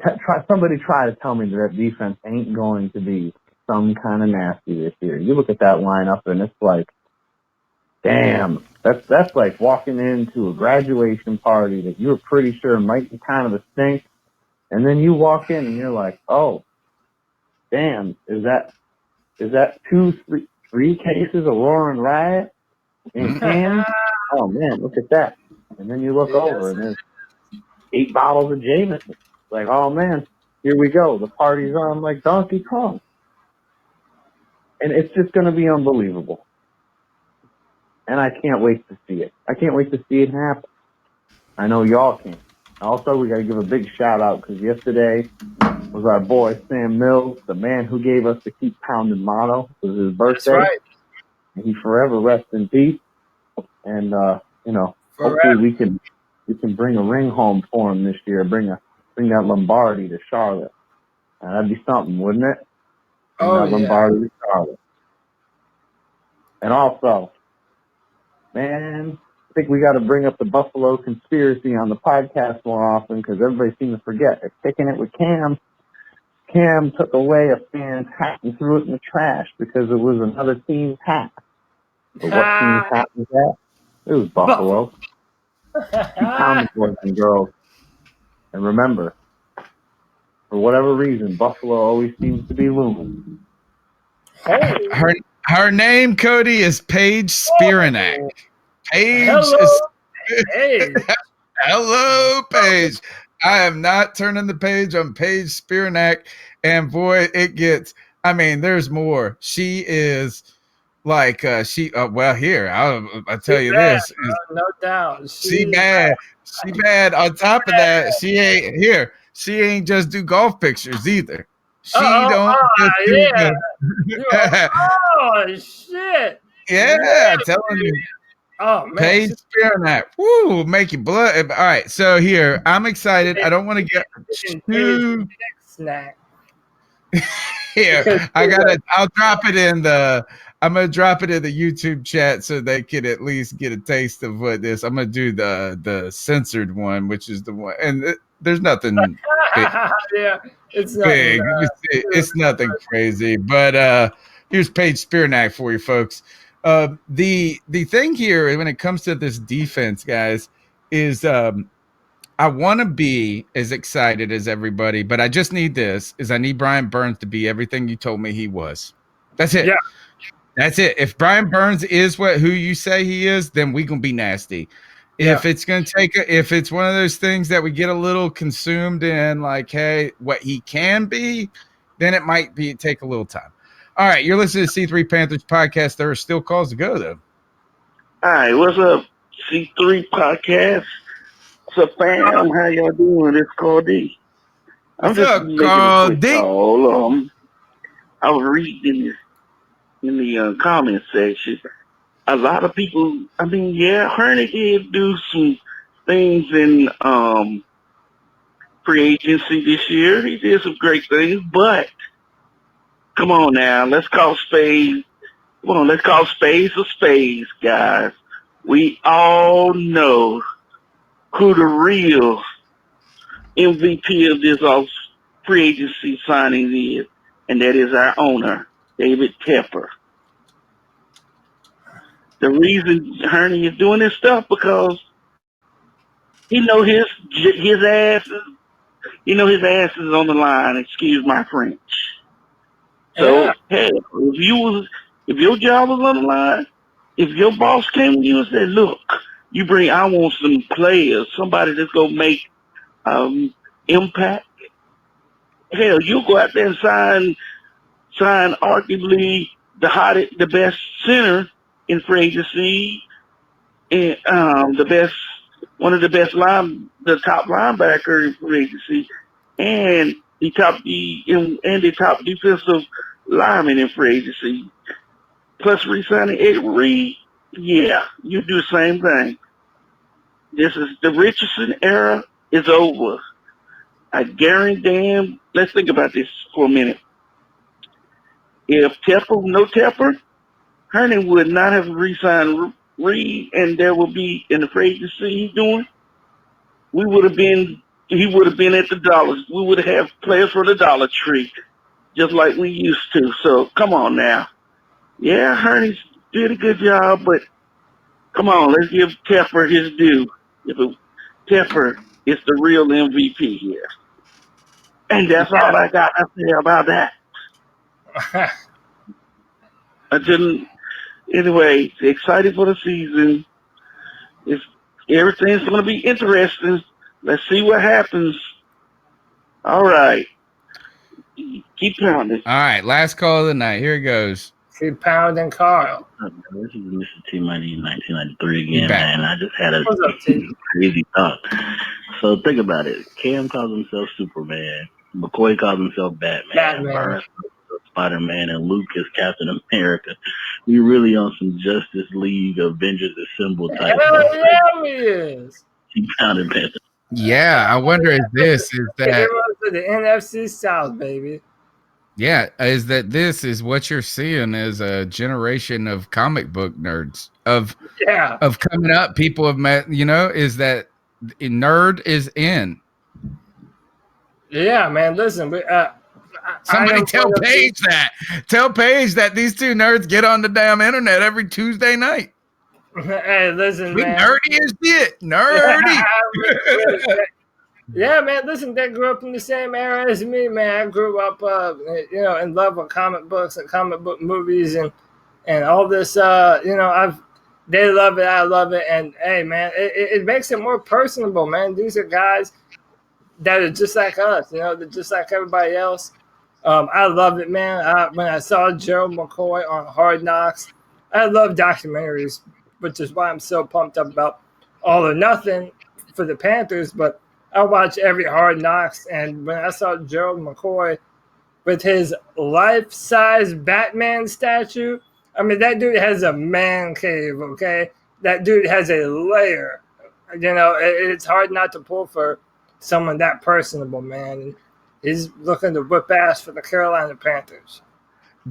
somebody try to tell me that defense ain't going to be some kind of nasty this year. You look at that lineup and it's like, damn, that's like walking into a graduation party that you were pretty sure might be kind of a stink, and then you walk in and you're like, oh, damn, is that three cases of Roaring Riot in cans? Oh man, look at that. And then you look over and there's 8 bottles of Jameson. Like, oh man, here we go. The party's on like Donkey Kong. And it's just going to be unbelievable. And I can't wait to see it. I can't wait to see it happen. I know y'all can. Also, we got to give a big shout out because yesterday was our boy Sam Mills, the man who gave us the Keep Pounding motto. It was his birthday. That's right. And he forever rests in peace. And hopefully we can bring a ring home for him this year. Bring that Lombardi to Charlotte. That'd be something, wouldn't it? Lombardi to Charlotte. And also, man, I think we got to bring up the Buffalo conspiracy on the podcast more often because everybody seems to forget. They're kicking it with Cam. Cam took away a fan's hat and threw it in the trash because it was another team's hat. But what team's hat was that? It was Buffalo. Keep pounding, boys and girls. And remember, for whatever reason, Buffalo always seems to be looming. Her name, Cody, is Paige Spiranak. Paige Hello, Paige. I am not turning the page on Paige Spiranak. And boy, it gets, there's more. She is like, here, I'll tell you bad, this. no doubt. She bad. She bad. On top of that, she ain't just do golf pictures either. She don't just do oh shit. Yeah, I'm telling you. Oh man. Paige Spiranak. Woo, make your blood. All right, so here, I'm excited. I don't want to get too snack. here. I'll drop it in the I'm gonna drop it in the YouTube chat so they can at least get a taste of what this. I'm gonna do the censored one, which is the one, and there's nothing big. Yeah, it's nothing. It's nothing crazy, but here's Paige Spearnack for you folks. The thing here when it comes to this defense, guys, is I want to be as excited as everybody, but I just need this: is I need Brian Burns to be everything you told me he was. That's it. Yeah. That's it. If Brian Burns is who you say he is, then we gonna be nasty. If it's gonna take, if it's one of those things that we get a little consumed in, like, hey, what he can be, then it might take a little time. All right, you're listening to C3 Panthers podcast. There are still calls to go though. All right, what's up, C3 podcast? What's up, fam? How y'all doing? It's Carl D. I'm What's just up, making Carl a quick D? call. I was reading in the comment section. A lot of people, I mean, yeah, Hurney did do some things in free agency this year. He did some great things, but come on now, let's call spades a spades, guys. We all know who the real MVP of this off free agency signing is, and that is our owner, David Tepper. The reason Hurney is doing this stuff because he know his ass is on the line. Excuse my French. So hey, if your job was on the line, if your boss came to you and said, "Look, I want some players, somebody that's gonna make impact." Hell, you go out there and sign arguably the best center in free agency, and one of the top linebacker in free agency, and the top defensive lineman in free agency. Plus re-signing Ed Reed, yeah, you do the same thing. This is the Richardson era is over. I guarantee. Let's think about this for a minute. If no Tepper, Hurney would not have re-signed Reed, and there would be in the free agency he's doing. He would have been at the dollars. We would have players for the Dollar Tree, just like we used to. So come on now. Yeah, Hurney did a good job, but come on, let's give Tepper his due. Tepper is the real MVP here. And that's all I got to say about that. Anyway, excited for the season. Everything's going to be interesting. Let's see what happens. All right. Keep pounding. All right, last call of the night. Here it goes. Keep pounding, Carl. This is Mr. T Money 1993 again, man. I just had a crazy thought. So think about it. Cam calls himself Superman. McCoy calls himself Batman. Burns Spider-Man, and Luke is Captain America. We really on some Justice League Avengers Assemble type stuff. Yeah, he is. Keep pounding, Panther. Yeah, I wonder if this is that. To the NFC South, baby. Yeah, is that this is what you're seeing as a generation of comic book nerds of coming up. People have met, is that nerd is in. Yeah, man. Listen, somebody tell Paige that. Tell Paige that these two nerds get on the damn internet every Tuesday night. Hey, listen, man. Nerdy as shit. Nerdy. Yeah, man. Listen, they grew up in the same era as me, man. I grew up, in love with comic books and comic book movies and all this. They love it. I love it. And hey, man, it makes it more personable, man. These are guys that are just like us. They're just like everybody else. I love it, man. When I saw Gerald McCoy on Hard Knocks, I love documentaries, which is why I'm so pumped up about All or Nothing for the Panthers. But I watch every Hard Knocks, and when I saw Gerald McCoy with his life-size Batman statue, I mean, that dude has a man cave, okay? That dude has a lair. It's hard not to pull for someone that personable, man. And he's looking to whip ass for the Carolina Panthers.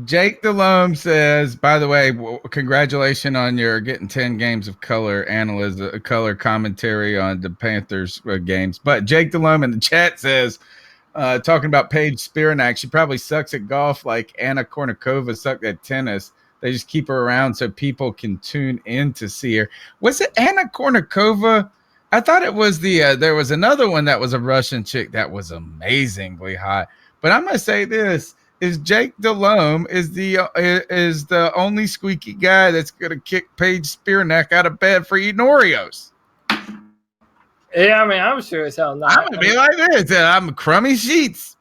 Jake Delhomme says, by the way, congratulations on your getting 10 games of color analysis, color commentary on the Panthers games. But Jake Delhomme in the chat says, talking about Paige Spiranak, she probably sucks at golf like Anna Kournikova sucked at tennis. They just keep her around so people can tune in to see her. Was it Anna Kournikova? I thought it was there was another one that was a Russian chick that was amazingly hot. But I'm going to say this. Is Jake Delhomme is the only squeaky guy that's going to kick Paige Spiranak out of bed for eating Oreos. Yeah, I mean, I'm sure as hell not. I'm going to be like this. I'm crummy sheets.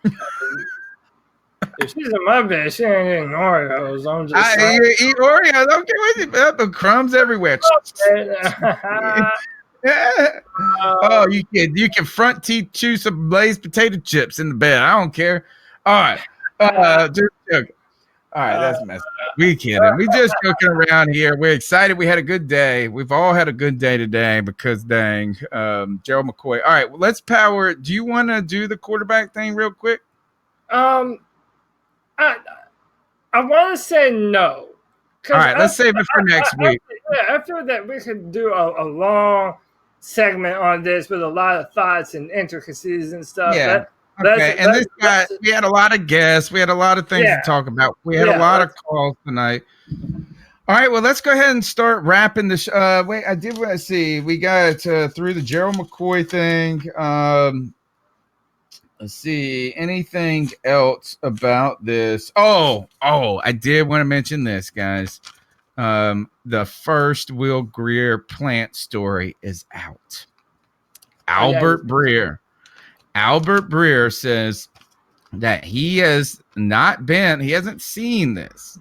If she's in my bed, she ain't eating Oreos. I'm just eat Oreos. Okay, with you. The crumbs everywhere. Yeah. Oh, you can front teeth chew some glazed potato chips in the bed. I don't care. All right. Just joking. All right, that's messed up. We kidding. We just joking around here. We're excited. We had a good day. We've all had a good day today because dang, Gerald McCoy. All right, well, let's power. Do you want to do the quarterback thing real quick? I want to say no. All right, let's save it for next week. I feel that we could do a long segment on this with a lot of thoughts and intricacies and stuff. Yeah. Okay, and this guy, we had a lot of guests. We had a lot of things to talk about. We had a lot of calls tonight. All right, well, let's go ahead and start wrapping this. Wait, I did want to see. We got through the Gerald McCoy thing. Let's see. Anything else about this? Oh, I did want to mention this, guys. The first Will Grier plant story is out. Albert Breer says that he hasn't seen this,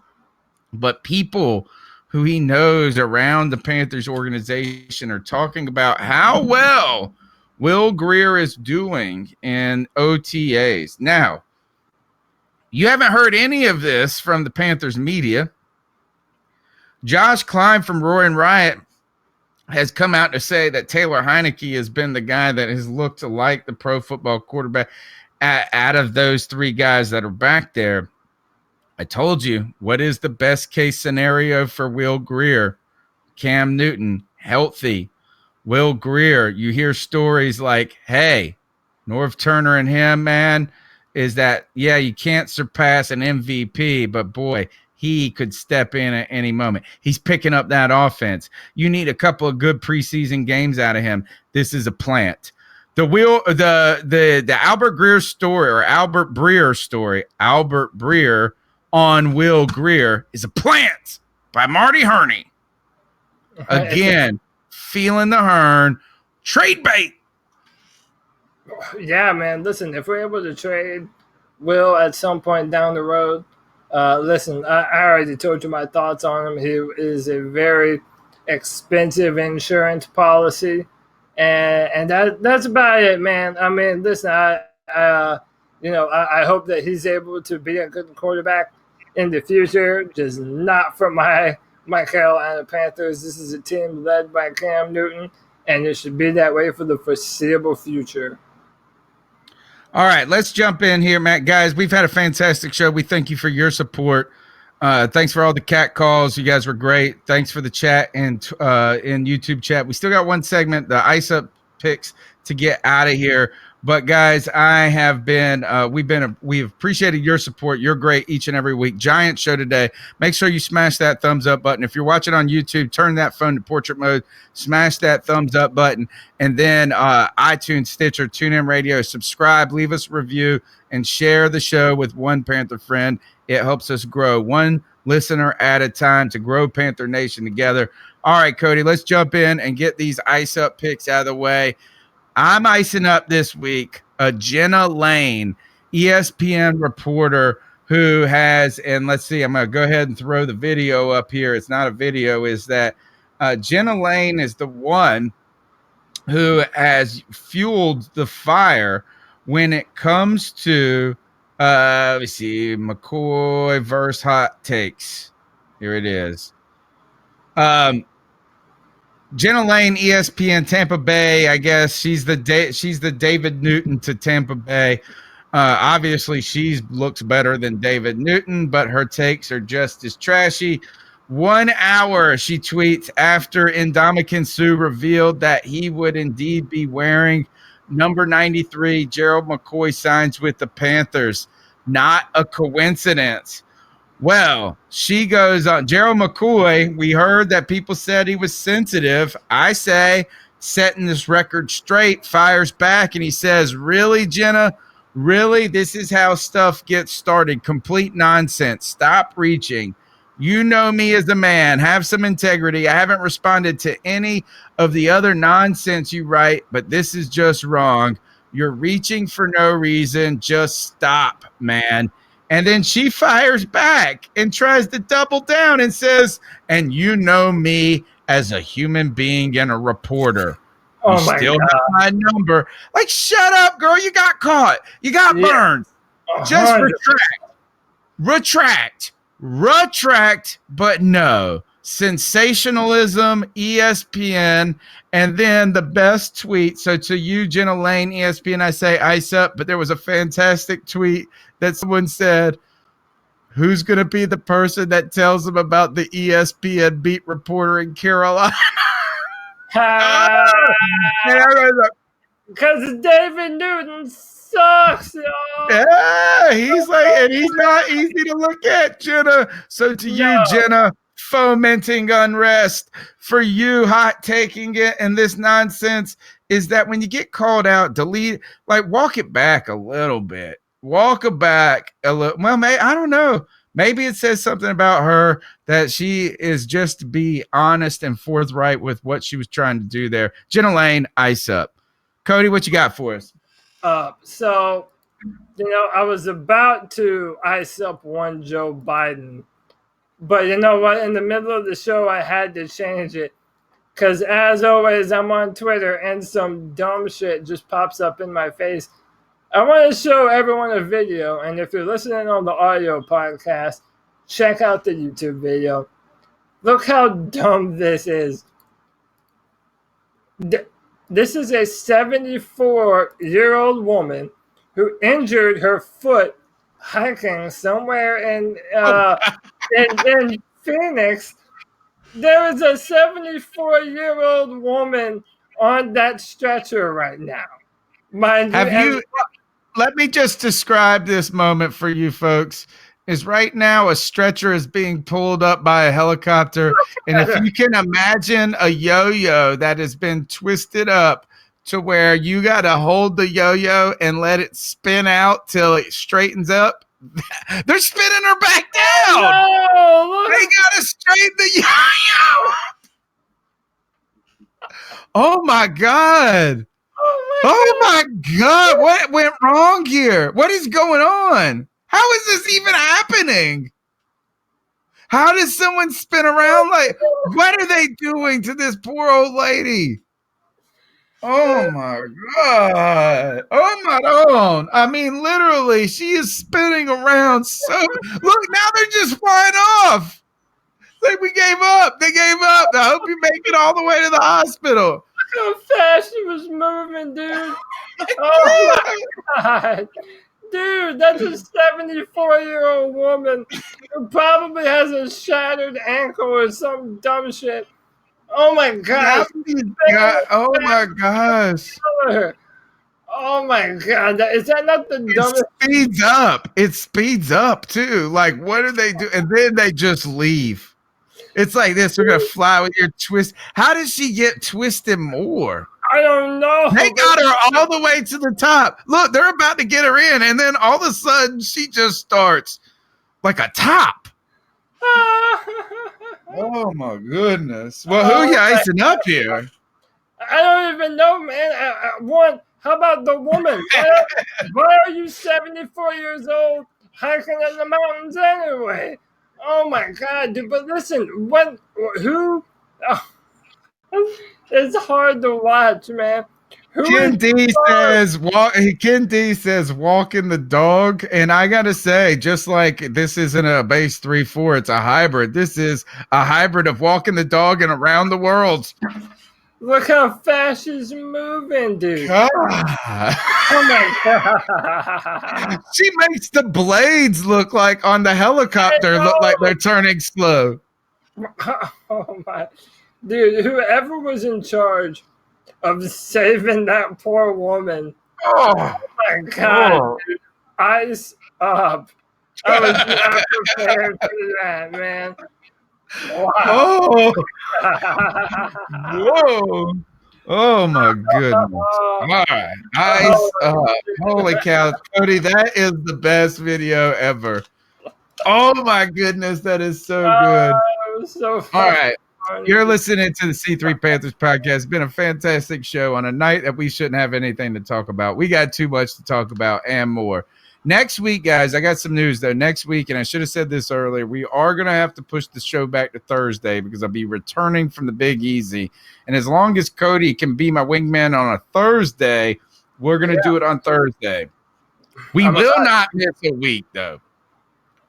but people who he knows around the Panthers organization are talking about how well Will Grier is doing in OTAs. Now, you haven't heard any of this from the Panthers media. Josh Klein from Roaring Riot has come out to say that Taylor Heineke has been the guy that has looked like the pro football quarterback out of those three guys that are back there. I told you, what is the best case scenario for Will Grier? Cam Newton, healthy. Will Grier, you hear stories like, hey, Norv Turner and him, man, is that, yeah, you can't surpass an MVP, but boy, he could step in at any moment. He's picking up that offense. You need a couple of good preseason games out of him. This is a plant. The Albert Breer on Will Grier is a plant by Marty Hurney. Again, feeling the Hearn. Trade bait. Yeah, man. Listen, if we're able to trade Will at some point down the road, listen, I already told you my thoughts on him. He is a very expensive insurance policy, and that's about it, man. I mean, listen, I hope that he's able to be a good quarterback in the future, just not for my Carolina Panthers. This is a team led by Cam Newton, and it should be that way for the foreseeable future. All right, let's jump in here, Matt. Guys, we've had a fantastic show. We thank you for your support. Thanks for all the cat calls. You guys were great. Thanks for the chat and in YouTube chat. We still got one segment, the Ice Up picks, to get out of here. But guys, we've appreciated your support. You're great each and every week. Giant show today. Make sure you smash that thumbs up button. If you're watching on YouTube, turn that phone to portrait mode, smash that thumbs up button, and then iTunes, Stitcher, TuneIn Radio, subscribe, leave us a review, and share the show with one Panther friend. It helps us grow one listener at a time to grow Panther Nation together. All right, Cody, let's jump in and get these Ice Up picks out of the way. I'm icing up this week a Jenna Lane, ESPN reporter who has, and let's see, I'm going to go ahead and throw the video up here. It's not a video, is that Jenna Lane is the one who has fueled the fire when it comes to, let me see, McCoy versus hot takes. Here it is. Jenna Lane, ESPN Tampa Bay. I guess she's the David Newton to Tampa Bay. Obviously, she looks better than David Newton, but her takes are just as trashy. 1 hour, she tweets, after Ndamukong Suh revealed that he would indeed be wearing number 93, Gerald McCoy signs with the Panthers. Not a coincidence. Well, she goes on. Gerald McCoy, we heard that people said he was sensitive. I say, setting this record straight, fires back, and he says, really, Jenna? Really? This is how stuff gets started. Complete nonsense. Stop reaching. You know me as a man. Have some integrity. I haven't responded to any of the other nonsense you write, but this is just wrong. You're reaching for no reason. Just stop, man. And then she fires back and tries to double down and says, and you know me as a human being and a reporter. Oh you my still God. have my number. Like, shut up, girl. You got caught. You got burned. Just 100%. retract, but no. Sensationalism, ESPN, and then the best tweet. So to you, Jenna Lane, ESPN, I say ice up, but there was a fantastic tweet that someone said, who's going to be the person that tells them about the ESPN beat reporter in Carolina? Because David Newton sucks, y'all. Yeah, he's like, and he's not easy to look at, Jenna. So to you, Jenna, fomenting unrest, for you, hot taking it, and this nonsense is that when you get called out, delete, like, walk it back a little bit. Walk it back a little. Well, I don't know. Maybe it says something about her that she is just to be honest and forthright with what she was trying to do there. Jenna Lane, ice up. Cody, what you got for us? So, I was about to ice up one Joe Biden, but you know what? In the middle of the show, I had to change it because, as always, I'm on Twitter and some dumb shit just pops up in my face. I want to show everyone a video, and if you're listening on the audio podcast, check out the YouTube video. Look how dumb this is. This is a 74-year-old woman who injured her foot hiking somewhere in Phoenix. There is a 74-year-old woman on that stretcher right now. Let me just describe this moment for you folks. Is right now a stretcher is being pulled up by a helicopter. And if you can imagine a yo-yo that has been twisted up to where you got to hold the yo-yo and let it spin out till it straightens up, they're spinning her back down. No, they got to straighten the yo-yo. Oh, my God. Oh my God, what went wrong here? What is going on? How is this even happening? How does someone spin around like, what are they doing to this poor old lady? Oh my God. Oh my God. I mean, literally, she is spinning around. So look, now they're just flying off. Like, we gave up. They gave up. I hope you make it all the way to the hospital. Look how fast she was moving, dude. Oh my God. Dude, that's a 74-year-old woman who probably has a shattered ankle or some dumb shit. Oh my God. Oh my gosh. Oh my God. Is that not the dumbest? It speeds up too. Like, what do they do? And then they just leave. It's like this. We're going to fly with your twist. How did she get twisted more? I don't know. They got her all the way to the top. Look, they're about to get her in. And then all of a sudden, she just starts like a top. Oh, my goodness. Well, who you icing up here? I don't even know, man. How about the woman? Why are you 74 years old hiking in the mountains anyway? Oh my God, dude! But listen, it's hard to watch, man. Ken D says walking the dog, and I gotta say, just like this isn't a base 3-4, it's a hybrid. This is a hybrid of walking the dog and around the world. Look how fast she's moving, dude. God. Oh my God. She makes the blades look like on the helicopter look like they're turning slow. Oh my. Dude, whoever was in charge of saving that poor woman. Oh my God, Oh. dude. Eyes up. I was not prepared for that, man. Wow. Oh. Whoa. Oh my goodness. All right. Eyes up. Holy cow. Cody, that is the best video ever. Oh my goodness. That is so good. It was so All funny. right. You're listening to the C3 Panthers podcast. It's been a fantastic show on a night that we shouldn't have anything to talk about. We got too much to talk about and more. Next week, guys, I got some news, though. Next week, and I should have said this earlier, we are going to have to push the show back to Thursday because I'll be returning from the Big Easy. And as long as Cody can be my wingman on a Thursday, we're going to do it on Thursday. We will not miss a week, though.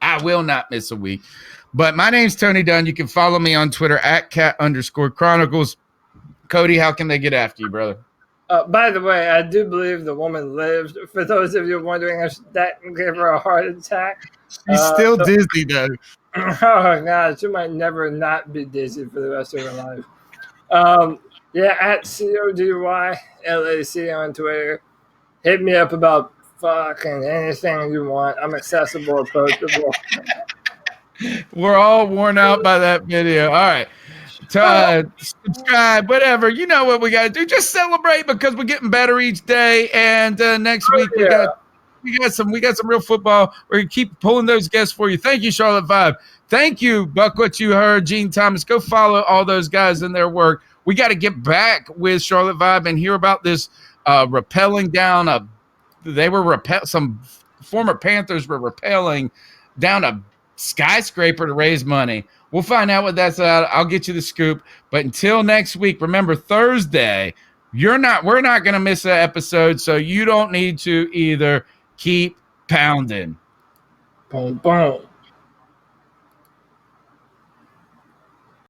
I will not miss a week. But my name's Tony Dunn. You can follow me on Twitter at @cat_chronicles. Cody, how can they get after you, brother? By the way, I do believe the woman lived. For those of you wondering if that gave her a heart attack. She's still dizzy, though. Oh, God. She might never not be dizzy for the rest of her life. Yeah, at CODYLAC on Twitter. Hit me up about fucking anything you want. I'm accessible, approachable. We're all worn out by that video. All right. Subscribe, whatever. You know what we got to do. Just celebrate because we're getting better each day. And next week we got some real football. We're gonna keep pulling those guests for you. Thank you, Charlotte Vibe. Thank you, Buck. What you heard, Gene Thomas. Go follow all those guys in their work. We got to get back with Charlotte Vibe and hear about this rappelling down some former Panthers were rappelling down a skyscraper to raise money. We'll find out what that's about. I'll get you the scoop. But until next week, remember Thursday, we're not going to miss an episode, so you don't need to either. Keep pounding. Boom, boom.